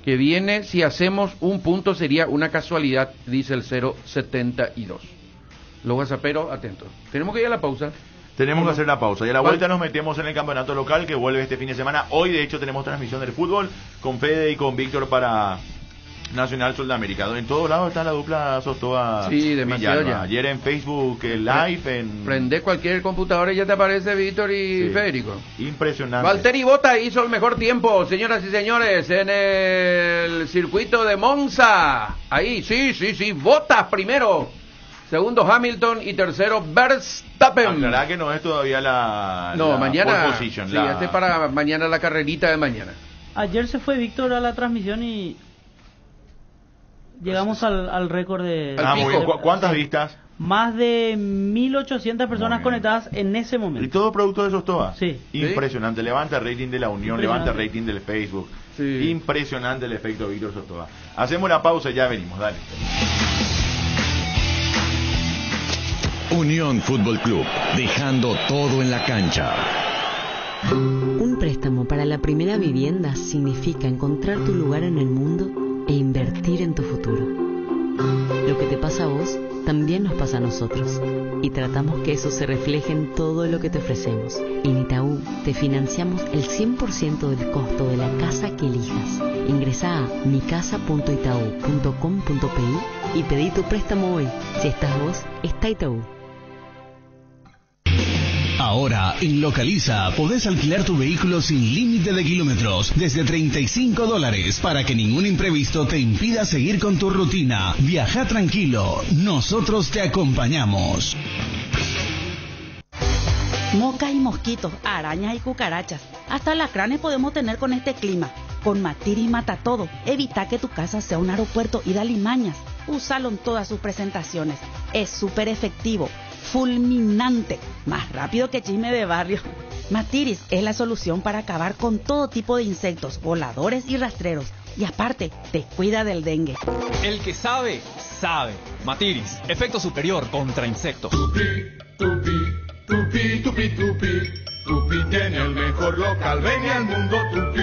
Que viene, si hacemos un punto sería una casualidad, dice el 072. Los whatsapperos, atentos. Tenemos que ir a la pausa. Tenemos que hacer la pausa y a la vuelta nos metemos en el campeonato local que vuelve este fin de semana. Hoy de hecho tenemos transmisión del fútbol con Fede y con Víctor para Nacional Sudamérica. En todos lados está la dupla Sostova. Sí, demasiado Villalba. ya. Ayer en Facebook Live Prende cualquier computadora y ya te aparece Víctor y Sí. Federico. Impresionante. Valtteri Bottas hizo el mejor tiempo, señoras y señores, en el circuito de Monza. Ahí, sí, Bottas primero. Segundo Hamilton y tercero Verstappen. Aclará que no es todavía la mañana. pole position, Sí, este para mañana la carrerita de mañana. Ayer se fue Víctor a la transmisión y llegamos al récord de... muy bien. ¿Cuántas vistas? Más de 1.800 personas conectadas en ese momento. ¿Y todo producto de Sostova? Sí. Impresionante. Levanta el rating de la Unión, levanta el rating del Facebook. Sí. Impresionante el efecto Víctor Sostova. Hacemos la pausa y ya venimos, dale. Unión Fútbol Club, dejando todo en la cancha. Un préstamo para la primera vivienda significa encontrar tu lugar en el mundo e invertir en tu futuro. Lo que te pasa a vos también nos pasa a nosotros y tratamos que eso se refleje en todo lo que te ofrecemos. En Itaú te financiamos el 100% del costo de la casa que elijas. Ingresá a micasa.itaú.com.pi y pedí tu préstamo hoy. Si estás vos, está Itaú. Ahora, en Localiza, podés alquilar tu vehículo sin límite de kilómetros, desde $35, para que ningún imprevisto te impida seguir con tu rutina. Viaja tranquilo, nosotros te acompañamos. Moscas y mosquitos, arañas y cucarachas, hasta alacranes podemos tener con este clima. Con Matiris mata todo. Evita que tu casa sea un aeropuerto y da limañas. Úsalo en todas sus presentaciones. Es súper efectivo, fulminante, más rápido que chisme de barrio. Matiris es la solución para acabar con todo tipo de insectos, voladores y rastreros. Y aparte, te cuida del dengue. El que sabe, sabe. Matiris, efecto superior contra insectos. Tupi tiene el mejor local, ven al mundo Tupi.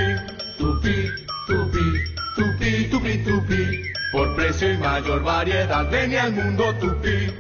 Por precio y mayor variedad, ven al mundo Tupi.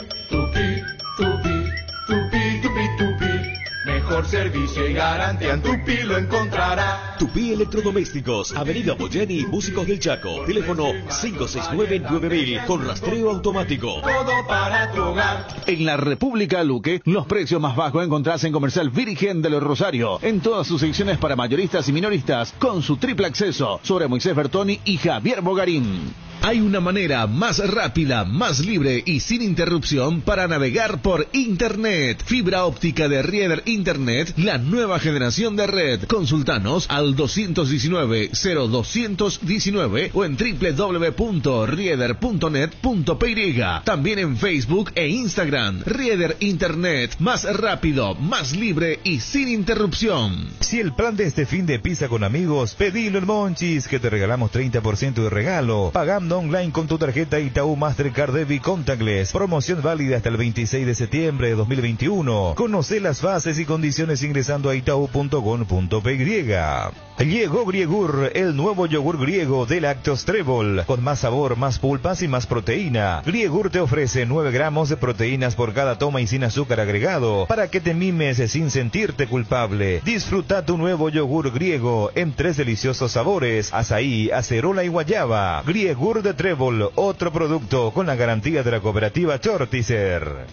Mejor servicio y garantía en Tupi lo encontrará. Tupi Electrodomésticos, Avenida Boyani, Músicos del Chaco. Teléfono 569-9000 con rastreo automático. Todo para tu hogar. En la República Luque, los precios más bajos encontrás en Comercial Virgen del Rosario, en todas sus secciones para mayoristas y minoristas, con su triple acceso sobre Moisés Bertoni y Javier Bogarín. Hay una manera más rápida, más libre y sin interrupción para navegar por Internet. Fibra óptica de Rieder Internet, la nueva generación de red. Consultanos al 219-0219 o en www.rieder.net.py. También en Facebook e Instagram. Rieder Internet, más rápido, más libre y sin interrupción. Si el plan de este fin de pizza con amigos, pedilo en Monchis, que te regalamos 30% de regalo. Pagando online con tu tarjeta Itaú Mastercard Debit Contactless. Promoción válida hasta el 26 de septiembre de 2021. Conoce las bases y condiciones ingresando a itau.com.py. Llegó Griegur, el nuevo yogur griego de Lácteos Trébol, con más sabor, más pulpas y más proteína. Griegur te ofrece 9 gramos de proteínas por cada toma y sin azúcar agregado, para que te mimes sin sentirte culpable. Disfruta tu nuevo yogur griego en 3 deliciosos sabores: azaí, acerola y guayaba. Griegur de Trébol, otro producto con la garantía de la cooperativa Chortizer.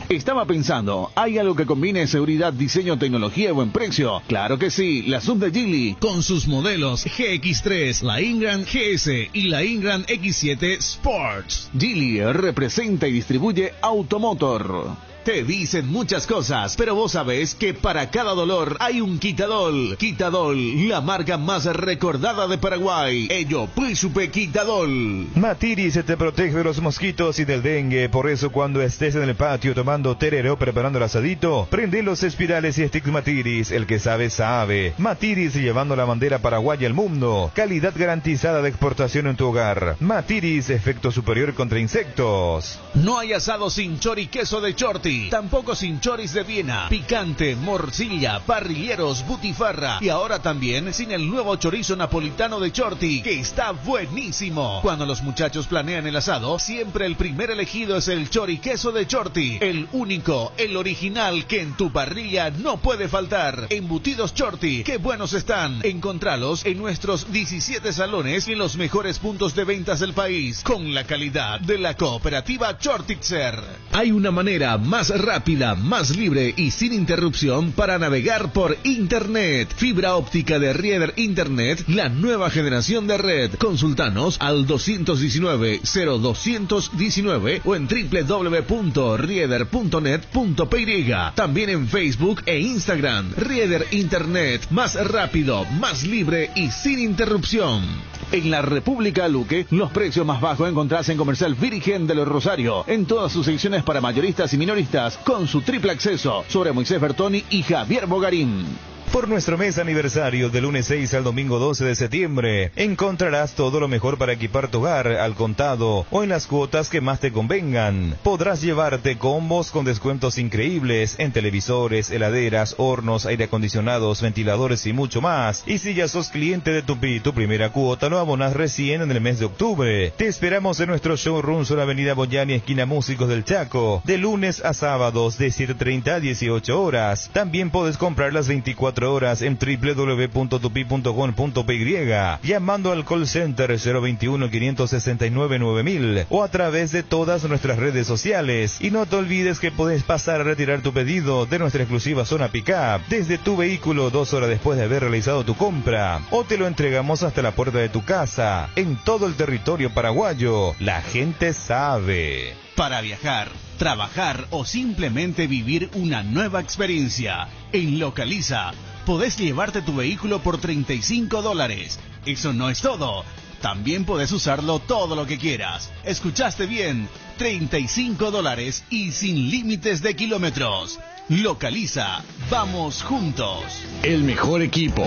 Estaba pensando, ¿hay algo que combine seguridad, diseño, tecnología y buen precio? Claro que sí, la sub de Geely. Con sus modelos GX3, la Ingram GS y la Ingram X7 Sports. Geely representa y distribuye Automotor. Te dicen muchas cosas, pero vos sabés que para cada dolor hay un Quitadol. Quitadol, la marca más recordada de Paraguay. Ello, Príncipe Quitadol. Matiris te protege de los mosquitos y del dengue. Por eso cuando estés en el patio tomando tereré o preparando el asadito, prende los espirales y sticks Matiris. El que sabe, sabe. Matiris llevando la bandera paraguaya al mundo. Calidad garantizada de exportación en tu hogar. Matiris, efecto superior contra insectos. No hay asado sin chori queso de Chorti. Tampoco sin choris de Viena, picante, morcilla, parrilleros, butifarra y ahora también sin el nuevo chorizo napolitano de Chorti, que está buenísimo. Cuando los muchachos planean el asado, siempre el primer elegido es el choriqueso de Chorti, el único, el original que en tu parrilla no puede faltar. Embutidos Chorti, qué buenos están. Encontralos en nuestros 17 salones y en los mejores puntos de ventas del país, con la calidad de la cooperativa Chortitzer. Hay una manera más rápida, más libre y sin interrupción para navegar por Internet. Fibra óptica de Rieder Internet, la nueva generación de red. Consultanos al 219-0219 o en www.rieder.net.py. También en Facebook e Instagram. Rieder Internet, más rápido, más libre y sin interrupción. En la República Luque, los precios más bajos encontrás en Comercial Virgen de los Rosario, en todas sus secciones para mayoristas y minoristas, con su triple acceso sobre Moisés Bertoni y Javier Bogarín. Por nuestro mes aniversario del lunes 6 al domingo 12 de septiembre, encontrarás todo lo mejor para equipar tu hogar al contado o en las cuotas que más te convengan. Podrás llevarte combos con descuentos increíbles en televisores, heladeras, hornos, aire acondicionados, ventiladores y mucho más. Y si ya sos cliente de Tupi, tu primera cuota lo abonas recién en el mes de octubre. Te esperamos en nuestro showroom sobre Avenida Boyani, esquina Músicos del Chaco, de lunes a sábados de 7:30 a 18 horas. También puedes comprar las 24 horas en www.tupi.com.py, llamando al call center 021-569-9000 o a través de todas nuestras redes sociales. Y no te olvides que puedes pasar a retirar tu pedido de nuestra exclusiva zona pick-up desde tu vehículo 2 horas después de haber realizado tu compra, o te lo entregamos hasta la puerta de tu casa. En todo el territorio paraguayo, la gente sabe. Para viajar, trabajar o simplemente vivir una nueva experiencia, en Localiza podés llevarte tu vehículo por $35. Eso no es todo. También podés usarlo todo lo que quieras. ¿Escuchaste bien? $35 y sin límites de kilómetros. Localiza. Vamos juntos. El mejor equipo.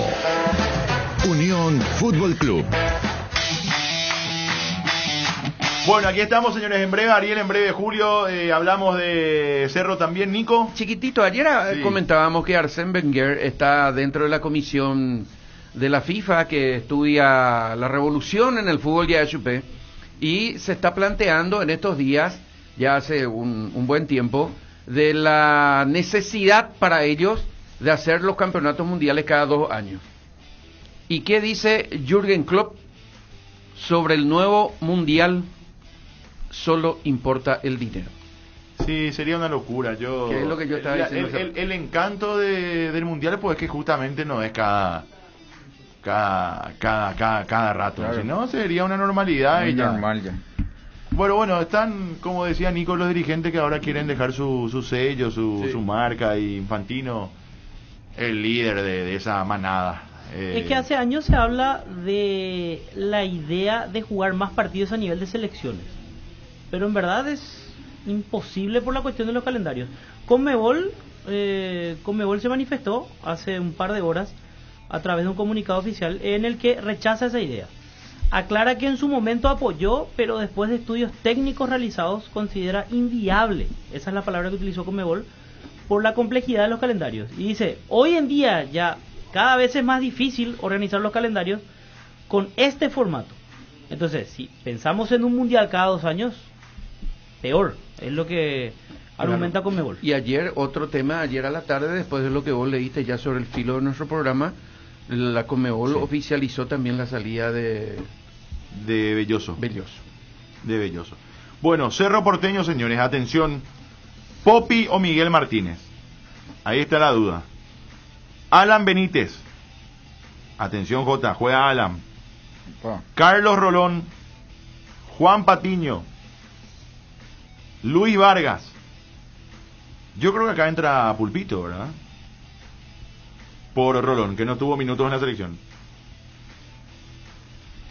Unión Fútbol Club. Bueno, aquí estamos, señores, en breve, Ariel, en breve, Julio, hablamos de Cerro también, Nico. Chiquitito, ayer comentábamos que Arsène Wenger está dentro de la comisión de la FIFA que estudia la revolución en el fútbol ya HP, y se está planteando en estos días, ya hace un buen tiempo, de la necesidad para ellos de hacer los campeonatos mundiales cada 2 años. ¿Y qué dice Jürgen Klopp sobre el nuevo mundial? Solo importa el dinero. Sí, sería una locura. ¿Qué es lo que yo estaba diciendo? El encanto del mundial, pues, es que justamente no es cada rato. Claro. Si no, sería una normalidad. Muy y ya. normal ya. Bueno, están, como decía Nico, los dirigentes que ahora quieren dejar su sello, su marca, y Infantino, el líder de esa manada. Es que hace años se habla de la idea de jugar más partidos a nivel de selecciones, pero en verdad es imposible por la cuestión de los calendarios. Conmebol se manifestó hace un par de horas a través de un comunicado oficial en el que rechaza esa idea. Aclara que en su momento apoyó, pero después de estudios técnicos realizados considera inviable, esa es la palabra que utilizó Conmebol, por la complejidad de los calendarios. Y dice, hoy en día ya cada vez es más difícil organizar los calendarios con este formato. Entonces, si pensamos en un mundial cada 2 años, peor, es lo que argumenta Conmebol. Y ayer, otro tema, ayer a la tarde, después de lo que vos leíste ya sobre el filo de nuestro programa, la Conmebol oficializó también la salida de Belloso. De Belloso. Bueno, Cerro Porteño, señores, atención. Popi o Miguel Martínez. Ahí está la duda. Alan Benítez. Atención, Jota, juega Alan. Carlos Rolón. Juan Patiño. Luis Vargas. Yo creo que acá entra Pulpito, ¿verdad? Por Rolón, que no tuvo minutos en la selección.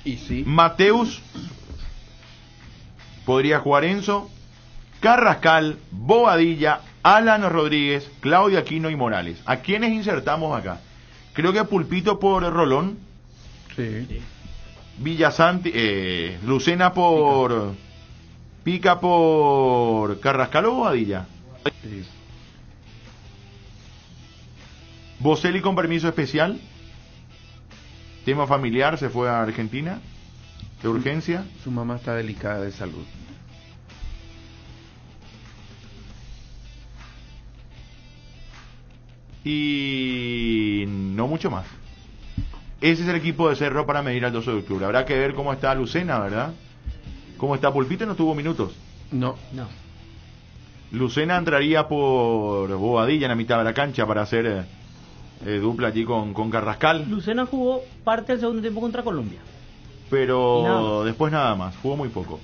Y sí. Mateus. Podría jugar Enzo. Carrascal, Bobadilla, Alan Rodríguez, Claudio Aquino y Morales. ¿A quiénes insertamos acá? Creo que Pulpito por Rolón. Sí. Villasanti, Lucena por Pica por Carrascal o Bobadilla. Sí. Boselli con permiso especial. Tema familiar, se fue a Argentina de urgencia. Su mamá está delicada de salud. Y no mucho más. Ese es el equipo de Cerro para medir al 12 de octubre. Habrá que ver cómo está Lucena, ¿verdad? ¿Cómo está Pulpito? No tuvo minutos. No. Lucena entraría por Bobadilla en la mitad de la cancha para hacer dupla allí con Carrascal. Lucena jugó parte del segundo tiempo contra Colombia. Pero después nada más, jugó muy poco.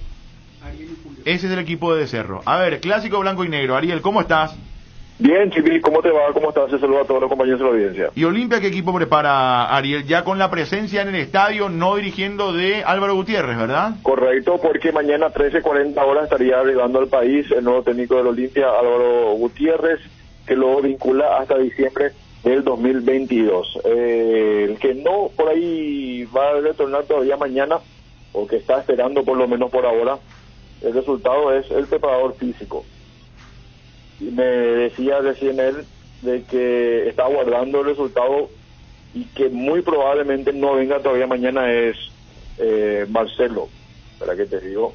Ese es el equipo de Cerro. A ver, clásico blanco y negro. Ariel, ¿cómo estás? Bien, Chipi, ¿cómo te va? ¿Cómo estás? Se saluda a todos los compañeros de la audiencia. ¿Y Olimpia qué equipo prepara, Ariel? Ya con la presencia en el estadio, no dirigiendo de Álvaro Gutiérrez, ¿verdad? Correcto, porque mañana 13:40 horas estaría arribando al país el nuevo técnico del Olimpia, Álvaro Gutiérrez, que lo vincula hasta diciembre del 2022. El que no por ahí va a retornar todavía mañana, o que está esperando por lo menos por ahora, el resultado es el preparador físico. Y me decía recién él de que está guardando el resultado y que muy probablemente no venga todavía mañana es Marcelo. ¿Para qué te digo?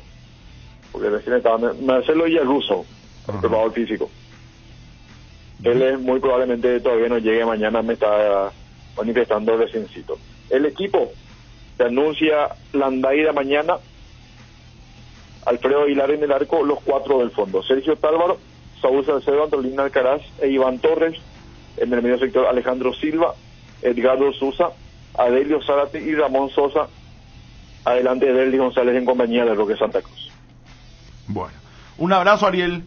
Porque recién estaba Marcelo y el ruso, el preparador físico. Él es muy probablemente todavía no llegue mañana, me está manifestando reciencito. El equipo se anuncia Landaida mañana, Alfredo Aguilar en el arco, los 4 del fondo: Sergio Tálvaro, Saúl Salcedo, Antolín Alcaraz e Iván Torres. En el medio sector, Alejandro Silva, Edgardo Sousa, Adelio Zárate y Ramón Sosa. Adelante, Deldy González en compañía de Roque Santa Cruz. Bueno, un abrazo, Ariel.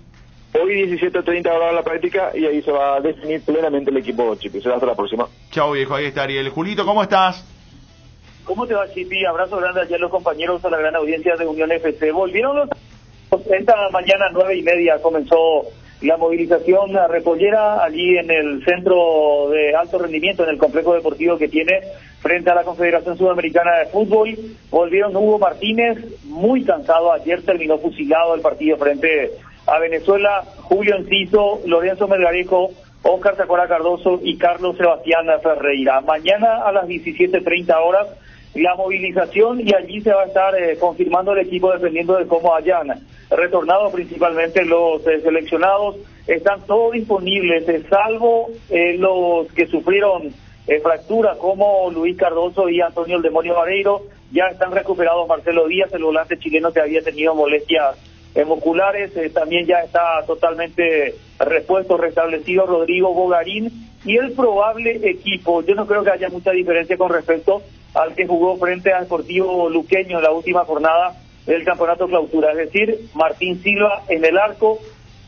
Hoy 17:30 horas la práctica y ahí se va a definir plenamente el equipo, Chipi. Será hasta la próxima. Chao, viejo, ahí está Ariel. Julito, ¿cómo estás? ¿Cómo te va, Chipi? Abrazo grande allá a los compañeros, a la gran audiencia de Unión FC. Volvieron esta mañana 9:30, comenzó la movilización repollera allí en el centro de alto rendimiento, en el complejo deportivo que tiene frente a la Confederación Sudamericana de Fútbol. Volvieron Hugo Martínez, muy cansado. Ayer terminó fusilado el partido frente a Venezuela. Julio Enciso, Lorenzo Melgarejo, Óscar Sacora Cardoso y Carlos Sebastián Ferreira. Mañana a las 17:30 horas la movilización, y allí se va a estar confirmando el equipo dependiendo de cómo hayan retornado, principalmente los seleccionados. Están todos disponibles, salvo los que sufrieron fracturas como Luis Cardoso y Antonio el Demonio Vareiro. Ya están recuperados Marcelo Díaz, el volante chileno que había tenido molestias musculares. También ya está totalmente repuesto, restablecido Rodrigo Bogarín. Y el probable equipo, yo no creo que haya mucha diferencia con respecto al que jugó frente a Sportivo Luqueño en la última jornada del Campeonato Clausura, es decir, Martín Silva en el arco,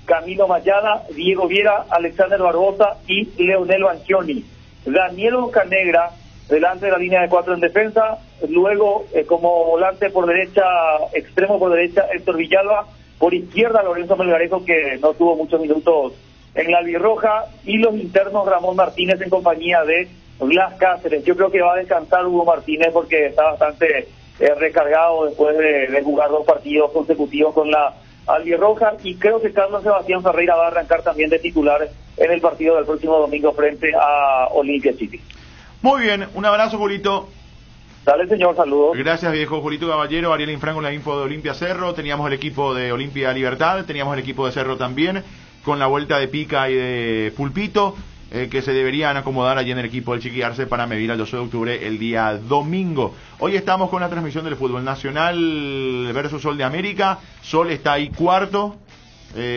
Camilo Mayada, Diego Viera, Alexander Barbosa y Leonel Banchioni. Daniel Bocanegra delante de la línea de 4 en defensa, luego como volante por derecha, extremo por derecha Héctor Villalba, por izquierda Lorenzo Melgarejo, que no tuvo muchos minutos en la albirroja, y los internos Ramón Martínez en compañía de Blas Cáceres. Yo creo que va a descansar Hugo Martínez porque está bastante recargado después de jugar 2 partidos consecutivos con la albirroja, y creo que Carlos Sebastián Ferreira va a arrancar también de titular en el partido del próximo domingo frente a Olimpia City. Muy bien, un abrazo, Julito. Dale, señor, saludos. Gracias, viejo. Julito Caballero, Ariel Infran con la info de Olimpia Cerro. Teníamos el equipo de Olimpia Libertad, teníamos el equipo de Cerro también, con la vuelta de Pica y de Pulpito, que se deberían acomodar allí en el equipo del Chiqui Arce para medir al 12 de octubre el día domingo. Hoy estamos con la transmisión del fútbol Nacional versus Sol de América. Sol está ahí cuarto,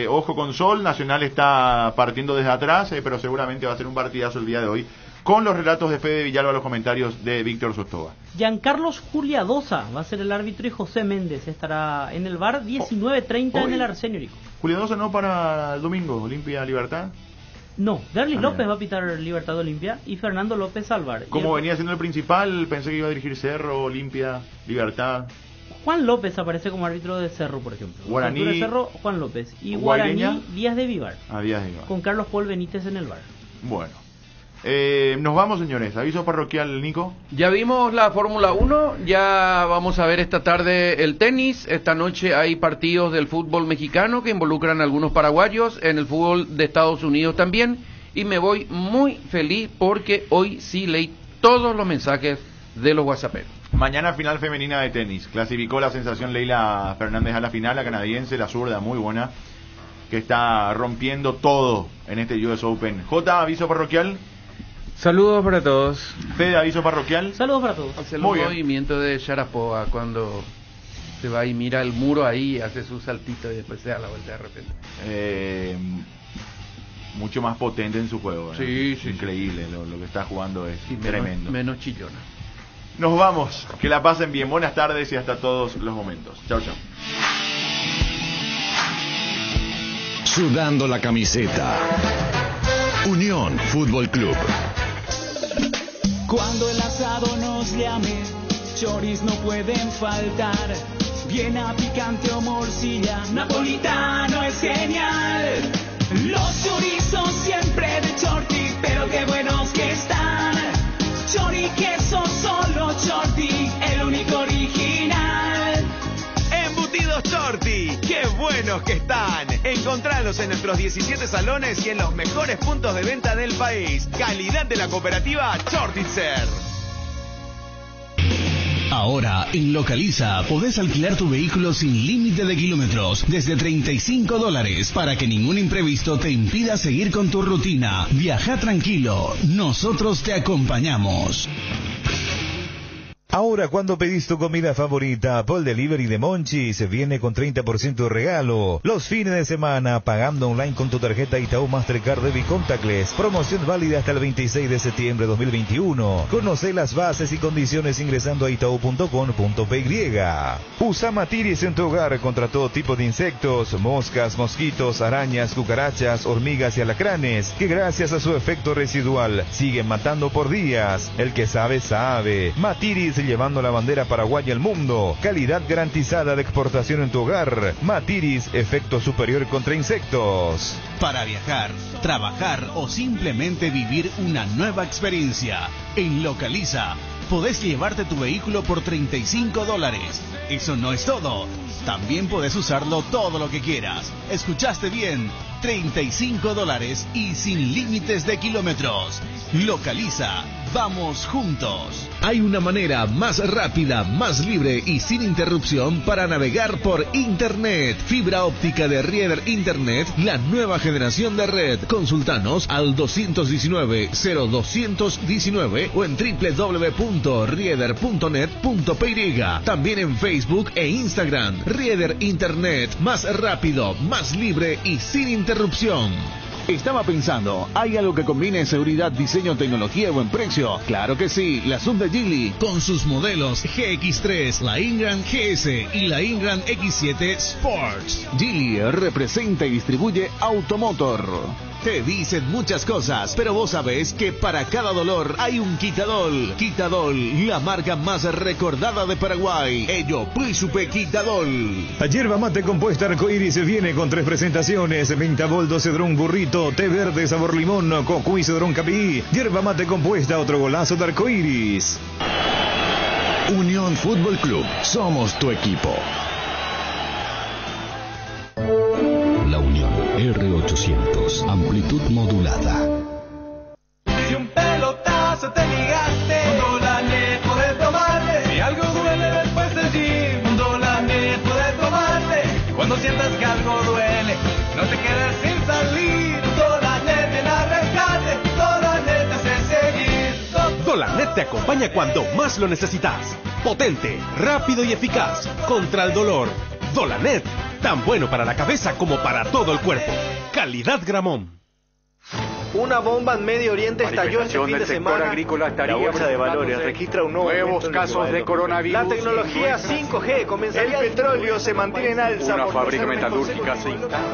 ojo con Sol. Nacional está partiendo desde atrás, pero seguramente va a ser un partidazo el día de hoy, con los relatos de Fede Villalba, los comentarios de Víctor Sostoa. Giancarlos Juliadosa va a ser el árbitro y José Méndez estará en el VAR. 19:30 en el Arsenio Urico. Pulidosa no para el domingo, Olimpia Libertad. No, Derlis López va a pitar Libertad Olimpia y Fernando López Salvar. Como venía siendo el principal, pensé que iba a dirigir Cerro, Olimpia, Libertad. Juan López aparece como árbitro de Cerro, por ejemplo. Guaraní. De Cerro, Juan López. Y Guaireña. Guaraní, Díaz de Vivar. Díaz de Vivar. Con Carlos Paul Benítez en el bar. Bueno. Nos vamos, señores. Aviso parroquial, Nico. Ya vimos la Fórmula 1, ya vamos a ver esta tarde el tenis. Esta noche hay partidos del fútbol mexicano que involucran a algunos paraguayos, en el fútbol de Estados Unidos también. Y me voy muy feliz porque hoy sí leí todos los mensajes de los whatsapperos. Mañana final femenina de tenis. Clasificó la sensación Leila Fernández a la final, la canadiense, la zurda, muy buena, que está rompiendo todo en este US Open. J, aviso parroquial. Saludos para todos. Fede, aviso parroquial. Saludos para todos. Hace el movimiento de Sharapova cuando se va y mira el muro ahí, hace su saltito y después se da la vuelta de repente. Mucho más potente en su juego, ¿no? Sí. Increíble, lo que está jugando es tremendo. Menos chillona. Nos vamos, que la pasen bien. Buenas tardes y hasta todos los momentos. Chau, chau. Sudando la camiseta. Unión Fútbol Club. Cuando el asado nos llame, choris no pueden faltar. Viena, picante o morcilla, napolitano es genial. Los chorizos siempre de Chorti, pero qué buenos que están. Chori queso, solo Chorti, el único original. Embutidos Chorti, qué buenos que están. Encontralos en nuestros 17 salones y en los mejores puntos de venta del país. Calidad de la cooperativa Chortitzer. Ahora, en Localiza, podés alquilar tu vehículo sin límite de kilómetros, desde $35, para que ningún imprevisto te impida seguir con tu rutina. Viaja tranquilo, nosotros te acompañamos. Ahora, cuando pedís tu comida favorita, Paul Delivery de Monchis viene con 30% de regalo. Los fines de semana, pagando online con tu tarjeta Itaú Mastercard Debit Contactless. Promoción válida hasta el 26 de septiembre de 2021. Conoce las bases y condiciones ingresando a itau.com.py. Usa Matiris en tu hogar contra todo tipo de insectos, moscas, mosquitos, arañas, cucarachas, hormigas y alacranes, que gracias a su efecto residual siguen matando por días. El que sabe, sabe. Matiris, llevando la bandera paraguaya al mundo. Calidad garantizada de exportación en tu hogar. Matiris, efecto superior contra insectos. Para viajar, trabajar o simplemente vivir una nueva experiencia, en Localiza podés llevarte tu vehículo por $35. Eso no es todo. También podés usarlo todo lo que quieras. ¿Escuchaste bien? $35 y sin límites de kilómetros. Localiza. Vamos juntos. Hay una manera más rápida, más libre y sin interrupción para navegar por Internet. Fibra óptica de Rieder Internet, la nueva generación de red. Consultanos al 219-0219 o en www.rieder.net.py. También en Facebook e Instagram. Rieder Internet, más rápido, más libre y sin interrupción. Estaba pensando, ¿hay algo que combine seguridad, diseño, tecnología y buen precio? Claro que sí, la sub de Geely, con sus modelos GX3, la Ingram GS y la Ingram X7 Sports. Geely representa y distribuye Automotor. Te dicen muchas cosas, pero vos sabés que para cada dolor hay un Quitadol. Quitadol, la marca más recordada de Paraguay. Ello, Príncipe Quitadol. La yerba mate compuesta arcoíris viene con 3 presentaciones: menta boldo, cedrón burrito, té verde sabor limón, cocuy cedrón capí. Yerba mate compuesta, otro golazo de arcoíris. Unión Fútbol Club, somos tu equipo. La Unión R800, amplitud modulada. Si un pelotazo te ligaste, un Dolanet podés tomarte. Si algo duele después del gym, un Dolanet podés tomarte. Cuando sientas que algo duele, no te quedes sin salir. Dolanet viene a rescate, Dolanet te hace seguir. Dolanet te acompaña cuando más lo necesitas. Potente, rápido y eficaz contra el dolor. Dolanet, tan bueno para la cabeza como para todo el cuerpo. Calidad Gramón. Una bomba en Medio Oriente estalló este fin de semana. La bolsa de valores registra un nuevos casos de coronavirus. La tecnología 5G comenzaría. El petróleo se mantiene en alza. Una fábrica metalúrgica se instala.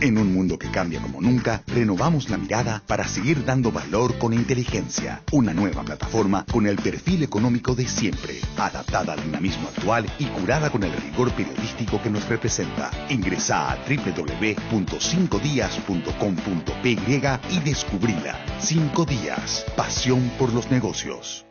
En un mundo que cambia como nunca, renovamos la mirada para seguir dando valor con inteligencia. Una nueva plataforma con el perfil económico de siempre, adaptada al dinamismo actual y curada con el rigor periodístico que nos representa. Ingresa a www.5dias.com.py y descubrila. 5 días. Pasión por los negocios.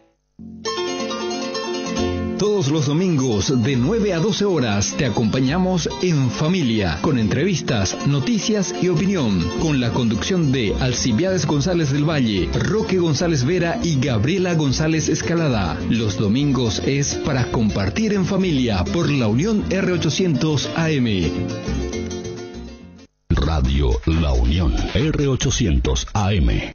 Todos los domingos de 9 a 12 horas te acompañamos en Familia, con entrevistas, noticias y opinión, con la conducción de Alcibiades González del Valle, Roque González Vera y Gabriela González Escalada. Los domingos es para compartir en familia por la Unión R800 AM. Radio La Unión R800 AM.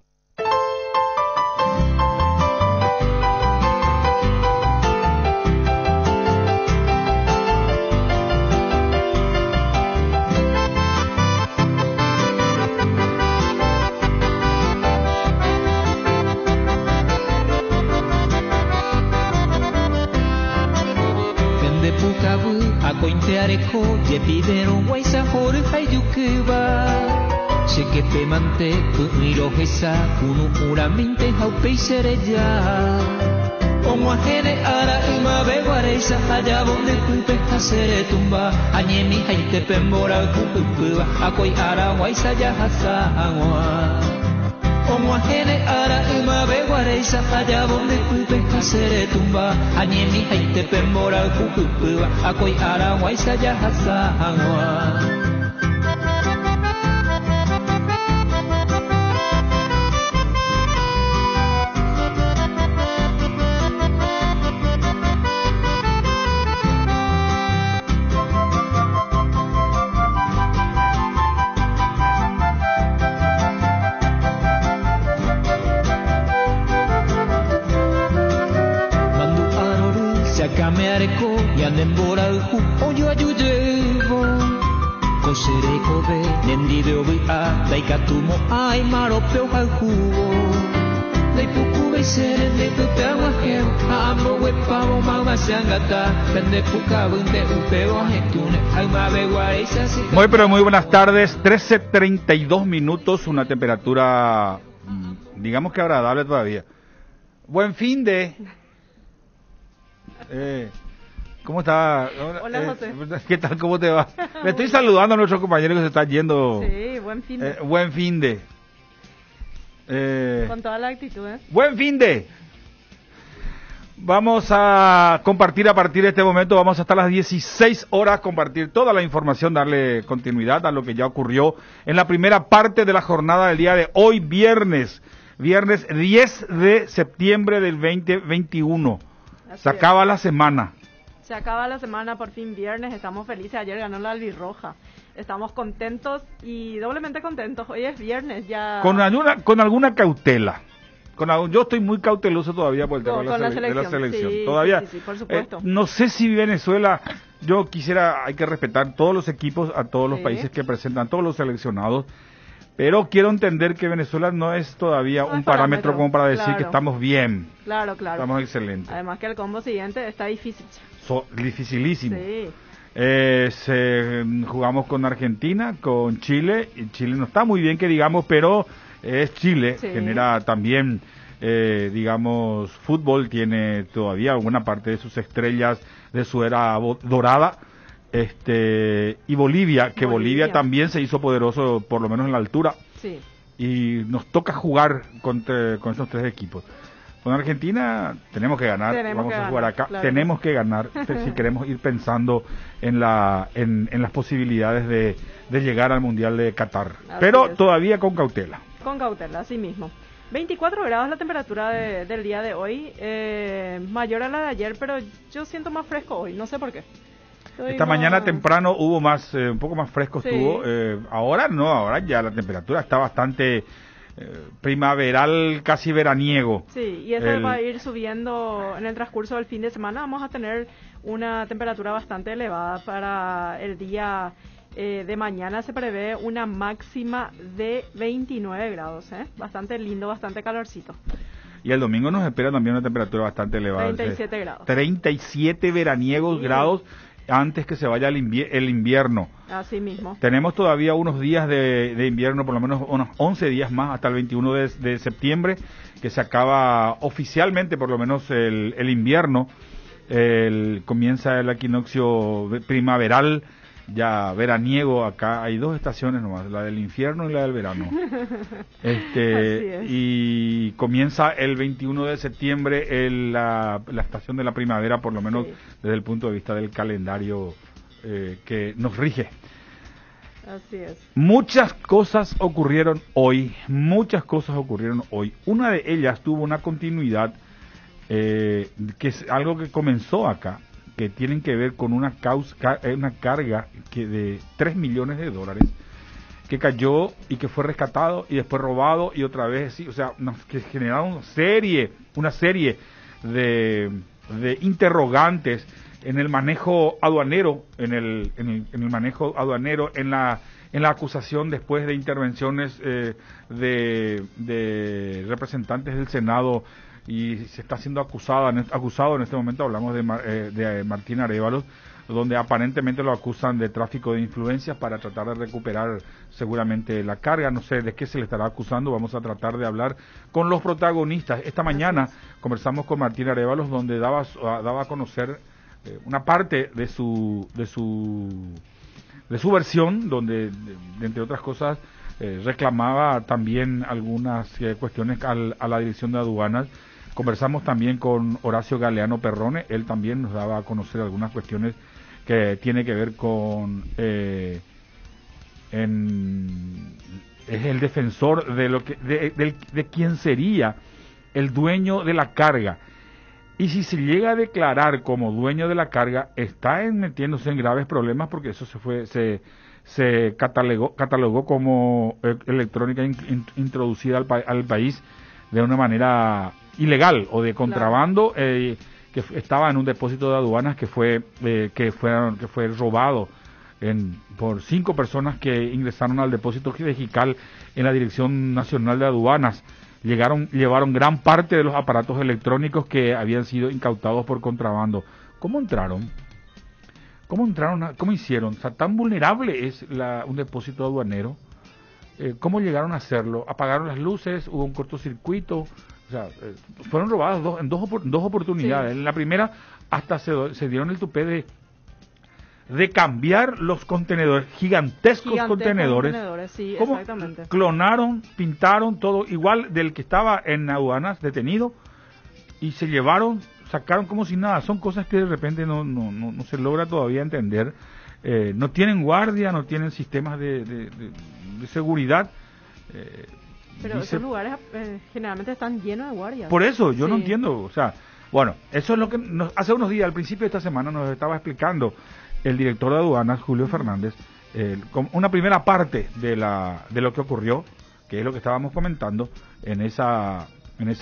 Kointeareko jepidero guaiza hori jaiukuba Sekepe mante kuiro gesa kunu uraminte haupeisere ya Onwa jene ara ima beguareisa allá donde kupe hasere tumba Añemi haite pembora kukukuba Akoi ara guaiza ya hasangwa Onwa jene ara ima beguareisa allá donde kupe hasere tumba Añemi haite pembora kukukuba Akoi ara guaiza ya hasangwa Daikatumo ai maropeu halkuo Daipuku beisere neipepeu aheu Amo wepamo mamasangata Pendepuka bunde upeo ahentune Alma beguareisa Muy pero muy buenas tardes, 13:32 minutos, una temperatura digamos que agradable todavía. Buen fin de... ¿Cómo está? Hola, José. ¿Qué tal? ¿Cómo te va? Le estoy saludando a nuestros compañeros que se están yendo. Sí, buen fin de. Buen fin de. Con toda la actitud, ¿eh? Buen fin de. Vamos a compartir a partir de este momento, vamos hasta las 16 horas, compartir toda la información, darle continuidad a lo que ya ocurrió en la primera parte de la jornada del día de hoy, viernes 10 de septiembre del 2021. Se acaba la semana. Se acaba la semana, por fin viernes, estamos felices, ayer ganó la Albirroja, estamos contentos y doblemente contentos, hoy es viernes ya. Con alguna cautela, yo estoy muy cauteloso todavía por el tema de la selección, sí, todavía, sí, por supuesto. No sé si Venezuela, hay que respetar todos los equipos, a todos los países que presentan, todos los seleccionados, pero quiero entender que Venezuela no es todavía un parámetro como para decir que estamos bien. Claro. Estamos excelentes. Además que el combo siguiente está difícil. Dificilísimo. Sí. Jugamos con Argentina, con Chile, y Chile no está muy bien que digamos, pero es Chile, sí. Genera también, fútbol, tiene todavía alguna parte de sus estrellas de su era dorada, y Bolivia también se hizo poderoso, por lo menos en la altura, sí. Y nos toca jugar con esos tres equipos. Con Argentina tenemos que ganar, vamos a jugar acá, claro. Tenemos que ganar si queremos ir pensando en las posibilidades de llegar al Mundial de Qatar, pero todavía con cautela. Con cautela, así mismo. 24 grados la temperatura del día de hoy, mayor a la de ayer, pero yo siento más fresco hoy, no sé por qué. Esta mañana temprano hubo más, un poco más fresco estuvo, ahora ya la temperatura está bastante... primaveral, casi veraniego. Sí, y eso va a ir subiendo en el transcurso del fin de semana. Vamos a tener una temperatura bastante elevada para el día de mañana. Se prevé una máxima de 29 grados, bastante lindo, bastante calorcito. Y el domingo nos espera también una temperatura bastante elevada. 37 grados. 37 veraniegos grados. antes que se vaya el invierno. Así mismo. Tenemos todavía unos días de invierno, por lo menos unos 11 días más, hasta el 21 de septiembre, que se acaba oficialmente, por lo menos, el invierno. Comienza el equinoccio primaveral, ya veraniego. Acá hay dos estaciones nomás, la del infierno y la del verano. Y comienza el 21 de septiembre la estación de la primavera, por lo menos desde el punto de vista del calendario que nos rige. Así es. Muchas cosas ocurrieron hoy. Una de ellas tuvo una continuidad, que es algo que comenzó acá, que tienen que ver con una carga de $3 millones que cayó y que fue rescatado y después robado y otra vez, sí, o sea, que generaron una serie de interrogantes en el manejo aduanero, en el manejo aduanero, en la acusación después de intervenciones de representantes del Senado, y se está siendo acusado en este momento. Hablamos de Martín Arévalos, donde aparentemente lo acusan de tráfico de influencias para tratar de recuperar seguramente la carga. No sé de qué se le estará acusando. Vamos a tratar de hablar con los protagonistas. Esta mañana conversamos con Martín Arévalos, donde daba a conocer una parte de su versión, donde entre otras cosas reclamaba también algunas cuestiones a la Dirección de Aduanas. Conversamos también con Horacio Galeano Perrone. Él también nos daba a conocer algunas cuestiones que tiene que ver con es el defensor de quién sería el dueño de la carga, y si se llega a declarar como dueño de la carga, está metiéndose en graves problemas, porque eso se catalogó como electrónica introducida al país de una manera ilegal o de contrabando, que estaba en un depósito de aduanas que fue robado por 5 personas que ingresaron al depósito digital en la Dirección Nacional de Aduanas. Llevaron gran parte de los aparatos electrónicos que habían sido incautados por contrabando. ¿Cómo entraron? ¿Cómo hicieron? O sea, tan vulnerable es un depósito aduanero. ¿Cómo llegaron a hacerlo? ¿Apagaron las luces? ¿Hubo un cortocircuito? O sea, fueron robadas en dos oportunidades. Sí. En la primera hasta se dieron el tupé de cambiar los contenedores, gigantescos contenedores. Sí, ¿Cómo? Exactamente. Clonaron, pintaron todo igual del que estaba en aduanas detenido, y se sacaron como si nada. Son cosas que de repente no se logra todavía entender. No tienen guardia, no tienen sistemas de seguridad. Pero esos lugares generalmente están llenos de guardias. Por eso, yo no entiendo. O sea, bueno, eso es lo que hace unos días, al principio de esta semana, nos estaba explicando el director de aduanas, Julio Fernández, una primera parte de lo que ocurrió, que es lo que estábamos comentando en esa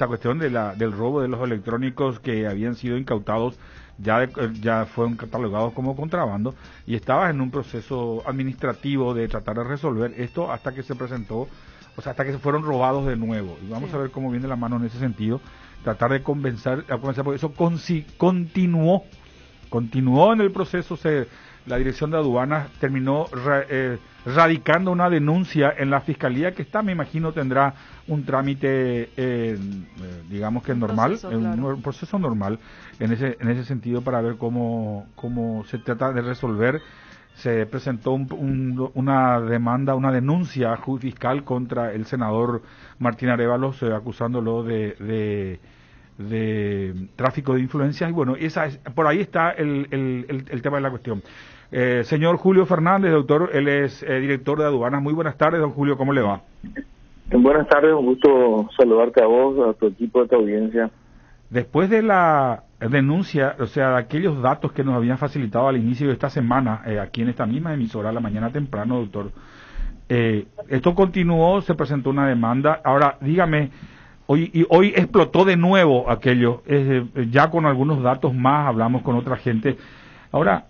cuestión del robo de los electrónicos que habían sido incautados, ya fueron catalogados como contrabando, y estaba en un proceso administrativo de tratar de resolver esto hasta que se presentó, o sea, hasta que se fueron robados de nuevo. Y vamos a ver cómo viene la mano en ese sentido, tratar de convencer, porque eso continuó en el proceso. La Dirección de Aduanas terminó radicando una denuncia en la Fiscalía, que me imagino tendrá un trámite, digamos que normal, un proceso normal en ese sentido, para ver cómo se trata de resolver. Se presentó una denuncia fiscal contra el senador Martín Arévalos, acusándolo de tráfico de influencias, y bueno, por ahí está el tema de la cuestión. Señor Julio Fernández, doctor, él es director de aduanas. Muy buenas tardes, don Julio, ¿cómo le va? Buenas tardes, un gusto saludarte a vos, a tu equipo, a tu audiencia. Después de la denuncia, o sea, de aquellos datos que nos habían facilitado al inicio de esta semana, aquí en esta misma emisora, a la mañana temprano, doctor, esto continuó, se presentó una demanda. Ahora, dígame, hoy explotó de nuevo aquello, ya con algunos datos más, hablamos con otra gente. Ahora,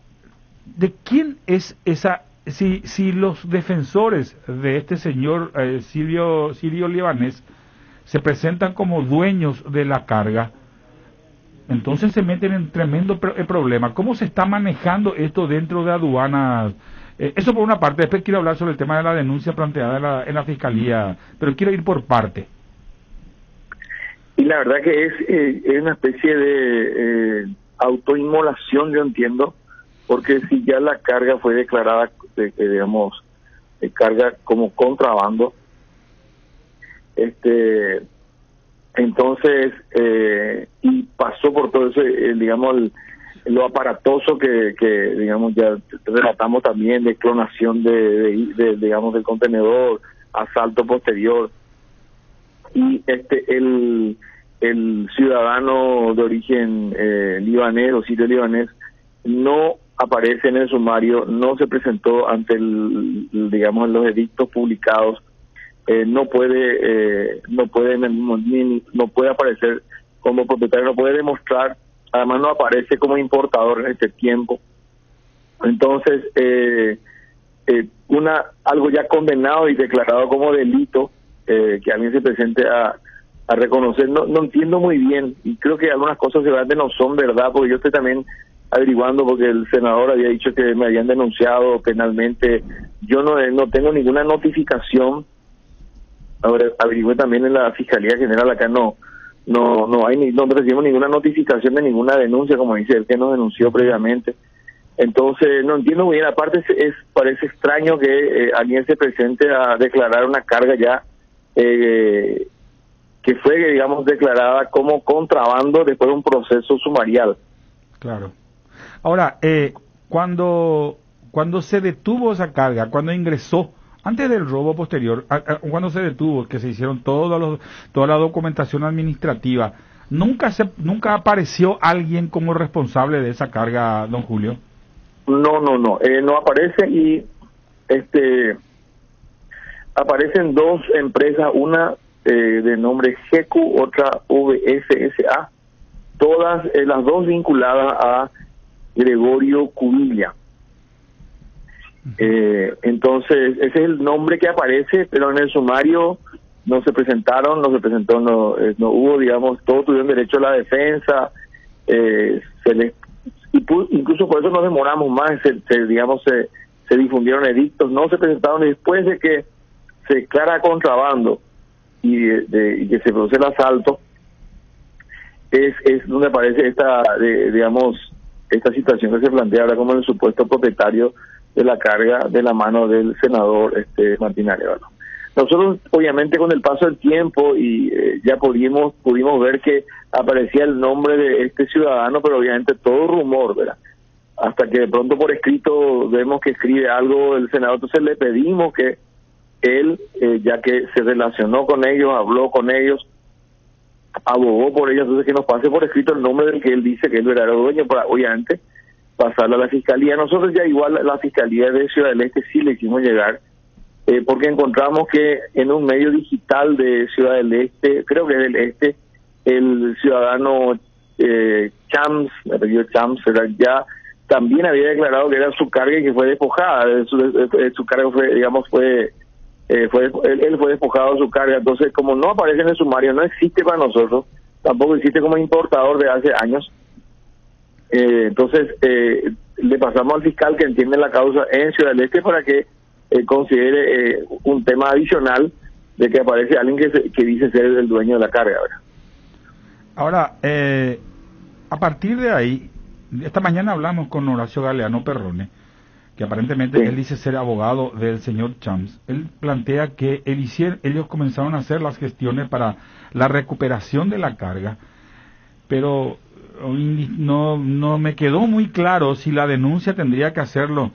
¿de quién es esa? Si los defensores de este señor Sirio Libanés se presentan como dueños de la carga, entonces se meten en tremendo problema. ¿Cómo se está manejando esto dentro de aduanas? Eso por una parte. Después quiero hablar sobre el tema de la denuncia planteada en la Fiscalía, pero quiero ir por parte. Y la verdad que es una especie de autoinmolación, yo entiendo, porque si ya la carga fue declarada, digamos, carga como contrabando, entonces, y pasó por todo ese, digamos, lo aparatoso que digamos, ya relatamos también, de clonación digamos, del contenedor, asalto posterior, y el ciudadano de origen libanés o sirio libanés no aparece en el sumario, no se presentó ante digamos, los edictos publicados, no puede aparecer como propietario, no puede demostrar, además no aparece como importador en este tiempo. Entonces, algo ya condenado y declarado como delito, que alguien se presente a reconocer, no entiendo muy bien, y creo que algunas cosas seguramente no son verdad, porque yo estoy también averiguando, porque el senador había dicho que me habían denunciado penalmente. Yo no tengo ninguna notificación. Ahora averigüé también en la Fiscalía General, acá no recibimos ninguna notificación de ninguna denuncia, como dice él, que nos denunció previamente. Entonces no entiendo muy bien. Aparte parece extraño que alguien se presente a declarar una carga ya que fue, digamos, declarada como contrabando después de un proceso sumarial. Claro. Ahora, cuando se detuvo esa carga, cuando ingresó, antes del robo posterior, cuando se detuvo, que se hicieron toda la documentación administrativa, ¿nunca apareció alguien como responsable de esa carga, don Julio? No aparece, y aparecen dos empresas, una de nombre GECU, otra VSSA, todas las dos vinculadas a Gregorio Cubilla. Entonces ese es el nombre que aparece, pero en el sumario no se presentó, no hubo, digamos, todos tuvieron derecho a la defensa, incluso por eso nos demoramos más, se difundieron edictos, no se presentaron, y después de que se declara contrabando y que se produce el asalto, es donde aparece esta situación que se plantea ahora como el supuesto propietario de la carga, de la mano del senador Martín Arévalo. Nosotros, obviamente, con el paso del tiempo, y ya pudimos ver que aparecía el nombre de este ciudadano, pero obviamente todo rumor, ¿verdad? Hasta que de pronto por escrito vemos que escribe algo el senador, entonces le pedimos que él, ya que se relacionó con ellos, habló con ellos, abogó por ellos, entonces que nos pase por escrito el nombre del que él dice que él era el dueño, para obviamente pasarlo a la Fiscalía. Nosotros ya igual la Fiscalía de Ciudad del Este sí le hicimos llegar, porque encontramos que en un medio digital de Ciudad del Este, creo que es del Este, el ciudadano Chams, me apellido Chams, ya también había declarado que era su carga y que fue despojada, su carga él fue despojado de su carga. Entonces, como no aparece en el sumario, no existe para nosotros, tampoco existe como importador de hace años. Entonces le pasamos al fiscal que entiende la causa en Ciudad del Este para que considere un tema adicional de que aparece alguien que dice ser el dueño de la carga, ¿verdad? Ahora, a partir de ahí, esta mañana hablamos con Horacio Galeano Perrone, que aparentemente él dice ser abogado del señor Chams. Él plantea que ellos comenzaron a hacer las gestiones para la recuperación de la carga, pero no me quedó muy claro si la denuncia tendría que hacerlo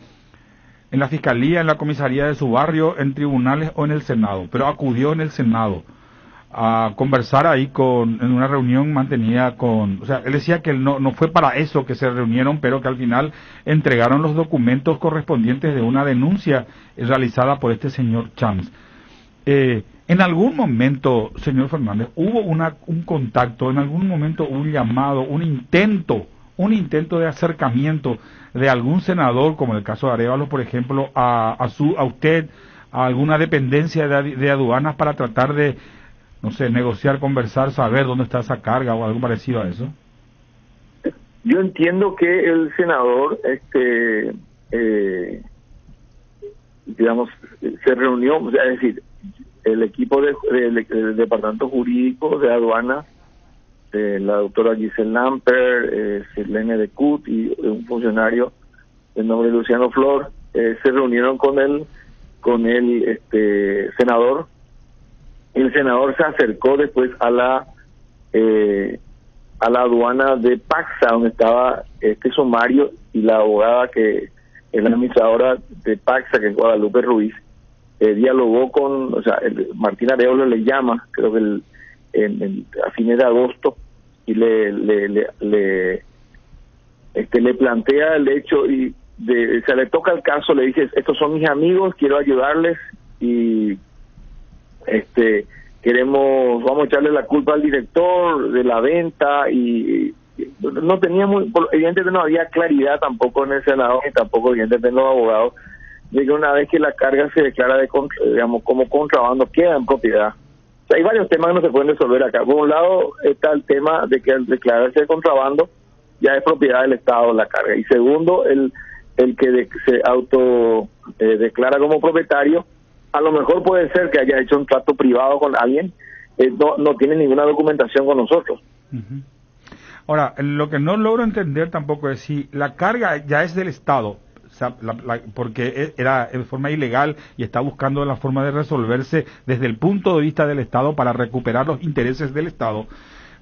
en la Fiscalía, en la comisaría de su barrio, en tribunales o en el Senado, pero acudió en el Senado a conversar ahí en una reunión mantenida o sea, él decía que no fue para eso que se reunieron, pero que al final entregaron los documentos correspondientes de una denuncia realizada por este señor Chams. En algún momento, señor Fernández, hubo un contacto, en algún momento un llamado, un intento de acercamiento de algún senador, como en el caso de Arévalo, por ejemplo, a usted, a alguna dependencia de aduanas para tratar de, no sé, negociar, conversar, saber dónde está esa carga o algo parecido a eso? Yo entiendo que el senador, digamos, se reunió, o sea, es decir, el equipo del departamento jurídico de aduana, la doctora Giselle Lamper, Silene de Cut y un funcionario de nombre de Luciano Flor, se reunieron con el senador. El senador se acercó después a la aduana de Paxa, donde estaba este sumario, y la abogada que es la administradora de Paxa, que es Guadalupe Ruiz, dialogó con, o sea, Martín Arevalo le llama, creo que a fines de agosto, y le plantea el hecho, y se le toca el caso, le dice: estos son mis amigos, quiero ayudarles, y vamos a echarle la culpa al director de la venta, y no teníamos, evidentemente no había claridad tampoco en el Senado, y tampoco evidentemente en los abogados, de que una vez que la carga se declara digamos, como contrabando, queda en propiedad. O sea, hay varios temas que no se pueden resolver acá. Por un lado está el tema de que al declararse de contrabando ya es propiedad del Estado la carga, y segundo, el que se auto declara como propietario, a lo mejor puede ser que haya hecho un trato privado con alguien, no tiene ninguna documentación con nosotros. Uh-huh. Ahora, lo que no logro entender tampoco es si la carga ya es del Estado, o sea, porque era en forma ilegal y está buscando la forma de resolverse desde el punto de vista del Estado para recuperar los intereses del Estado,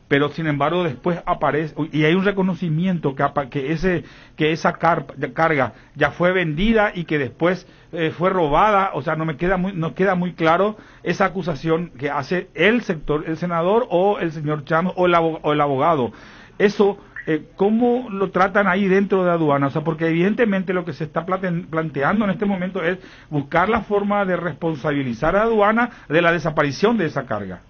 pero sin embargo después aparece y hay un reconocimiento que esa carga ya fue vendida y que después fue robada. O sea, no queda muy claro esa acusación que hace el senador o el señor Chams o el abogado. Eso, ¿cómo lo tratan ahí dentro de aduana? O sea, porque evidentemente lo que se está planteando en este momento es buscar la forma de responsabilizar a aduana de la desaparición de esa carga.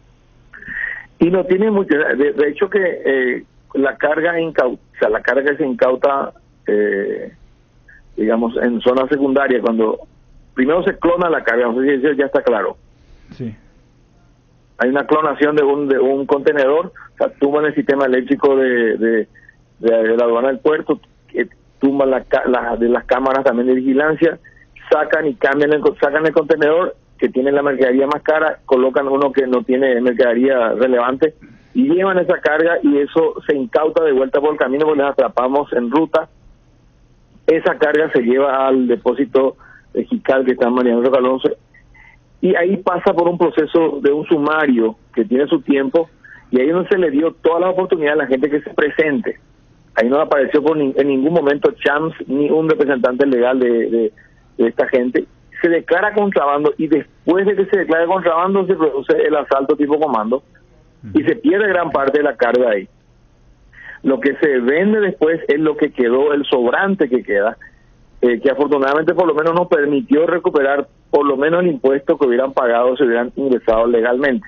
Y no tiene mucho, de hecho que la carga que se incauta, digamos, en zona secundaria, cuando primero se clona la carga, no sé si eso ya está claro. Sí. Hay una clonación de un contenedor, o sea, tumban el sistema eléctrico de la aduana del puerto, tumban de las cámaras también de vigilancia, sacan el contenedor que tiene la mercadería más cara, colocan uno que no tiene mercadería relevante y llevan esa carga, y eso se incauta de vuelta por el camino porque les atrapamos en ruta. Esa carga se lleva al depósito de Jical que está en Mariano Alonso, y ahí pasa por un proceso de un sumario que tiene su tiempo, y ahí no se le dio toda la oportunidad a la gente que se presente. Ahí no apareció en ningún momento Chams ni un representante legal de esta gente. Se declara contrabando, y después de que se declare contrabando se produce el asalto tipo comando y se pierde gran parte de la carga ahí. Lo que se vende después es lo que quedó, el sobrante que queda, que afortunadamente por lo menos nos permitió recuperar por lo menos el impuesto que hubieran pagado si hubieran ingresado legalmente.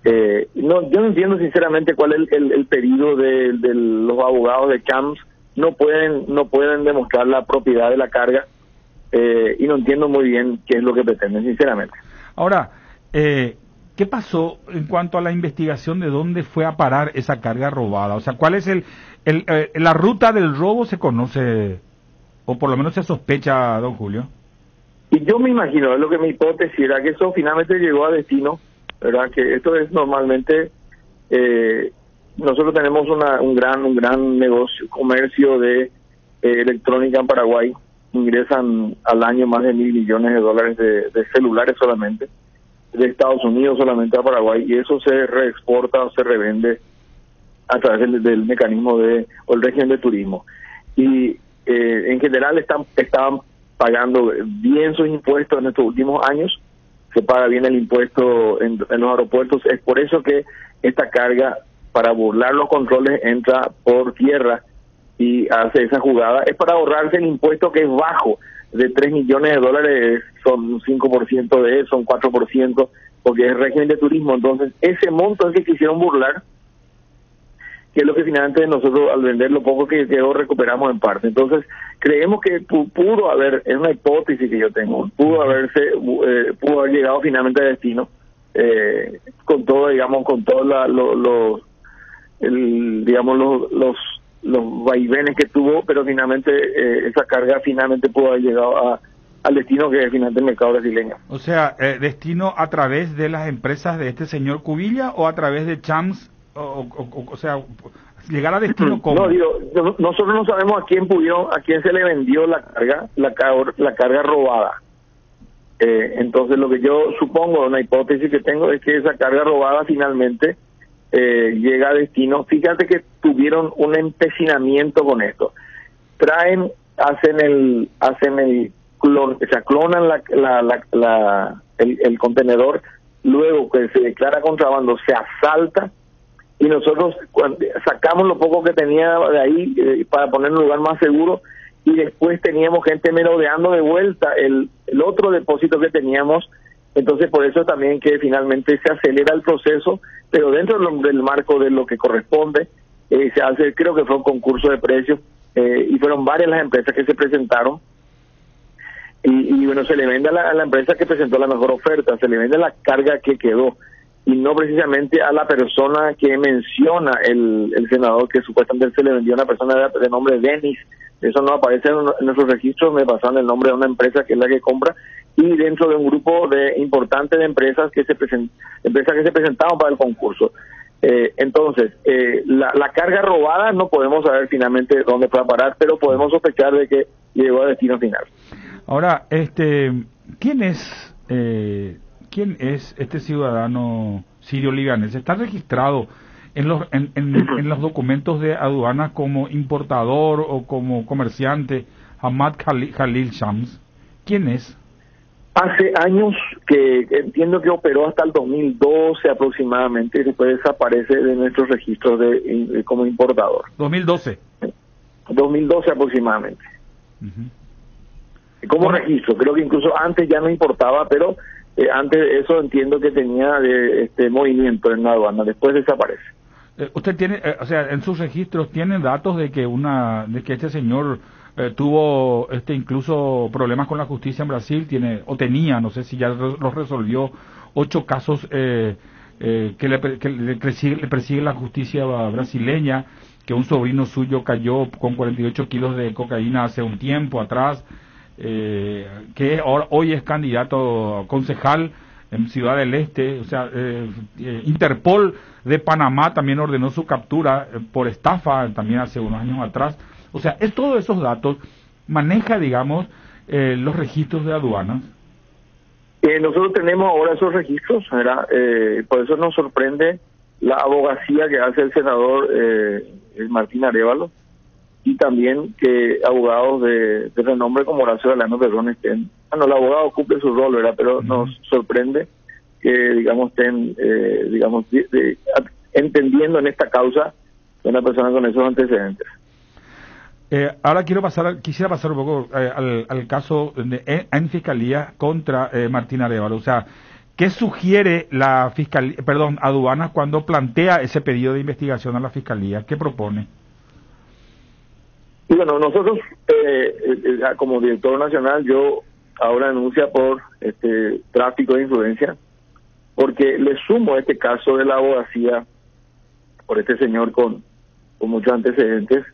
Yo no entiendo sinceramente cuál es el pedido de los abogados de Chams. No pueden demostrar la propiedad de la carga. Y no entiendo muy bien qué es lo que pretenden, sinceramente. Ahora, ¿qué pasó en cuanto a la investigación de dónde fue a parar esa carga robada? O sea, ¿cuál es la ruta del robo? ¿Se conoce, o por lo menos se sospecha, don Julio? Y yo me imagino, es lo que mi hipótesis era, que eso finalmente llegó a destino, ¿verdad? Que esto es normalmente, nosotros tenemos un gran negocio, comercio de electrónica en Paraguay. Ingresan al año más de $1.000 millones de celulares solamente, de Estados Unidos solamente a Paraguay, y eso se reexporta o se revende a través del mecanismo o el régimen de turismo. Y en general estaban pagando bien sus impuestos en estos últimos años, se paga bien el impuesto en los aeropuertos. Es por eso que esta carga, para burlar los controles, entra por tierra y hace esa jugada. Es para ahorrarse el impuesto, que es bajo, de $3 millones, son 5% de eso, son 4%, porque es régimen de turismo. Entonces ese monto es el que quisieron burlar, que es lo que finalmente nosotros, al vender lo poco que quedó, recuperamos en parte. Entonces creemos que pudo haber, es una hipótesis que yo tengo, pudo haber llegado finalmente a destino, con todo, digamos, con todos los vaivenes que tuvo, pero finalmente esa carga finalmente pudo haber llegado al destino que es finalmente el mercado brasileño. O sea, destino a través de las empresas de este señor Cubilla o a través de Chams, o sea, llegar a destino como. No, digo, nosotros no sabemos a quién se le vendió la carga robada. Entonces lo que yo supongo, una hipótesis que tengo, es que esa carga robada finalmente llega a destino. Fíjate que tuvieron un empecinamiento con esto. Clonan el contenedor, luego que se declara contrabando se asalta, y nosotros sacamos lo poco que tenía de ahí para poner en un lugar más seguro, y después teníamos gente merodeando de vuelta el otro depósito que teníamos. Entonces por eso también que finalmente se acelera el proceso, pero dentro del marco de lo que corresponde, se hace, creo que fue un concurso de precios, y fueron varias las empresas que se presentaron, y bueno, se le vende a la empresa que presentó la mejor oferta, se le vende la carga que quedó, y no precisamente a la persona que menciona el senador, que supuestamente se le vendió a una persona de nombre Denis. Eso no aparece en nuestros registros, me pasaron el nombre de una empresa que es la que compra, y dentro de un grupo importante de empresas que se presentaron para el concurso. Entonces, la carga robada no podemos saber finalmente dónde fue a parar, pero podemos sospechar de que llegó a destino final. Ahora, ¿quién es este ciudadano sirio-libanés? ¿Está registrado en los documentos de aduanas como importador o como comerciante? Hamad Khalil Shams, ¿quién es? Hace años que entiendo que operó hasta el 2012 aproximadamente, y después desaparece de nuestros registros como importador. 2012 aproximadamente. Como registro, creo que incluso antes ya no importaba, pero antes de eso entiendo que tenía movimiento en la aduana, después desaparece. Usted tiene, o sea, en sus registros tienen datos de que este señor tuvo incluso problemas con la justicia en Brasil, tenía, no sé si ya los resolvió, 8 casos que le persigue la justicia brasileña, que un sobrino suyo cayó con 48 kilos de cocaína hace un tiempo atrás, que hoy es candidato concejal en Ciudad del Este. O sea, Interpol de Panamá también ordenó su captura por estafa también hace unos años atrás. O sea, todos esos datos maneja, digamos, los registros de aduanas. Nosotros tenemos ahora esos registros, ¿verdad? Por eso nos sorprende la abogacía que hace el senador Martín Arévalo, y también que abogados de renombre como Horacio Delano Perrón estén. Bueno, el abogado cumple su rol, ¿verdad? Pero nos sorprende que, digamos, estén, entendiendo en esta causa de una persona con esos antecedentes. Ahora quisiera pasar un poco al caso en Fiscalía contra Martín Arévalo. O sea, ¿qué sugiere la Fiscalía, aduanas cuando plantea ese pedido de investigación a la Fiscalía? ¿Qué propone? Y bueno, nosotros, como director nacional, yo ahora denuncia por tráfico de influencia, porque le sumo este caso de la abogacía por este señor con muchos antecedentes,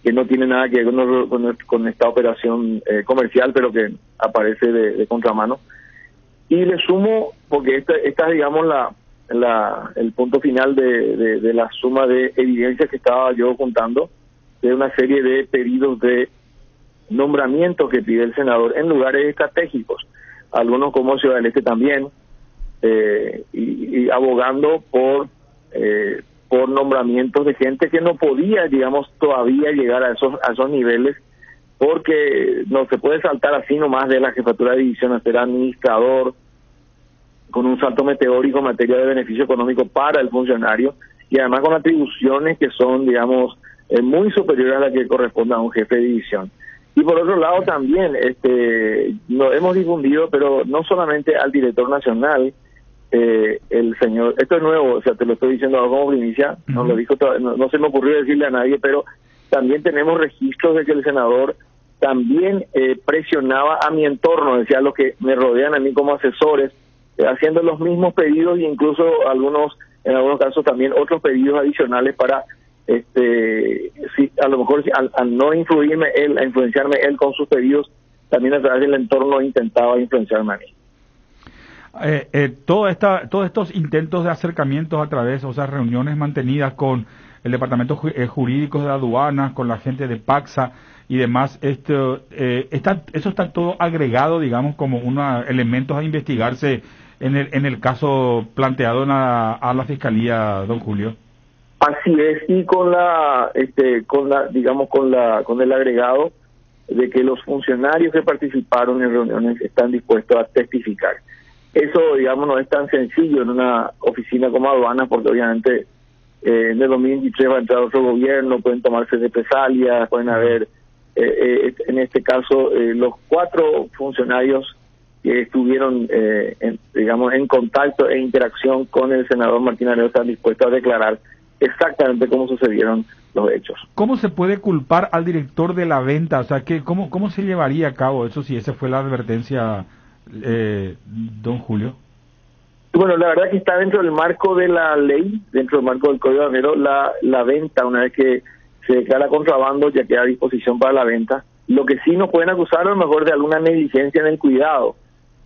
que no tiene nada que ver con esta operación comercial, pero que aparece de contramano. Y le sumo porque esta es, digamos, el punto final de la suma de evidencias que estaba yo contando, de una serie de pedidos de nombramientos que pide el senador en lugares estratégicos, algunos como Ciudad del Este también, y abogando por nombramientos de gente que no podía, digamos, todavía llegar a esos niveles, porque no se puede saltar así nomás de la jefatura de división a ser administrador, con un salto meteórico en materia de beneficio económico para el funcionario, y además con atribuciones que son, digamos, muy superiores a la que corresponde a un jefe de división. Y por otro lado también, lo hemos difundido, pero no solamente al director nacional, el señor, esto es nuevo, o sea, te lo estoy diciendo ahora como primicia, no lo dijo, no se me ocurrió decirle a nadie, pero también tenemos registros de que el senador también presionaba a mi entorno, decía, los que me rodean a mí como asesores, haciendo los mismos pedidos, e incluso en algunos casos también otros pedidos adicionales para sí, a lo mejor al no influirme él, a influenciarme él con sus pedidos, también a través del entorno intentaba influenciarme a mí. Todos estos intentos de acercamientos a través, o sea, reuniones mantenidas con el departamento jurídico de aduanas, con la gente de Paxa y demás, eso está todo agregado, digamos, como elementos a investigarse en el caso planteado a la Fiscalía, don Julio. Así es, y con el agregado de que los funcionarios que participaron en reuniones están dispuestos a testificar. Eso, digamos, no es tan sencillo en una oficina como aduanas, porque obviamente en el 2023 va a entrar otro gobierno, pueden tomarse represalias, pueden haber, en este caso, los 4 funcionarios que estuvieron, en contacto e interacción con el senador Martín Arevalo están dispuestos a declarar exactamente cómo sucedieron los hechos. ¿Cómo se puede culpar al director de la venta? O sea, ¿cómo se llevaría a cabo eso si esa fue la advertencia, don Julio? Bueno, la verdad que está dentro del marco de la ley, dentro del marco del Código Aduanero, la venta, una vez que se declara contrabando, ya queda a disposición para la venta. Lo que sí nos pueden acusar a lo mejor de alguna negligencia en el cuidado,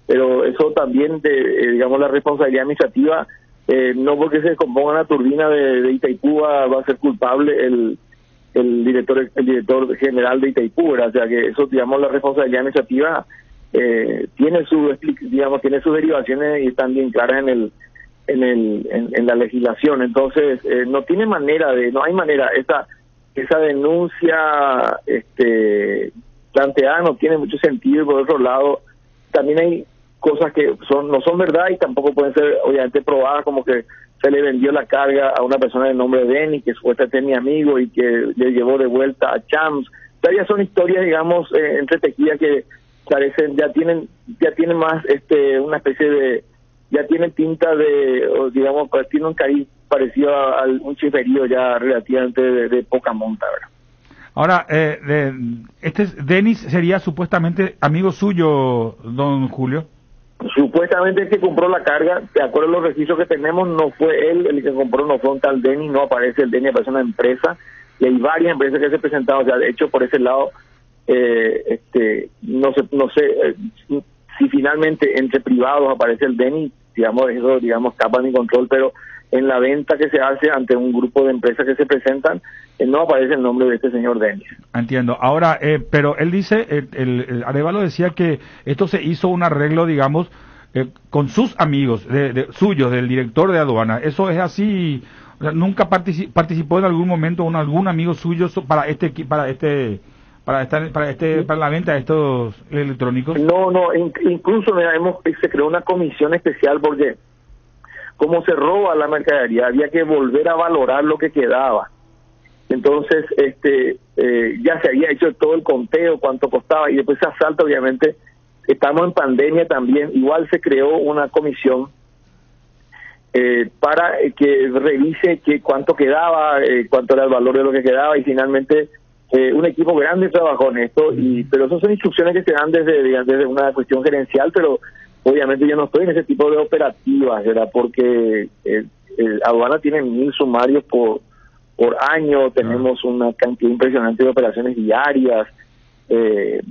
pero eso también, digamos, la responsabilidad administrativa, no porque se descomponga una turbina de Itaipú va a ser culpable el director general de Itaipú, ¿verdad? O sea que eso, digamos, la responsabilidad administrativa tiene sus derivaciones y están bien claras en la legislación. Entonces no hay manera, esa denuncia planteada no tiene mucho sentido. Y por otro lado, también hay cosas que no son verdad y tampoco pueden ser obviamente probadas, como que se le vendió la carga a una persona de nombre Denny, que supuestamente es mi amigo y que le llevó de vuelta a Chams. Todavía son historias, digamos, entretejidas que parecen, ya tienen más una especie de, ya tienen tinta de, o digamos, tiene un cariz parecido a un chiferío ya relativamente de poca monta, ¿verdad? Ahora, Denis sería supuestamente amigo suyo, don Julio. Supuestamente el que compró la carga, de acuerdo a los registros que tenemos, no fue él el que compró, no fue un tal Denis, no aparece el Denis, aparece una empresa, y hay varias empresas que se presentaron. O sea, de hecho, por ese lado, no sé si finalmente entre privados aparece el Denis, digamos, eso, digamos, escapa de mi control, pero en la venta que se hace ante un grupo de empresas que se presentan, no aparece el nombre de este señor Denis. Entiendo. Ahora, pero él dice, el Arevalo decía que esto se hizo un arreglo, digamos, con sus amigos, suyos, del director de aduana. ¿Eso es así? O sea, ¿nunca participó en algún momento algún amigo suyo para la venta de estos electrónicos? No, incluso se creó una comisión especial porque como se roba la mercadería, había que volver a valorar lo que quedaba. Entonces, ya se había hecho todo el conteo, cuánto costaba, y después se asalta, obviamente, estamos en pandemia también, igual se creó una comisión para que revise cuánto quedaba, cuánto era el valor de lo que quedaba, y finalmente un equipo grande trabajó en esto, pero esas son instrucciones que se dan desde una cuestión gerencial, pero obviamente yo no estoy en ese tipo de operativas, ¿verdad? Porque aduana tiene 1000 sumarios por año, tenemos una cantidad impresionante de operaciones diarias,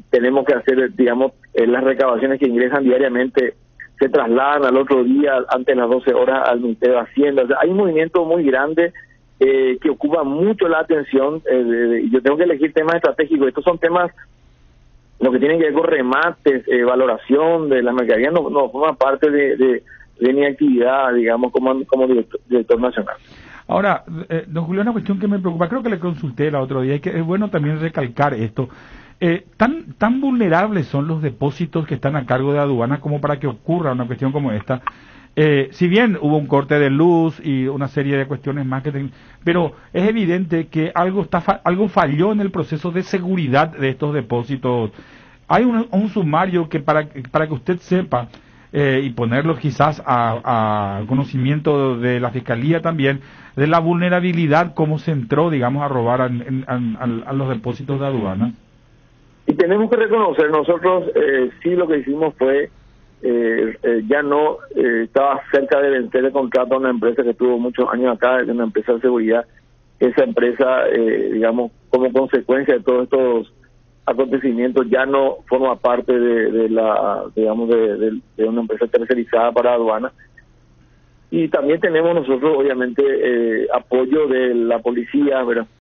tenemos que hacer, digamos, las recabaciones que ingresan diariamente se trasladan al otro día, antes de las 12 horas, al Ministerio de Hacienda. O sea, hay un movimiento muy grande que ocupa mucho la atención. Yo tengo que elegir temas estratégicos. Estos son temas, lo que tienen que ver con remates, valoración de la mercadería, no forma parte de mi actividad, digamos, como director nacional. Ahora, don Julio, una cuestión que me preocupa, creo que le consulté el otro día, y que es bueno también recalcar esto. ¿Tan vulnerables son los depósitos que están a cargo de aduanas como para que ocurra una cuestión como esta? Si bien hubo un corte de luz y una serie de cuestiones más, pero es evidente que algo falló en el proceso de seguridad de estos depósitos. Hay un sumario que para que usted sepa, y ponerlo quizás a conocimiento de la Fiscalía también, de la vulnerabilidad, cómo se entró, digamos, a robar a los depósitos de aduanas. Y tenemos que reconocer, nosotros sí lo que hicimos fue, ya no estaba cerca de vencer el contrato a una empresa que tuvo muchos años acá, de una empresa de seguridad, esa empresa, digamos, como consecuencia de todos estos acontecimientos, ya no forma parte de la, digamos, de una empresa tercerizada para aduana. Y también tenemos nosotros, obviamente, apoyo de la policía, ¿verdad?